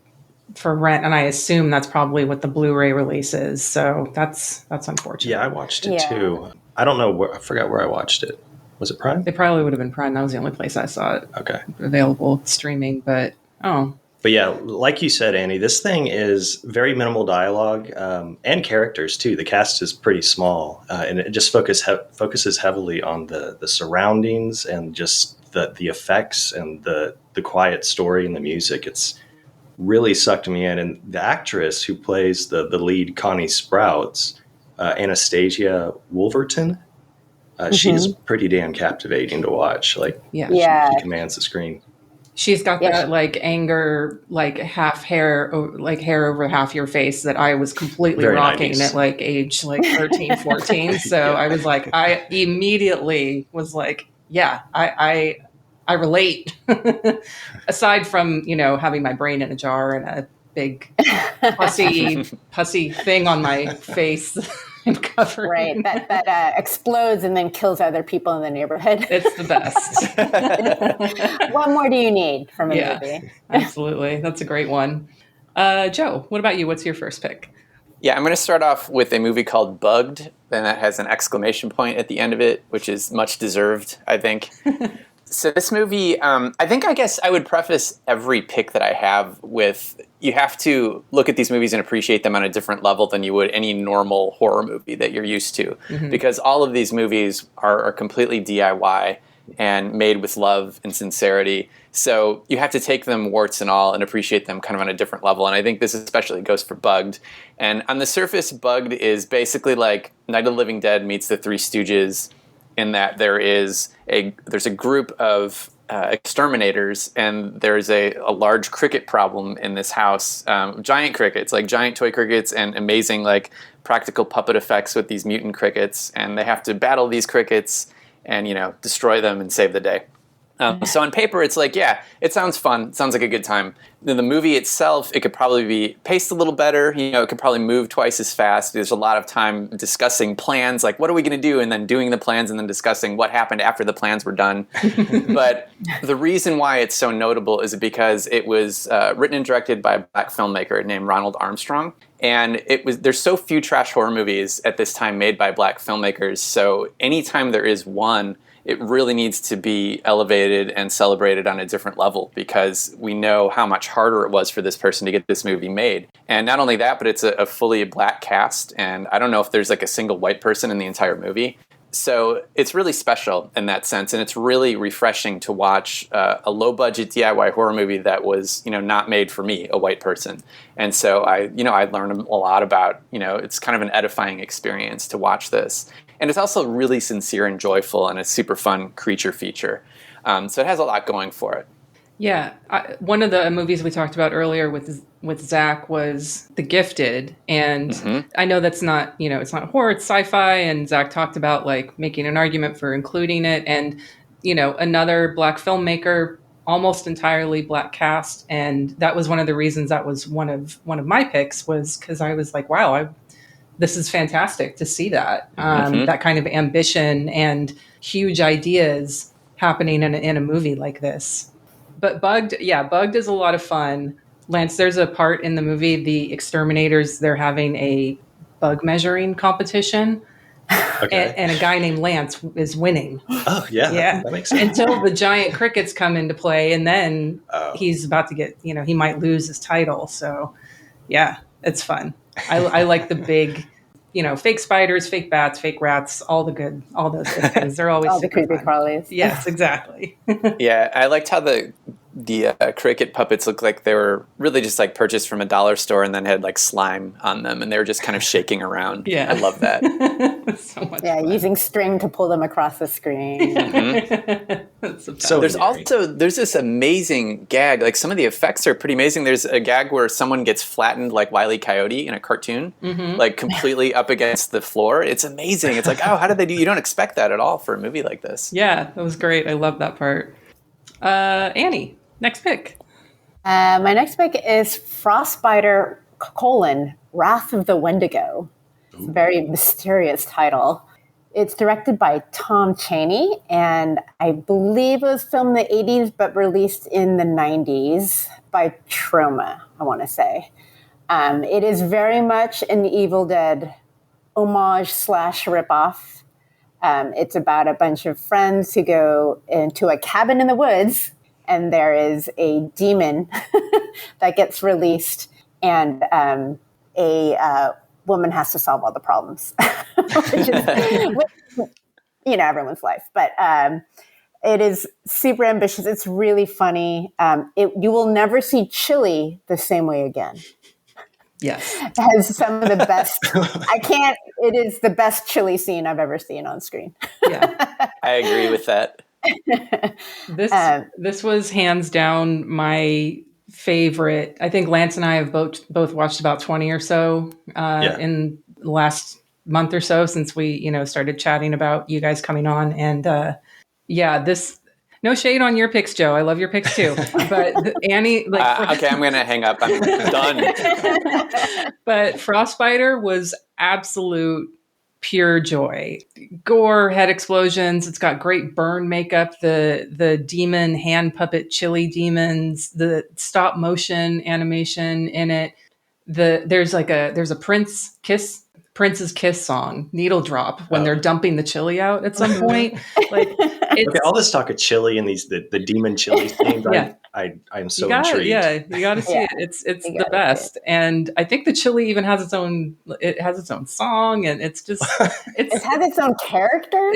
for rent, and I assume that's probably what the Blu-ray release is. So that's unfortunate. Yeah, I watched it too. I don't know I forgot where I watched it. Was it Prime? It probably would have been Prime. That was the only place I saw it. Okay. Available streaming, but But yeah, like you said, Annie, this thing is very minimal dialogue and characters too. The cast is pretty small, and it just focuses heavily on the surroundings and just the effects and the quiet story and the music. It's really sucked me in. And the actress who plays the lead, Connie Sprouts, Anastasia Wolverton, she's pretty damn captivating to watch. Like, she commands the screen. She's got that like anger, like hair over half your face that I was completely Very rocking 90s. at like age like 13, 14. So I was like, I immediately was like, yeah, I relate. Aside from, having my brain in a jar and a big pussy thing on my face. Covering. Right, that explodes and then kills other people in the neighborhood. It's the best. What more do you need from a movie? Absolutely. That's a great one. Joe, what about you? What's your first pick? Yeah, I'm going to start off with a movie called Bugged, and that has an exclamation point at the end of it, which is much deserved, I think. So this movie, I guess I would preface every pick that I have with, you have to look at these movies and appreciate them on a different level than you would any normal horror movie that you're used to. Mm-hmm. Because all of these movies are completely DIY and made with love and sincerity. So you have to take them warts and all and appreciate them kind of on a different level. And I think this especially goes for Bugged. And on the surface, Bugged is basically like Night of the Living Dead meets the Three Stooges, in that there's a group of exterminators, and there's a large cricket problem in this house. Giant crickets, like giant toy crickets, and amazing like practical puppet effects with these mutant crickets, and they have to battle these crickets and destroy them and save the day. So on paper, it's like, yeah, it sounds fun. It sounds like a good time. Then the movie itself, it could probably be paced a little better. It could probably move twice as fast. There's a lot of time discussing plans, like what are we going to do, and then doing the plans, and then discussing what happened after the plans were done. But the reason why it's so notable is because it was written and directed by a black filmmaker named Ronald Armstrong. And there's so few trash horror movies at this time made by black filmmakers. So anytime there is one, it really needs to be elevated and celebrated on a different level, because we know how much harder it was for this person to get this movie made. And not only that, but it's a fully black cast, and I don't know if there's like a single white person in the entire movie. So it's really special in that sense, and it's really refreshing to watch a low-budget DIY horror movie that was, not made for me, a white person. And so I learned a lot about, it's kind of an edifying experience to watch this. And it's also really sincere and joyful, and a super fun creature feature. So it has a lot going for it. Yeah. One of the movies we talked about earlier with Zach was The Gifted. And I know that's not, it's not horror, it's sci-fi. And Zach talked about like making an argument for including it. And, another black filmmaker, almost entirely black cast. And that was one of the reasons that was one of my picks, was because I was like, wow, this is fantastic to see that, that kind of ambition and huge ideas happening in a movie like this. But Bugged is a lot of fun. Lance, there's a part in the movie, the exterminators, they're having a bug measuring competition. Okay. And a guy named Lance is winning. Oh, yeah. That makes sense. Until the giant crickets come into play, and then he's about to get, he might lose his title. So, yeah, it's fun. I like the big, fake spiders, fake bats, fake rats, all those good things. They're always all the creepy fun. crawlies. Yes, exactly. Yeah, I liked how the cricket puppets looked like they were really just like purchased from a dollar store and then had like slime on them, and they were just kind of shaking around. Yeah. I love that. So much Yeah, fun. using string to pull them across the screen. So there's this amazing gag. Like some of the effects are pretty amazing. There's a gag where someone gets flattened like Wile E. Coyote in a cartoon, like completely up against the floor. It's amazing. It's like, oh, how did they do? You don't expect that at all for a movie like this. Yeah, that was great. I love that part. Annie, next pick. My next pick is Frostbiter: Wrath of the Wendigo. It's a very mysterious title. It's directed by Tom Chaney, and I believe it was filmed in the 80s, but released in the 90s by Troma, I want to say. It is very much an Evil Dead homage / ripoff. It's about a bunch of friends who go into a cabin in the woods, and there is a demon that gets released, and a woman has to solve all the problems, which is, everyone's life. But it is super ambitious. It's really funny. You will never see chili the same way again. Yes. It has some of the best. It is the best chili scene I've ever seen on screen. Yeah. I agree with that. This was hands down my favorite. I think Lance and I have both watched about 20 or so in the last month or so since we, started chatting about you guys coming on. And this, no shade on your picks, Joe. I love your picks too. But Annie, okay, I'm going to hang up. I'm done. But Frostbiter was absolute pure joy. Gore, head explosions. It's got great burn makeup. The demon hand puppet chili demons. The stop motion animation in it. There's a Prince's Kiss song, Needle Drop, when they're dumping the chili out at some point. All this talk of chili and the demon chili themes. Yeah. I'm so intrigued. Yeah, you got to see it. It's the best, and I think the chili even has its own. It has its own song, and it has its own character.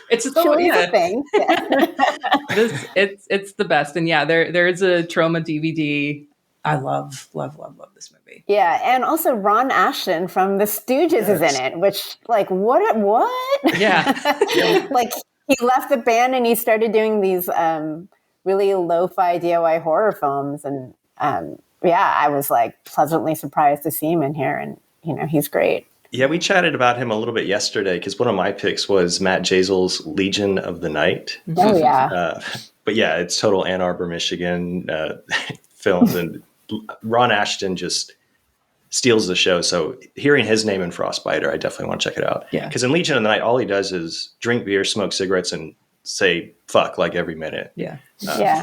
It's chili's a thing. Yeah. It's the best, and there is a Troma DVD. I love this movie. Yeah, and also Ron Ashton from The Stooges is in it, which what? Yeah. Like he left the band and he started doing these really lo-fi DIY horror films, and I was like pleasantly surprised to see him in here, and he's great. Yeah, we chatted about him a little bit yesterday because one of my picks was Matt Jazel's Legion of the Night. Oh yeah. But yeah, it's total Ann Arbor, Michigan films, and Ron Ashton just steals the show. So hearing his name in Frostbiter, I definitely want to check it out. Yeah. Because in Legion of the Night, all he does is drink beer, smoke cigarettes, and say fuck like every minute. Yeah.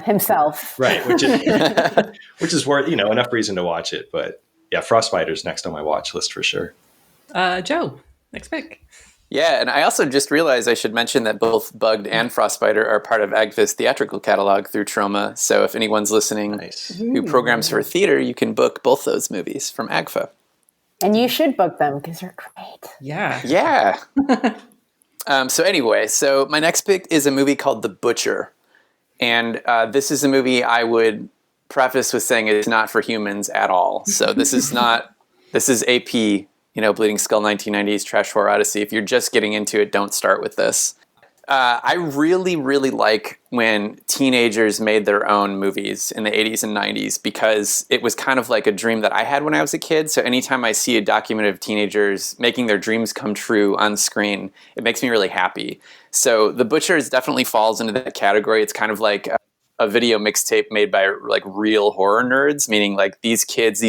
Himself. Right. Which is worth, enough reason to watch it. But yeah, Frostbiter's next on my watch list for sure. Joe, next pick. Yeah, and I also just realized I should mention that both Bugged and Frostbiter are part of AGFA's theatrical catalog through Troma. So if anyone's listening who programs for theater, you can book both those movies from AGFA. And you should book them because they're great. Yeah. Yeah. So my next pick is a movie called The Butcher. And this is a movie I would preface with saying it's not for humans at all. So this is AP, Bleeding Skull 1990s Trash Horror Odyssey. If you're just getting into it, don't start with this. I really, really like when teenagers made their own movies in the 80s and 90s because it was kind of like a dream that I had when I was a kid. So anytime I see a document of teenagers making their dreams come true on screen, it makes me really happy. So The Butcher definitely falls into that category. It's kind of like a video mixtape made by like real horror nerds, meaning like these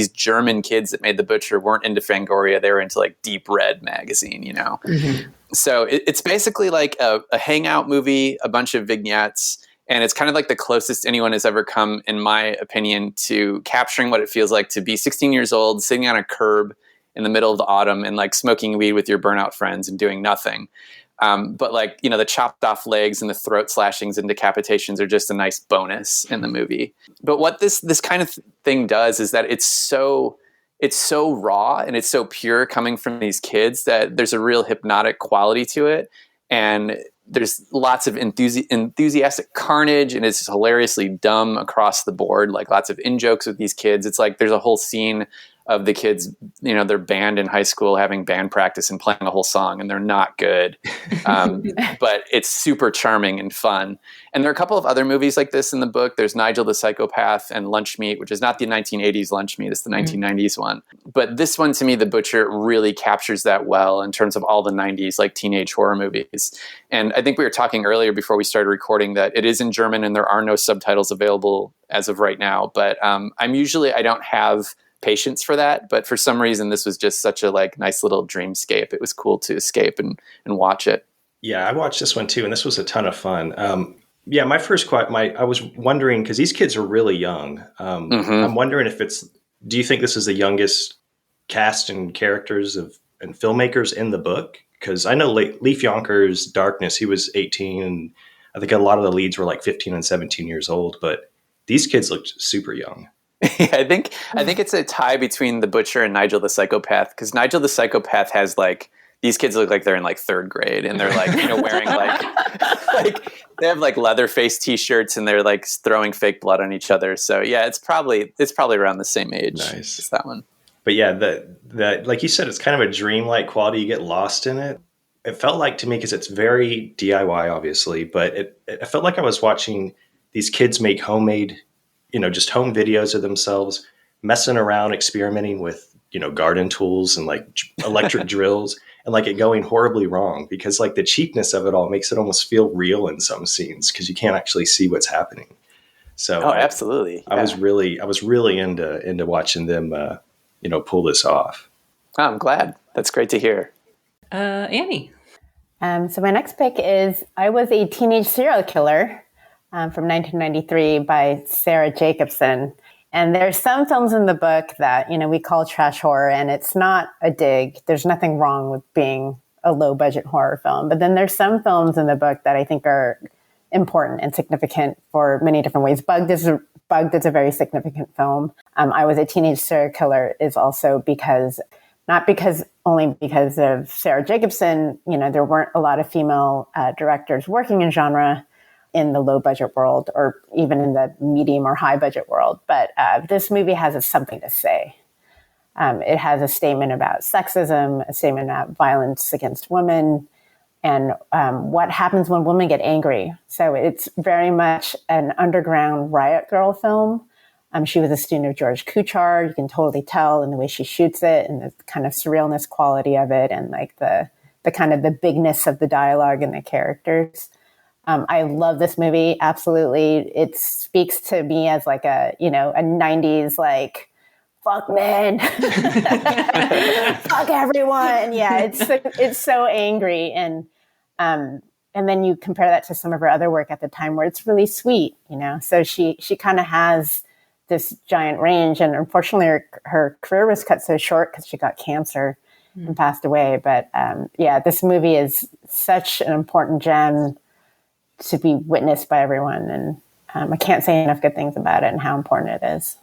German kids that made The Butcher weren't into Fangoria. They were into like Deep Red magazine, Mm-hmm. So it's basically like a hangout movie, a bunch of vignettes, and it's kind of like the closest anyone has ever come, in my opinion, to capturing what it feels like to be 16 years old, sitting on a curb in the middle of the autumn and like smoking weed with your burnout friends and doing nothing. But like, the chopped off legs and the throat slashings and decapitations are just a nice bonus in the movie. But what this kind of thing does is that it's so raw and it's so pure coming from these kids that there's a real hypnotic quality to it. And there's lots of enthusiastic carnage, and it's hilariously dumb across the board. Like lots of in jokes with these kids. It's like there's a whole scene of the kids, they're band in high school having band practice and playing a whole song, and they're not good. But it's super charming and fun. And there are a couple of other movies like this in the book. There's Nigel the Psychopath and Lunch Meat, which is not the 1980s Lunch Meat, it's the 1990s one. But this one, to me, The Butcher really captures that well in terms of all the 90s like teenage horror movies. And I think we were talking earlier before we started recording that it is in German and there are no subtitles available as of right now. But I don't have patience for that, but for some reason this was just such a nice little dreamscape. It was cool to escape and watch it. Yeah, I watched this one too, and this was a ton of fun. My first I was wondering, because these kids are really young. I'm wondering do you think this is the youngest cast and characters and filmmakers in the book? Because I know Leif Jonker's Darkness, he was 18, and I think a lot of the leads were 15 and 17 years old, but these kids looked super young. I think it's a tie between The Butcher and Nigel the Psychopath, because Nigel the Psychopath has these kids look like they're in third grade, and they're wearing they have Leatherface t-shirts, and they're throwing fake blood on each other. So yeah, it's probably around the same age as that one. But yeah, the like you said, it's kind of a dreamlike quality. You get lost in it. It felt like to me, because it's very DIY, obviously, but it felt like I was watching these kids make homemade, just home videos of themselves messing around, experimenting with, garden tools and electric drills, and it going horribly wrong, because the cheapness of it all makes it almost feel real in some scenes, because you can't actually see what's happening. So absolutely. Yeah. I was really into watching them, pull this off. Oh, I'm glad. That's great to hear. Annie. So my next pick is I Was a Teenage Serial Killer from 1993 by Sarah Jacobson. And there's some films in the book that, we call trash horror, and it's not a dig. There's nothing wrong with being a low budget horror film. But then there's some films in the book that I think are important and significant for many different ways. Bugged is a very significant film. I Was a Teenage Serial Killer is also only because of Sarah Jacobson. There weren't a lot of female directors working in genre in the low budget world, or even in the medium or high budget world. But this movie has something to say. It has a statement about sexism, a statement about violence against women, and what happens when women get angry. So it's very much an underground riot girl film. She was a student of George Kuchar. You can totally tell in the way she shoots it, and the kind of surrealness quality of it, and the kind of the bigness of the dialogue and the characters. I love this movie. Absolutely. It speaks to me as a 90s, fuck men, fuck everyone. Yeah. It's so angry. And then you compare that to some of her other work at the time where it's really sweet, so she kind of has this giant range, and unfortunately her career was cut so short because she got cancer and passed away. But this movie is such an important gem to be witnessed by everyone. And I can't say enough good things about it and how important it is.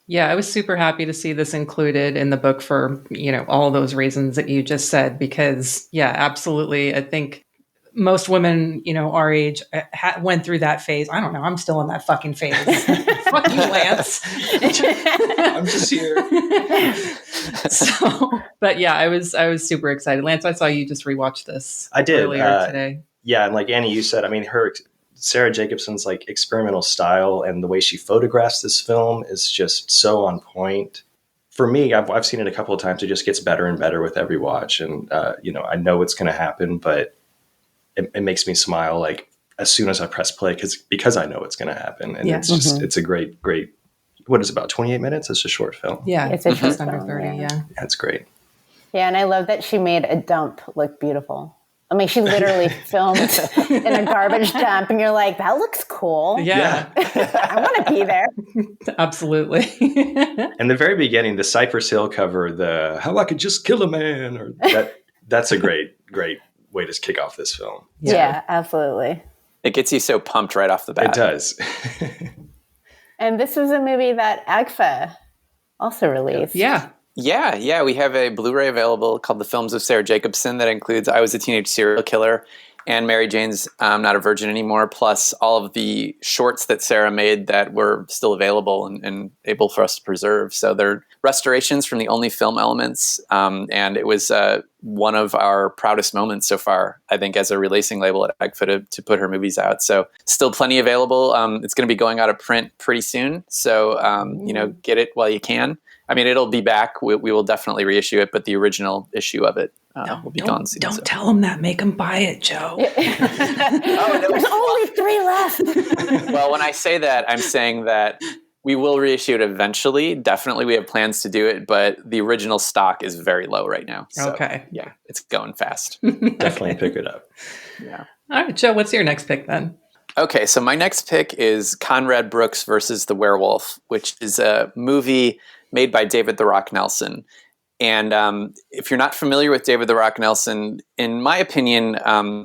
Yeah, I was super happy to see this included in the book for, all those reasons that you just said, because absolutely. I think most women, our age went through that phase. I don't know. I'm still in that fucking phase. Fuck you, Lance. I'm just here. But yeah, I was super excited. Lance, I saw you just rewatch this. I did earlier today. Yeah, and like Annie, you said, Sarah Jacobson's experimental style and the way she photographs this film is just so on point. For me, I've seen it a couple of times. It just gets better and better with every watch, and I know it's going to happen, but it makes me smile as soon as I press play because I know it's going to happen, and it's just it's a great. What is it, about 28 minutes? It's a short film. Yeah, it's just under 30. Yeah, that's great. Yeah, and I love that she made a dump look beautiful. She literally filmed in a garbage dump, and you're like, that looks cool. Yeah. I want to be there. Absolutely. In the very beginning, the Cypress Hill cover, the how I could just kill a man, or that's a great way to kick off this film. Yeah, absolutely. It gets you so pumped right off the bat. It does. And this was a movie that AGFA also released. Yeah. Yeah. We have a Blu-ray available called The Films of Sarah Jacobson that includes I Was a Teenage Serial Killer and Mary Jane's Not a Virgin Anymore, plus all of the shorts that Sarah made that were still available and able for us to preserve. So they're restorations from the only film elements, and it was one of our proudest moments so far, I think, as a releasing label at Agfa to put her movies out. So still plenty available. It's going to be going out of print pretty soon, so get it while you can. I mean, it'll be back. We will definitely reissue it, but the original issue of it will be gone soon. Don't tell them that. Make them buy it, Joe. There's only 3 left. Well, when I say that, I'm saying that we will reissue it eventually. Definitely, we have plans to do it, but the original stock is very low right now. So, okay. Yeah, it's going fast. Definitely pick it up. Yeah. All right, Joe, what's your next pick then? Okay, so my next pick is Conrad Brooks versus the Werewolf, which is a movie made by David "The Rock" Nelson. And if you're not familiar with David "The Rock" Nelson, in my opinion,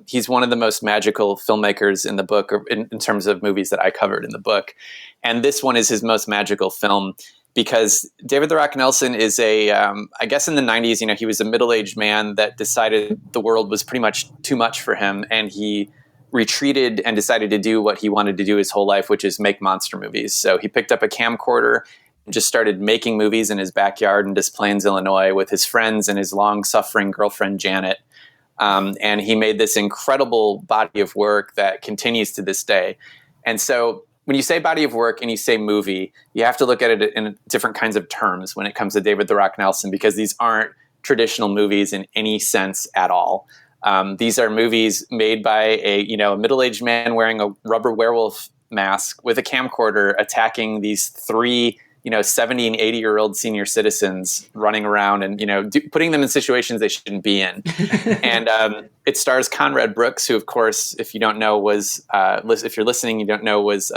he's one of the most magical filmmakers in the book, or in terms of movies that I covered in the book. And this one is his most magical film because David "The Rock" Nelson is I guess in the 90s, he was a middle-aged man that decided the world was pretty much too much for him. And he retreated and decided to do what he wanted to do his whole life, which is make monster movies. So he picked up a camcorder and just started making movies in his backyard in Des Plaines, Illinois, with his friends and his long-suffering girlfriend, Janet. And he made this incredible body of work that continues to this day. And so when you say body of work and you say movie, you have to look at it in different kinds of terms when it comes to David "The Rock" Nelson, because these aren't traditional movies in any sense at all. These are movies made by a middle-aged man wearing a rubber werewolf mask with a camcorder attacking these 3 70 and 80-year-old senior citizens running around and, putting them in situations they shouldn't be in. And it stars Conrad Brooks, who, of course, if you don't know, if you're listening, you don't know, was,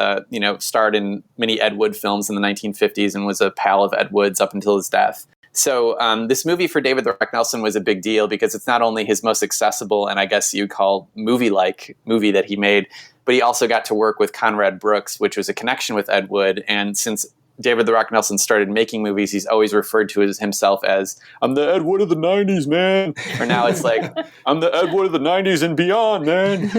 starred in many Ed Wood films in the 1950s and was a pal of Ed Wood's up until his death. So this movie for David "The Rock" Nelson was a big deal because it's not only his most accessible and I guess you'd call movie-like movie that he made, but he also got to work with Conrad Brooks, which was a connection with Ed Wood. And since David "The Rock" Nelson started making movies, he's always referred to himself as, "I'm the Ed Wood of the 90s, man." Or now it's like, "I'm the Ed Wood of the 90s and beyond, man."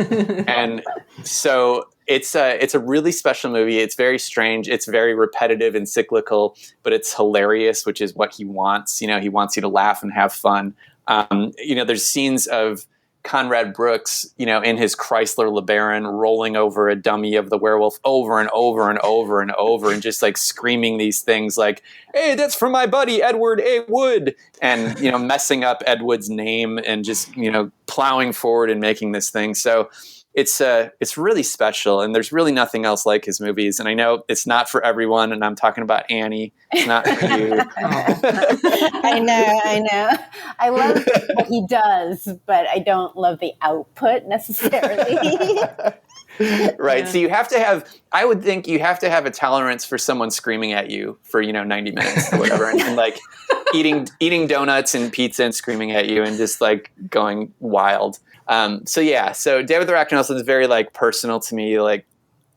And so it's a really special movie. It's very strange. It's very repetitive and cyclical, but it's hilarious, which is what he wants. He wants you to laugh and have fun. There's scenes of Conrad Brooks, in his Chrysler LeBaron rolling over a dummy of the werewolf over and over and over and over and just like screaming these things like, "Hey, that's from my buddy Edward A. Wood," and, messing up Ed Wood's name and just, plowing forward and making this thing. So it's really special, and there's really nothing else like his movies. And I know it's not for everyone, and I'm talking about Annie. It's not for you. I know. I love what he does, but I don't love the output necessarily. Right. So I would think you have to have a tolerance for someone screaming at you for, 90 minutes or whatever. and like eating donuts and pizza and screaming at you and just like going wild. So David "The Rock" Nelson is very like personal to me. Like,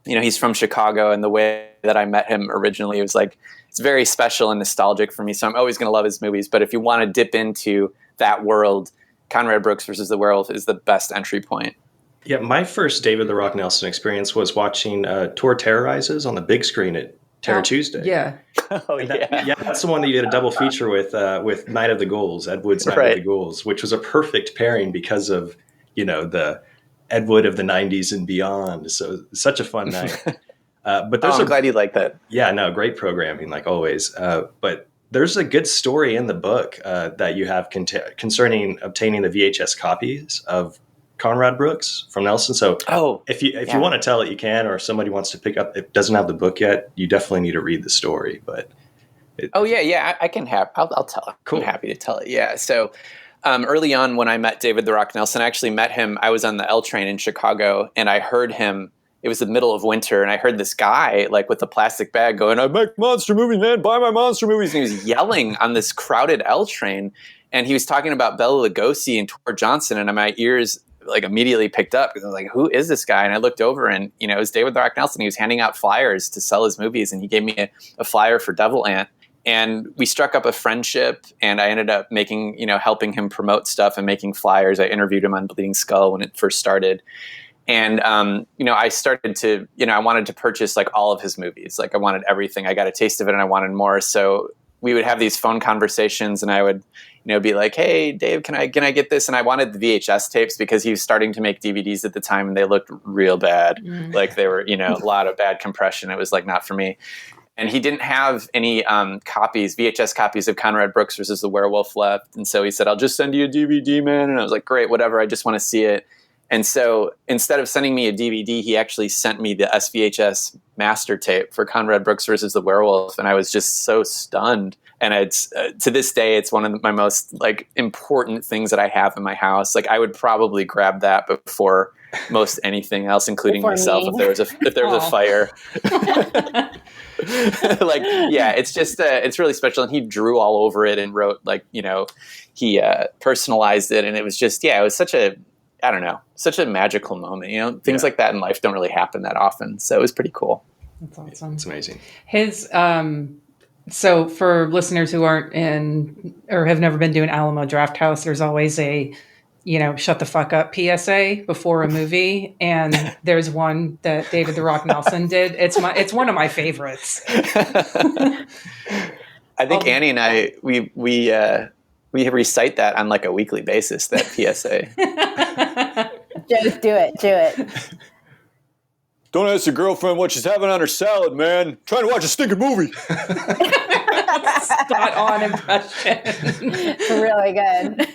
he's from Chicago, and the way that I met him originally, it was like, it's very special and nostalgic for me. So I'm always going to love his movies. But if you want to dip into that world, Conrad Brooks versus the Werewolf is the best entry point. Yeah, my first David "The Rock" Nelson experience was watching Tour Terrorizes on the big screen at Terror Tuesday. Yeah. That's the one that you did a double feature with Night of the Ghouls, Ed Wood's Night of the Ghouls, which was a perfect pairing because of, the Ed Wood of the 90s and beyond. So such a fun night. But I'm glad you like that. Yeah, no, great programming like always. But there's a good story in the book that you have concerning obtaining the VHS copies of Conrad Brooks from Nelson. So if you want to tell it, you can, or if somebody wants to pick up, it doesn't have the book yet, you definitely need to read the story. But I can have, I'll tell it. Cool. I'm happy to tell it. Yeah. So early on when I met David "The Rock" Nelson, I actually met him. I was on the L train in Chicago, and I heard him. It was the middle of winter, and I heard this guy like with a plastic bag going, "I make monster movies, man, buy my monster movies." And he was yelling on this crowded L train, and he was talking about Bela Lugosi and Tor Johnson, and my ears like immediately picked up because I was like, "Who is this guy?" And I looked over, and it was David "The Rock" Nelson. He was handing out flyers to sell his movies, and he gave me a flyer for Devil Ant. And we struck up a friendship, and I ended up helping him promote stuff and making flyers. I interviewed him on Bleeding Skull when it first started. And, I started to, I wanted to purchase like all of his movies. Like I wanted everything. I got a taste of it and I wanted more. So we would have these phone conversations, and I would, be like, hey, Dave, can I get this? And I wanted the VHS tapes because he was starting to make DVDs at the time, and they looked real bad. Like they were, a lot of bad compression. It was like not for me. And he didn't have any VHS copies of Conrad Brooks versus the Werewolf left. And so he said, I'll just send you a DVD, man. And I was like, great, whatever. I just want to see it. And so instead of sending me a DVD, he actually sent me the SVHS master tape for Conrad Brooks versus the Werewolf. And I was just so stunned. And it's to this day, it's one of my most like important things that I have in my house. Like I would probably grab that before most anything else, including myself, if there was a fire. Like, yeah, it's just it's really special. And he drew all over it and wrote he personalized it, and it was just it was such a magical moment. Things like that in life don't really happen that often. So it was pretty cool. That's awesome. It's amazing. His so for listeners who aren't in or have never been to an Alamo Draft House, there's always a shut the fuck up PSA before a movie, and there's one that David the Rock Nelson did. It's one of my favorites. I think Annie and I we recite that on like a weekly basis, that PSA. Just do it. Don't ask your girlfriend what she's having on her salad, man. I'm trying to watch a stinking movie. Spot on impression. Really good.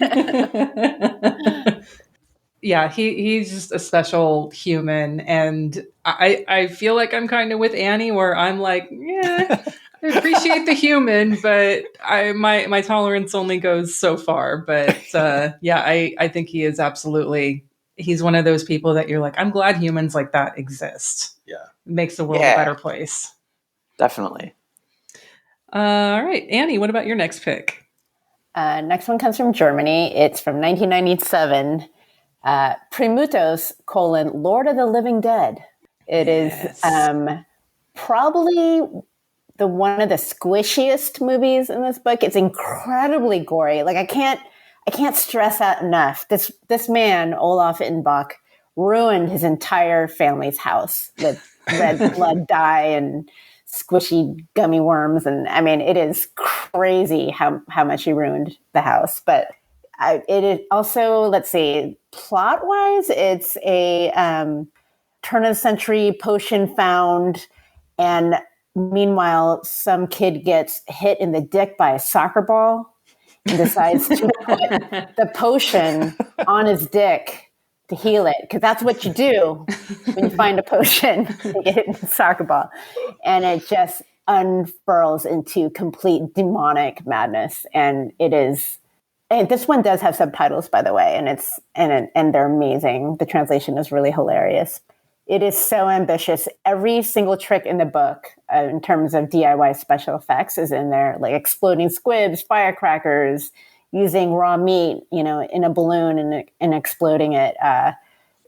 Yeah, he's just a special human, and I feel like I'm kind of with Annie, where I'm like, yeah, I appreciate the human, but my tolerance only goes so far. But I think he is absolutely. He's one of those people that you're like, I'm glad humans like that exist. Yeah. It makes the world a better place. Definitely. All right, Annie, what about your next pick? Next one comes from Germany. It's from 1997. Primutos, Lord of the Living Dead. It is probably one of the squishiest movies in this book. It's incredibly gory. Like I can't stress that enough. This man, Olaf Inbach, ruined his entire family's house with red blood dye and squishy gummy worms. And I mean, it is crazy how much he ruined the house. But it is also, let's see, plot wise, it's a turn of the century potion found. And meanwhile, some kid gets hit in the dick by a soccer ball and decides to put the potion on his dick to heal it. Because that's what you do when you find a potion. You get hit in the soccer ball. And it just unfurls into complete demonic madness. And it is... And this one does have subtitles, by the way, and they're amazing. The translation is really hilarious. It is so ambitious. Every single trick in the book, in terms of DIY special effects, is in there, like exploding squibs, firecrackers, using raw meat, in a balloon and exploding it.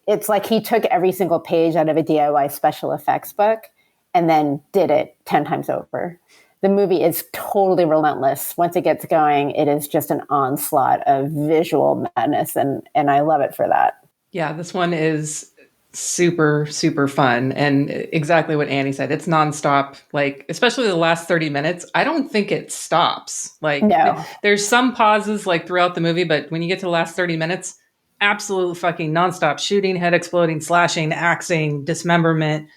It's like he took every single page out of a DIY special effects book and then did it 10 times over. The movie is totally relentless. Once it gets going, it is just an onslaught of visual madness, and I love it for that. Yeah, this one is super, super fun, and exactly what Annie said. It's nonstop, like, especially the last 30 minutes. I don't think it stops. Like, no. There's some pauses, like, throughout the movie, but when you get to the last 30 minutes, absolute fucking nonstop shooting, head exploding, slashing, axing, dismemberment.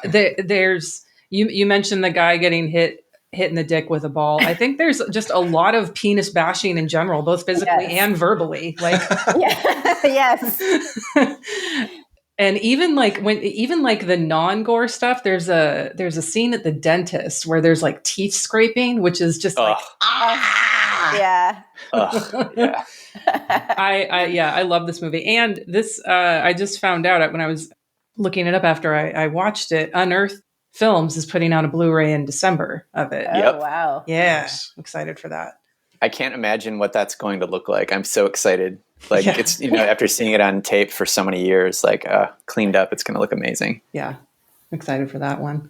There's, you mentioned the guy getting hit in the dick with a ball. I think there's just a lot of penis bashing in general, both physically and verbally. Like, yes. And even like the non-gore stuff, there's a scene at the dentist where there's like teeth scraping, which is just like yeah. Yeah. I love this movie. And this I just found out when I was looking it up after I watched it. Unearthed Films is putting out a Blu-ray in December of it. Oh, wow. Yeah. Nice. I'm excited for that. I can't imagine what that's going to look like. I'm so excited. Like it's, after seeing it on tape for so many years, like cleaned up, it's going to look amazing. Yeah. I'm excited for that one.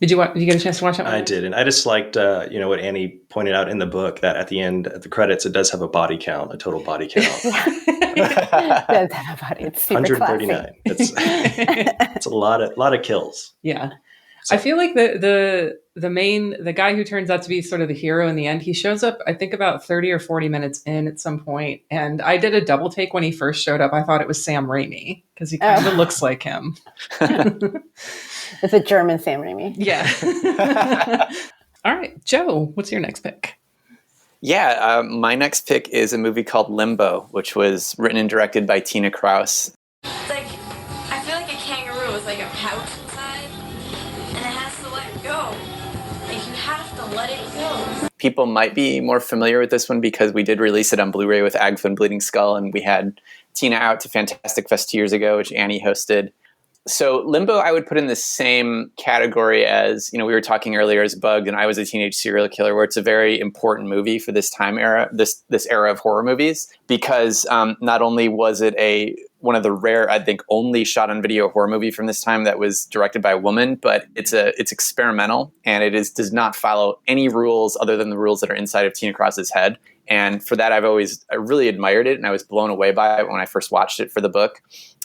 Did you get a chance to watch that one? I did, and I just liked what Annie pointed out in the book, that at the end, at the credits, it does have a body count, a total body count. It does have a body. It's super 139. It's a lot of kills. Yeah. I feel like the guy who turns out to be sort of the hero in the end, he shows up, I think, about 30 or 40 minutes in at some point. And I did a double take when he first showed up. I thought it was Sam Raimi because he kind of looks like him. It's a German Sam Raimi. Yeah. All right, Joe, what's your next pick? Yeah, my next pick is a movie called Limbo, which was written and directed by Tina Kraus. Like, I feel like a kangaroo is like a pouch inside, and it has to let go. Like, you have to let it go. People might be more familiar with this one because we did release it on Blu-ray with Agfa and Bleeding Skull, and we had Tina out to Fantastic Fest 2 years ago, which Annie hosted. So Limbo, I would put in the same category as, we were talking earlier as Bugged and I Was a Teenage Serial Killer, where it's a very important movie for this time era, this era of horror movies, because not only was it one of the rare, I think, only shot on video horror movie from this time that was directed by a woman, but it's experimental, and it does not follow any rules other than the rules that are inside of Tina Kraus's head. And for that, I really admired it, and I was blown away by it when I first watched it for the book.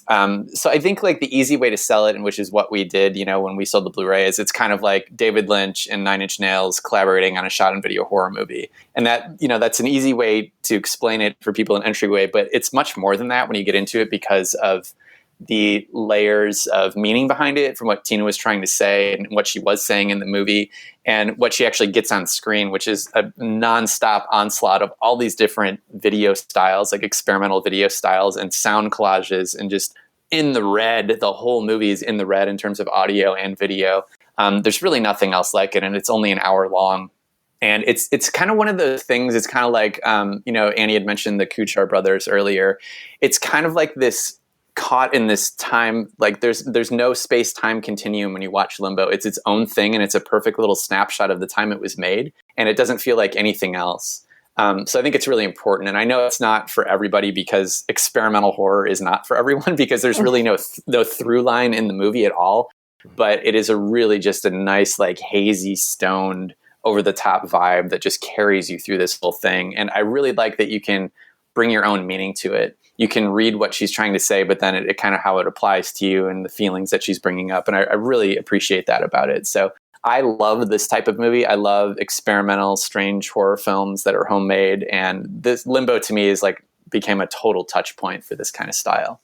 So I think like the easy way to sell it, and which is what we did, when we sold the Blu-ray, is it's kind of like David Lynch and Nine Inch Nails collaborating on a shot on video horror movie. And that, that's an easy way to explain it for people in entryway, but it's much more than that when you get into it because of the layers of meaning behind it from what Tina was trying to say and what she was saying in the movie and what she actually gets on screen, which is a nonstop onslaught of all these different video styles, like experimental video styles and sound collages, and just in the red. The whole movie is in the red in terms of audio and video. There's really nothing else like it, and it's only an hour long. And it's kind of one of those things. It's kind of like, Annie had mentioned the Kuchar brothers earlier. It's kind of like this caught in this time, like there's no space-time continuum when you watch Limbo. It's its own thing, and it's a perfect little snapshot of the time it was made, and it doesn't feel like anything else. So I think it's really important, and I know it's not for everybody because experimental horror is not for everyone because there's really no through line in the movie at all, but it is really just a nice, like, hazy, stoned, over-the-top vibe that just carries you through this whole thing. And I really like that you can bring your own meaning to it. You can read what she's trying to say, but then it kind of how it applies to you and the feelings that she's bringing up. And I really appreciate that about it. So I love this type of movie. I love experimental, strange horror films that are homemade. And this Limbo to me became a total touch point for this kind of style.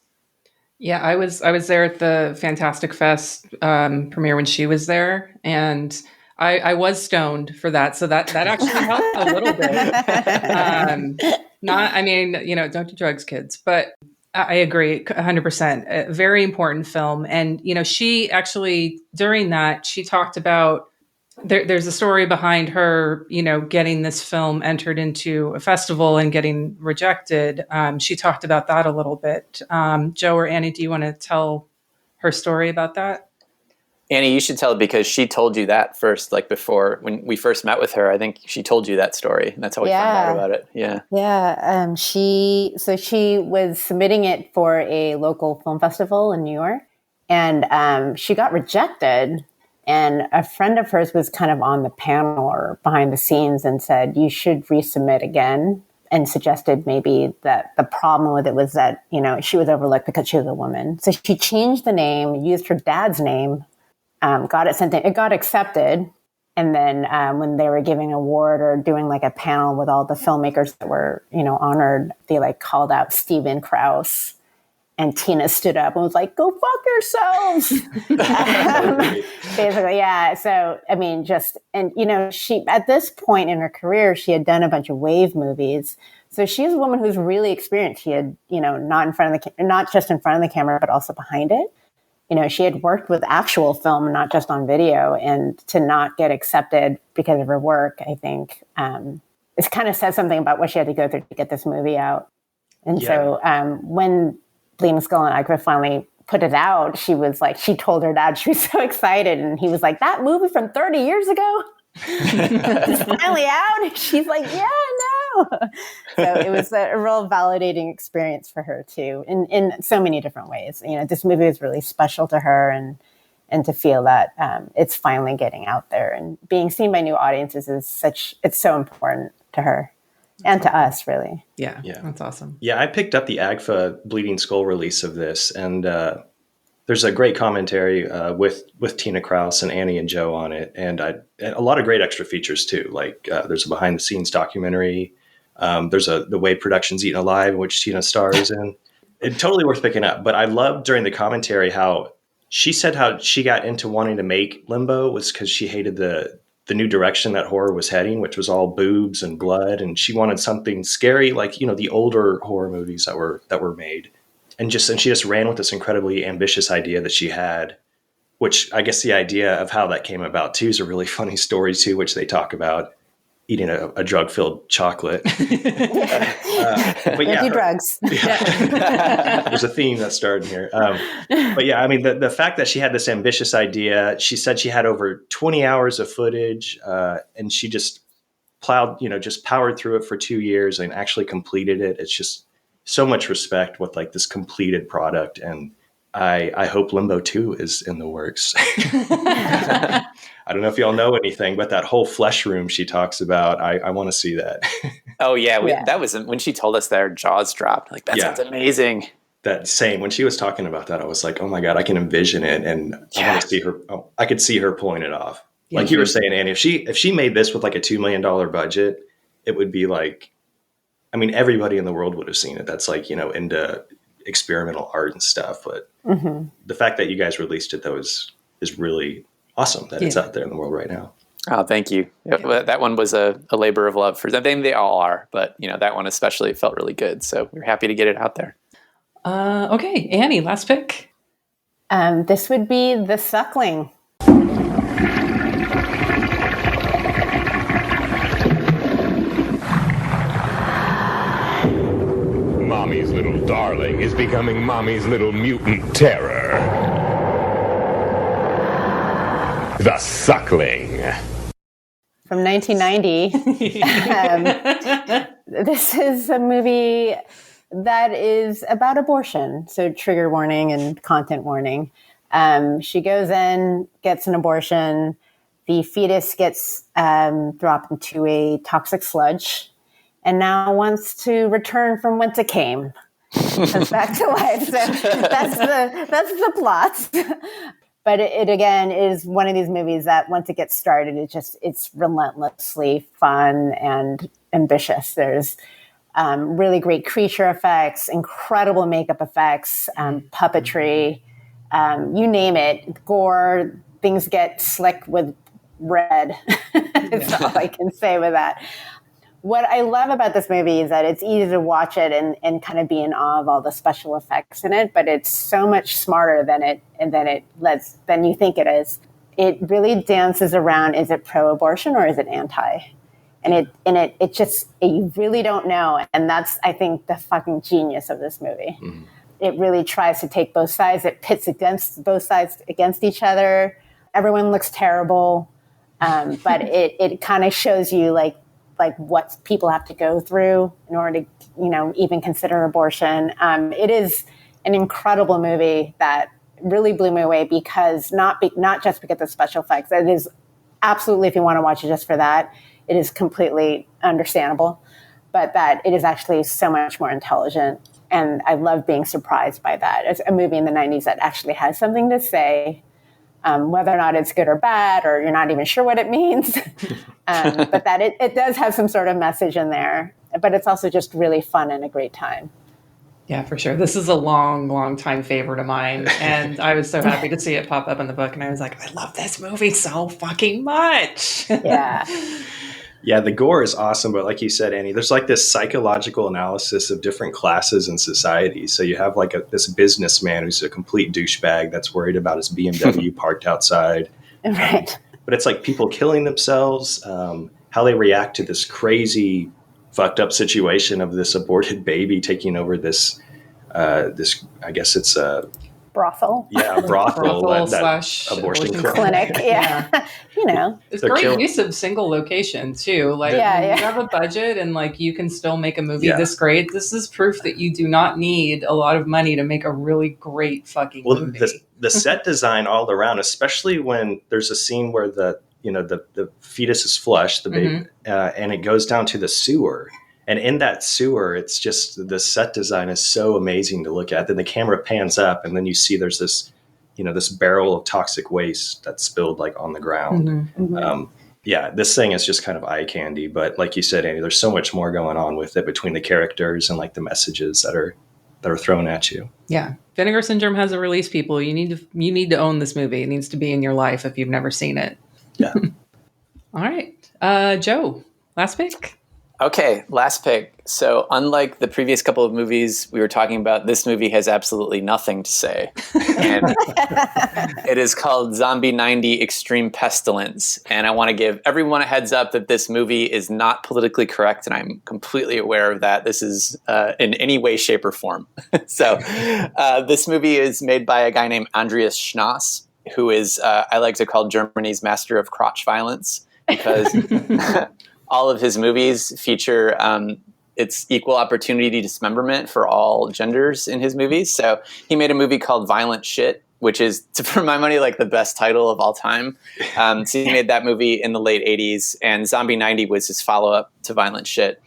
Yeah, I was there at the Fantastic Fest premiere when she was there, and I was stoned for that. So that actually helped a little bit. Don't do drugs, kids. But I agree 100%. A very important film. And, she actually, during that, she talked about, there's a story behind her, getting this film entered into a festival and getting rejected. She talked about that a little bit. Joe or Annie, do you want to tell her story about that? Annie, you should tell it because she told you that first, like before when we first met with her. I think she told you that story, and that's how we found out about it. Yeah. Yeah. She was submitting it for a local film festival in New York, and she got rejected. And a friend of hers was kind of on the panel or behind the scenes and said, you should resubmit again, and suggested maybe that the problem with it was that, she was overlooked because she was a woman. So she changed the name, used her dad's name, got it sent in. It got accepted. And then when they were giving an award or doing like a panel with all the filmmakers that were, honored, they called out Stephen Kraus. And Tina stood up and was like, go fuck yourselves. Basically, yeah. So, she, at this point in her career, she had done a bunch of wave movies. So she's a woman who's really experienced. She had, not just in front of the camera, but also behind it. She had worked with actual film, not just on video, and to not get accepted because of her work, I think, it kind of says something about what she had to go through to get this movie out. And so when Bleeding Skull and Agfa finally put it out, she told her dad she was so excited, and he was like, that movie from 30 years ago? It's finally out? She's like, yeah, no. So it was a real validating experience for her too, in so many different ways. This movie was really special to her, and and to feel that it's finally getting out there and being seen by new audiences it's so important to her and to us, really. Yeah, that's awesome. Yeah, I picked up the AGFA Bleeding Skull release of this, and there's a great commentary with Tina Kraus and Annie and Joe on it, and a lot of great extra features too. Like there's a behind the scenes documentary. There's the Wade Productions Eaten Alive, which Tina stars in. It's totally worth picking up. But I loved during the commentary how she said how she got into wanting to make Limbo was because she hated the new direction that horror was heading, which was all boobs and blood, and she wanted something scary, like the older horror movies that were made, and she just ran with this incredibly ambitious idea that she had. Which I guess the idea of how that came about too is a really funny story too, which they talk about. Eating a drug-filled chocolate. But do drugs. Yeah. There's a theme that started here. But yeah, I mean, the fact that she had this ambitious idea, she said she had over 20 hours of footage, and she just just powered through it for 2 years and actually completed it. It's just so much respect with like this completed product. And I hope Limbo 2 is in the works. I don't know if y'all know anything, but that whole flesh room she talks about, I want to see that. Oh yeah, that was when she told us that, our jaws dropped. Like, that sounds amazing. That same, when she was talking about that, I was like, oh my God, I can envision it. And I want to see her. Oh, I could see her pulling it off. Yeah, like you were saying, Annie, if she made this with like a $2 million budget, it would be like, I mean, everybody in the world would have seen it. That's like, into experimental art and stuff. But the fact that you guys released it though is really awesome that it's out there in the world right now. Oh, thank you. Yeah. That one was a labor of love for them. They all are, but that one especially felt really good. So we're happy to get it out there. Okay, Annie, last pick. This would be The Suckling. Mommy's little darling is becoming Mommy's little mutant terror. The Suckling. From 1990. This is a movie that is about abortion. So trigger warning and content warning. She goes in, gets an abortion. The fetus gets dropped into a toxic sludge and now wants to return from whence it came. Comes back to life. So that's the plot. But it again is one of these movies that once it gets started, it's relentlessly fun and ambitious. There's really great creature effects, incredible makeup effects, puppetry, you name it, gore, things get slick with red. That's all I can say with that. What I love about this movie is that it's easy to watch it and kind of be in awe of all the special effects in it, but it's so much smarter than you think it is. It really dances around, is it pro-abortion or is it anti? And you really don't know. And that's, I think, the fucking genius of this movie. Mm-hmm. It really tries to take both sides. It pits both sides against each other. Everyone looks terrible. But it kind of shows you like what people have to go through in order to, even consider abortion. It is an incredible movie that really blew me away because not just because of the special effects. It is absolutely, if you want to watch it just for that, it is completely understandable, but that it is actually so much more intelligent. And I love being surprised by that. It's a movie in the 90s that actually has something to say, whether or not it's good or bad, or you're not even sure what it means, but that it does have some sort of message in there, but it's also just really fun and a great time. Yeah, for sure. This is a long time favorite of mine, and I was so happy to see it pop up in the book, and I was like, I love this movie so fucking much. Yeah. Yeah, the gore is awesome, but like you said, Annie, there's like this psychological analysis of different classes in society. So you have like this businessman who's a complete douchebag that's worried about his BMW parked outside. Right. But it's like people killing themselves, how they react to this crazy, fucked up situation of this aborted baby taking over this, I guess it's brothel. Yeah, a brothel that slash abortion clinic. Yeah. You know, it's They're great killing- use of single location too. Like Yeah, when yeah. you have a budget and like you can still make a movie Yeah. this great. This is proof that you do not need a lot of money to make a really great fucking movie. The set design all around, especially when there's a scene where the fetus is flushed, the baby, and it goes down to the sewer. And in that sewer, it's just the set design is so amazing to look at. Then the camera pans up, and then you see there's this, this barrel of toxic waste that's spilled like on the ground. This thing is just kind of eye candy. But like you said, Andy, there's so much more going on with it between the characters and like the messages that are thrown at you. Yeah, Vinegar Syndrome has a release. People, you need to own this movie. It needs to be in your life if you've never seen it. Yeah. All right, Joe, last pick. Okay, last pick. So unlike the previous couple of movies we were talking about, this movie has absolutely nothing to say. And it is called Zombie 90 Extreme Pestilence. And I want to give everyone a heads up that this movie is not politically correct, and I'm completely aware of that. This is in any way, shape, or form. So this movie is made by a guy named Andreas Schnaas, who is, I like to call Germany's master of crotch violence, because all of his movies feature it's equal opportunity dismemberment for all genders in his movies. So he made a movie called Violent Shit, which is, for my money, like the best title of all time. So he made that movie in the late 80s, and Zombie 90 was his follow-up to Violent Shit.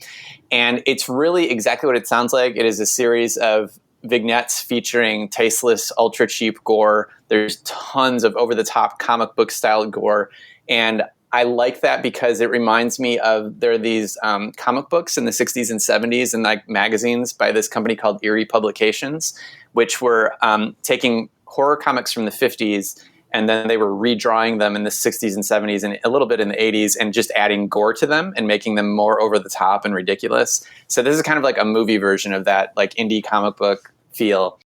And it's really exactly what it sounds like. It is a series of vignettes featuring tasteless, ultra-cheap gore. There's tons of over-the-top comic book style gore, and I like that because it reminds me of, there are these comic books in the 60s and 70s and like magazines by this company called Eerie Publications, which were taking horror comics from the 50s, and then they were redrawing them in the 60s and 70s and a little bit in the 80s and just adding gore to them and making them more over the top and ridiculous. So this is kind of like a movie version of that, like indie comic book feel.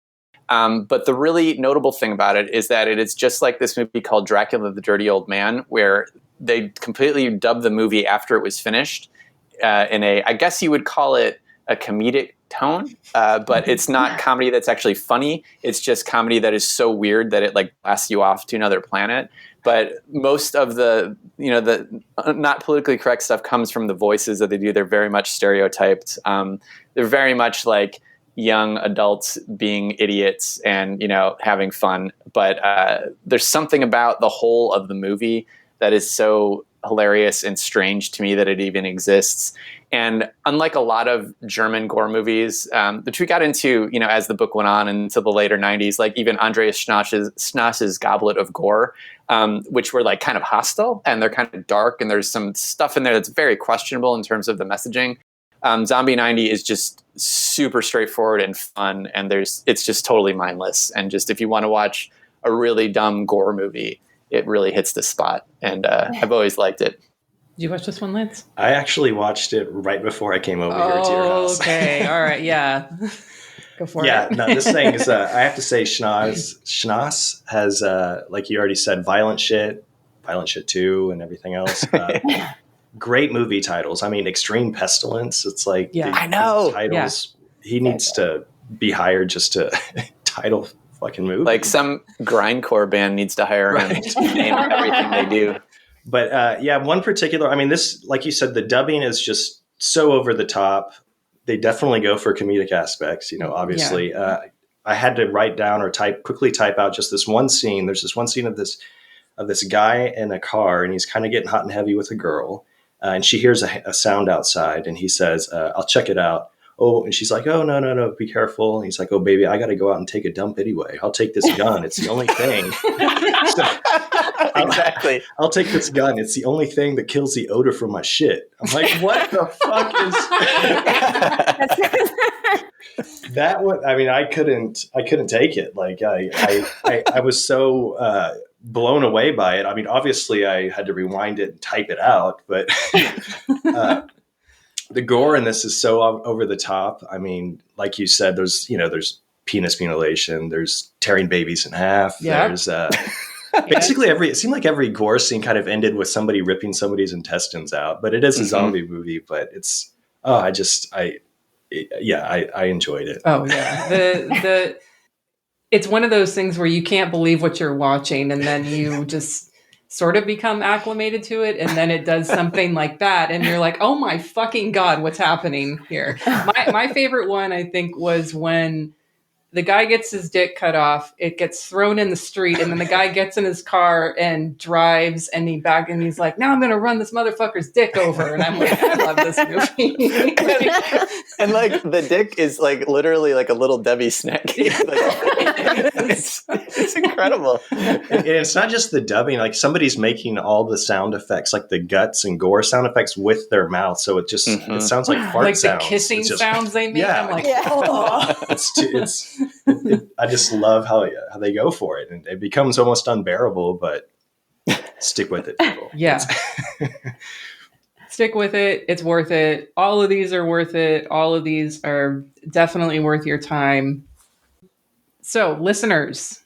But the really notable thing about it is that it is just like this movie called Dracula the Dirty Old Man, where they completely dubbed the movie after it was finished in a, I guess you would call it a comedic tone, but it's not comedy that's actually funny. It's just comedy that is so weird that it like blasts you off to another planet. But most of the not politically correct stuff comes from the voices that they do. They're very much stereotyped. They're very much like young adults being idiots and, having fun. But there's something about the whole of the movie that is so hilarious and strange to me that it even exists. And unlike a lot of German gore movies, which we got into, as the book went on into the later 90s, like even Andreas Schnaas's Goblet of Gore, which were like kind of hostile and they're kind of dark and there's some stuff in there that's very questionable in terms of the messaging. Zombie 90 is just super straightforward and fun, and it's just totally mindless. And just if you want to watch a really dumb gore movie, it really hits the spot. And I've always liked it. Did you watch this one, Lance? I actually watched it right before I came over here to your house. Okay, all right, yeah. Go for it. Yeah, no, this thing is, I have to say, Schnaas has, like you already said, Violent Shit 2, and everything else. Great movie titles. I mean, Extreme Pestilence. It's like, I know. Titles. Yeah. He needs to be hired just to title fucking movie. Like some grindcore band needs to hire him to name everything they do. But one particular, I mean, this, like you said, the dubbing is just so over the top. They definitely go for comedic aspects, obviously. Yeah. I had to write down or quickly type out just this one scene. There's this one scene of this guy in a car, and he's kind of getting hot and heavy with a girl. And she hears a sound outside, and he says, I'll check it out. Oh, and she's like, oh, no, be careful. And he's like, oh, baby, I got to go out and take a dump anyway. I'll take this gun. It's the only thing. Exactly. I'll take this gun. It's the only thing that kills the odor from my shit. I'm like, what the fuck is that? One, I mean, I couldn't take it. Like I was so blown away by it. I mean, obviously I had to rewind it and type it out, but the gore in this is so over the top. I mean, like you said, there's penis mutilation, there's tearing babies in half. Yeah. There's basically it seemed like every gore scene kind of ended with somebody ripping somebody's intestines out, but it is a zombie movie, but it's, I enjoyed it. Oh yeah. it's one of those things where you can't believe what you're watching, and then you just sort of become acclimated to it, and then it does something like that, and you're like, oh my fucking God, what's happening here? My favorite one, I think, was when the guy gets his dick cut off, it gets thrown in the street, and then the guy gets in his car and drives, and he's like, now I'm going to run this motherfucker's dick over. And I'm like, I love this movie. And like the dick is like literally like a little Debbie snack. It's incredible. And it's not just the dubbing, like somebody's making all the sound effects, like the guts and gore sound effects with their mouth. So it just, it sounds like fart like sounds. the kissing just, sounds they make. Yeah. I'm like, oh. I just love how they go for it, and it becomes almost unbearable, but stick with it, people. Yeah. Stick with it. It's worth it. All of these are worth it. All of these are definitely worth your time. So, listeners,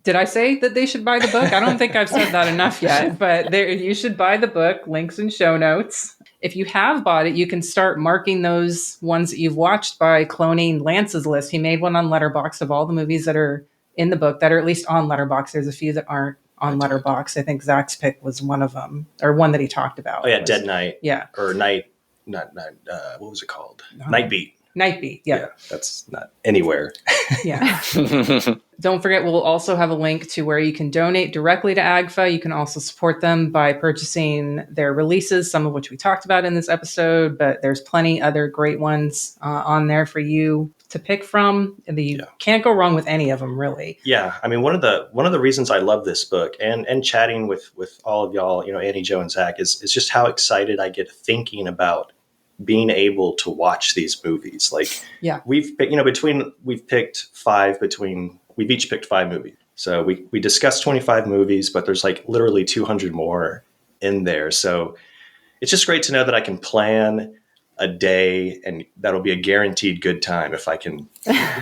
did I say that they should buy the book? I don't think I've said that enough yet, but you should buy the book. Links in show notes. If you have bought it, you can start marking those ones that you've watched by cloning Lance's list. He made one on Letterboxd of all the movies that are in the book that are at least on Letterboxd. There's a few that aren't on Letterboxd. I think Zach's pick was one of them, or one that he talked about. Oh yeah, Dead Night. Yeah. Or Night, not what was it called? Night Beat. Night Beat, yeah. That's not anywhere. Yeah. Don't forget, we'll also have a link to where you can donate directly to AGFA. You can also support them by purchasing their releases, some of which we talked about in this episode, but there's plenty other great ones on there for you to pick from. You can't go wrong with any of them, really. Yeah. I mean, one of the reasons I love this book and chatting with all of y'all, Annie, Joe, and Zach is just how excited I get thinking about being able to watch these movies. Like, we've picked 5 we've each picked 5 movies. So we discussed 25 movies, but there's like literally 200 more in there. So it's just great to know that I can plan a day and that'll be a guaranteed good time. If I can,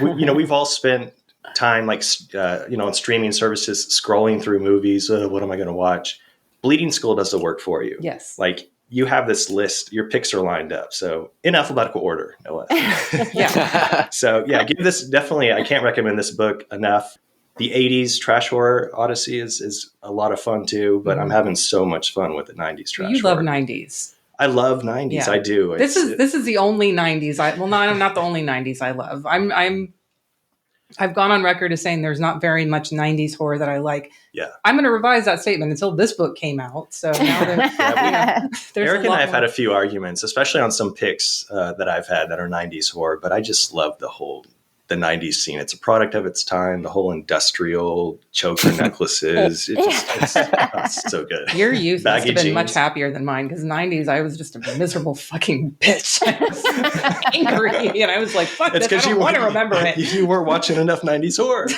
we've all spent time like, on streaming services, scrolling through movies. What am I going to watch? Bleeding Skull does the work for you. Yes. Like, you have this list, your picks are lined up. So in alphabetical order, no less. Yeah. So yeah, give this definitely, I can't recommend this book enough. The 80s trash horror Odyssey is a lot of fun too, but I'm having so much fun with the 90s trash horror. You love 90s. I love 90s. Yeah. I do. This is the only 90s. I'm not the only 90s I love. I've gone on record as saying there's not very much 90s horror that I like. Yeah. I'm going to revise that statement until this book came out. So now Eric and I have had a few arguments, especially on some picks that I've had that are 90s horror, but I just love the 90s scene. It's a product of its time, the whole industrial choker necklaces. It's so good. Your youth must have been jeans. much happier than mine, because 90s, I was just a miserable fucking bitch. I was angry, and I was like, fuck this, I don't want to remember it. You weren't watching enough 90s horror.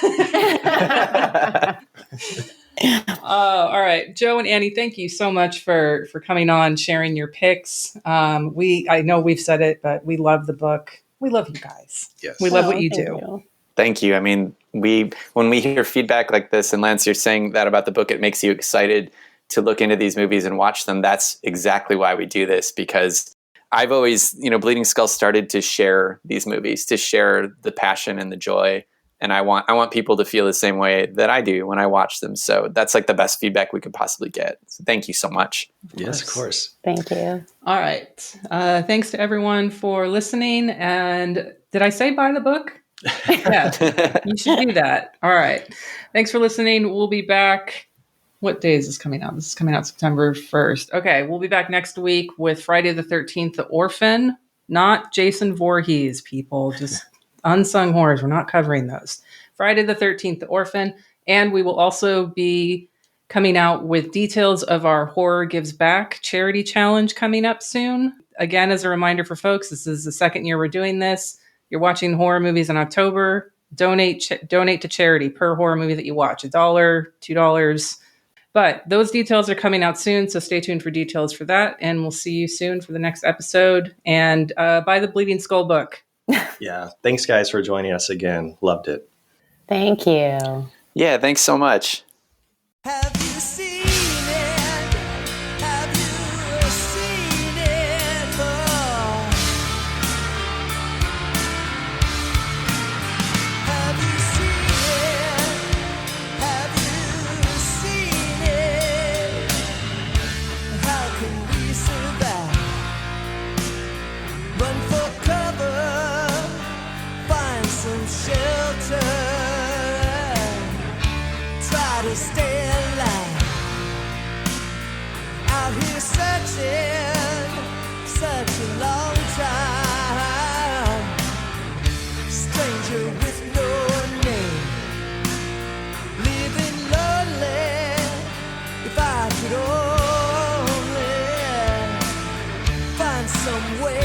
All right. Joe and Annie, thank you so much for coming on, sharing your picks. I know we've said it, but we love the book. We love you guys. Yes. We love what you do. Thank you. I mean, when we hear feedback like this, and Lance, you're saying that about the book, it makes you excited to look into these movies and watch them. That's exactly why we do this, because I've always, Bleeding Skull started to share these movies, to share the passion and the joy. And I want people to feel the same way that I do when I watch them. So that's like the best feedback we could possibly get. So thank you so much. Yes, of course. Thank you. All right. Thanks to everyone for listening. And did I say buy the book? Yeah, you should do that. All right. Thanks for listening. We'll be back. What day is this coming out? This is coming out September 1st. Okay. We'll be back next week with Friday the 13th, The Orphan, not Jason Voorhees, people. Just unsung horrors. We're not covering those. Friday the 13th, The Orphan. And we will also be coming out with details of our Horror Gives Back charity challenge coming up soon. Again, as a reminder for folks, this is the second year we're doing this. You're watching horror movies in October. Donate to charity per horror movie that you watch. $1, $2. But those details are coming out soon, so stay tuned for details for that. And we'll see you soon for the next episode. And buy the Bleeding Skull book. Yeah. Thanks, guys, for joining us again. Loved it. Thank you. Yeah, thanks so much. Have you seen it? Have you seen it? Oh. Have you seen it? to stay alive. Out here searching such a long time. Stranger with no name, living lonely. If I could only find some way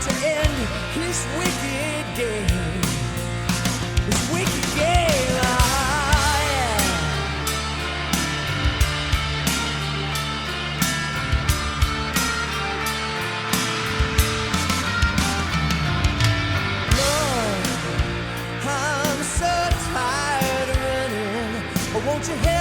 to end his wicked game. His wicked game, yeah. Lord, I'm so tired of running. Won't you help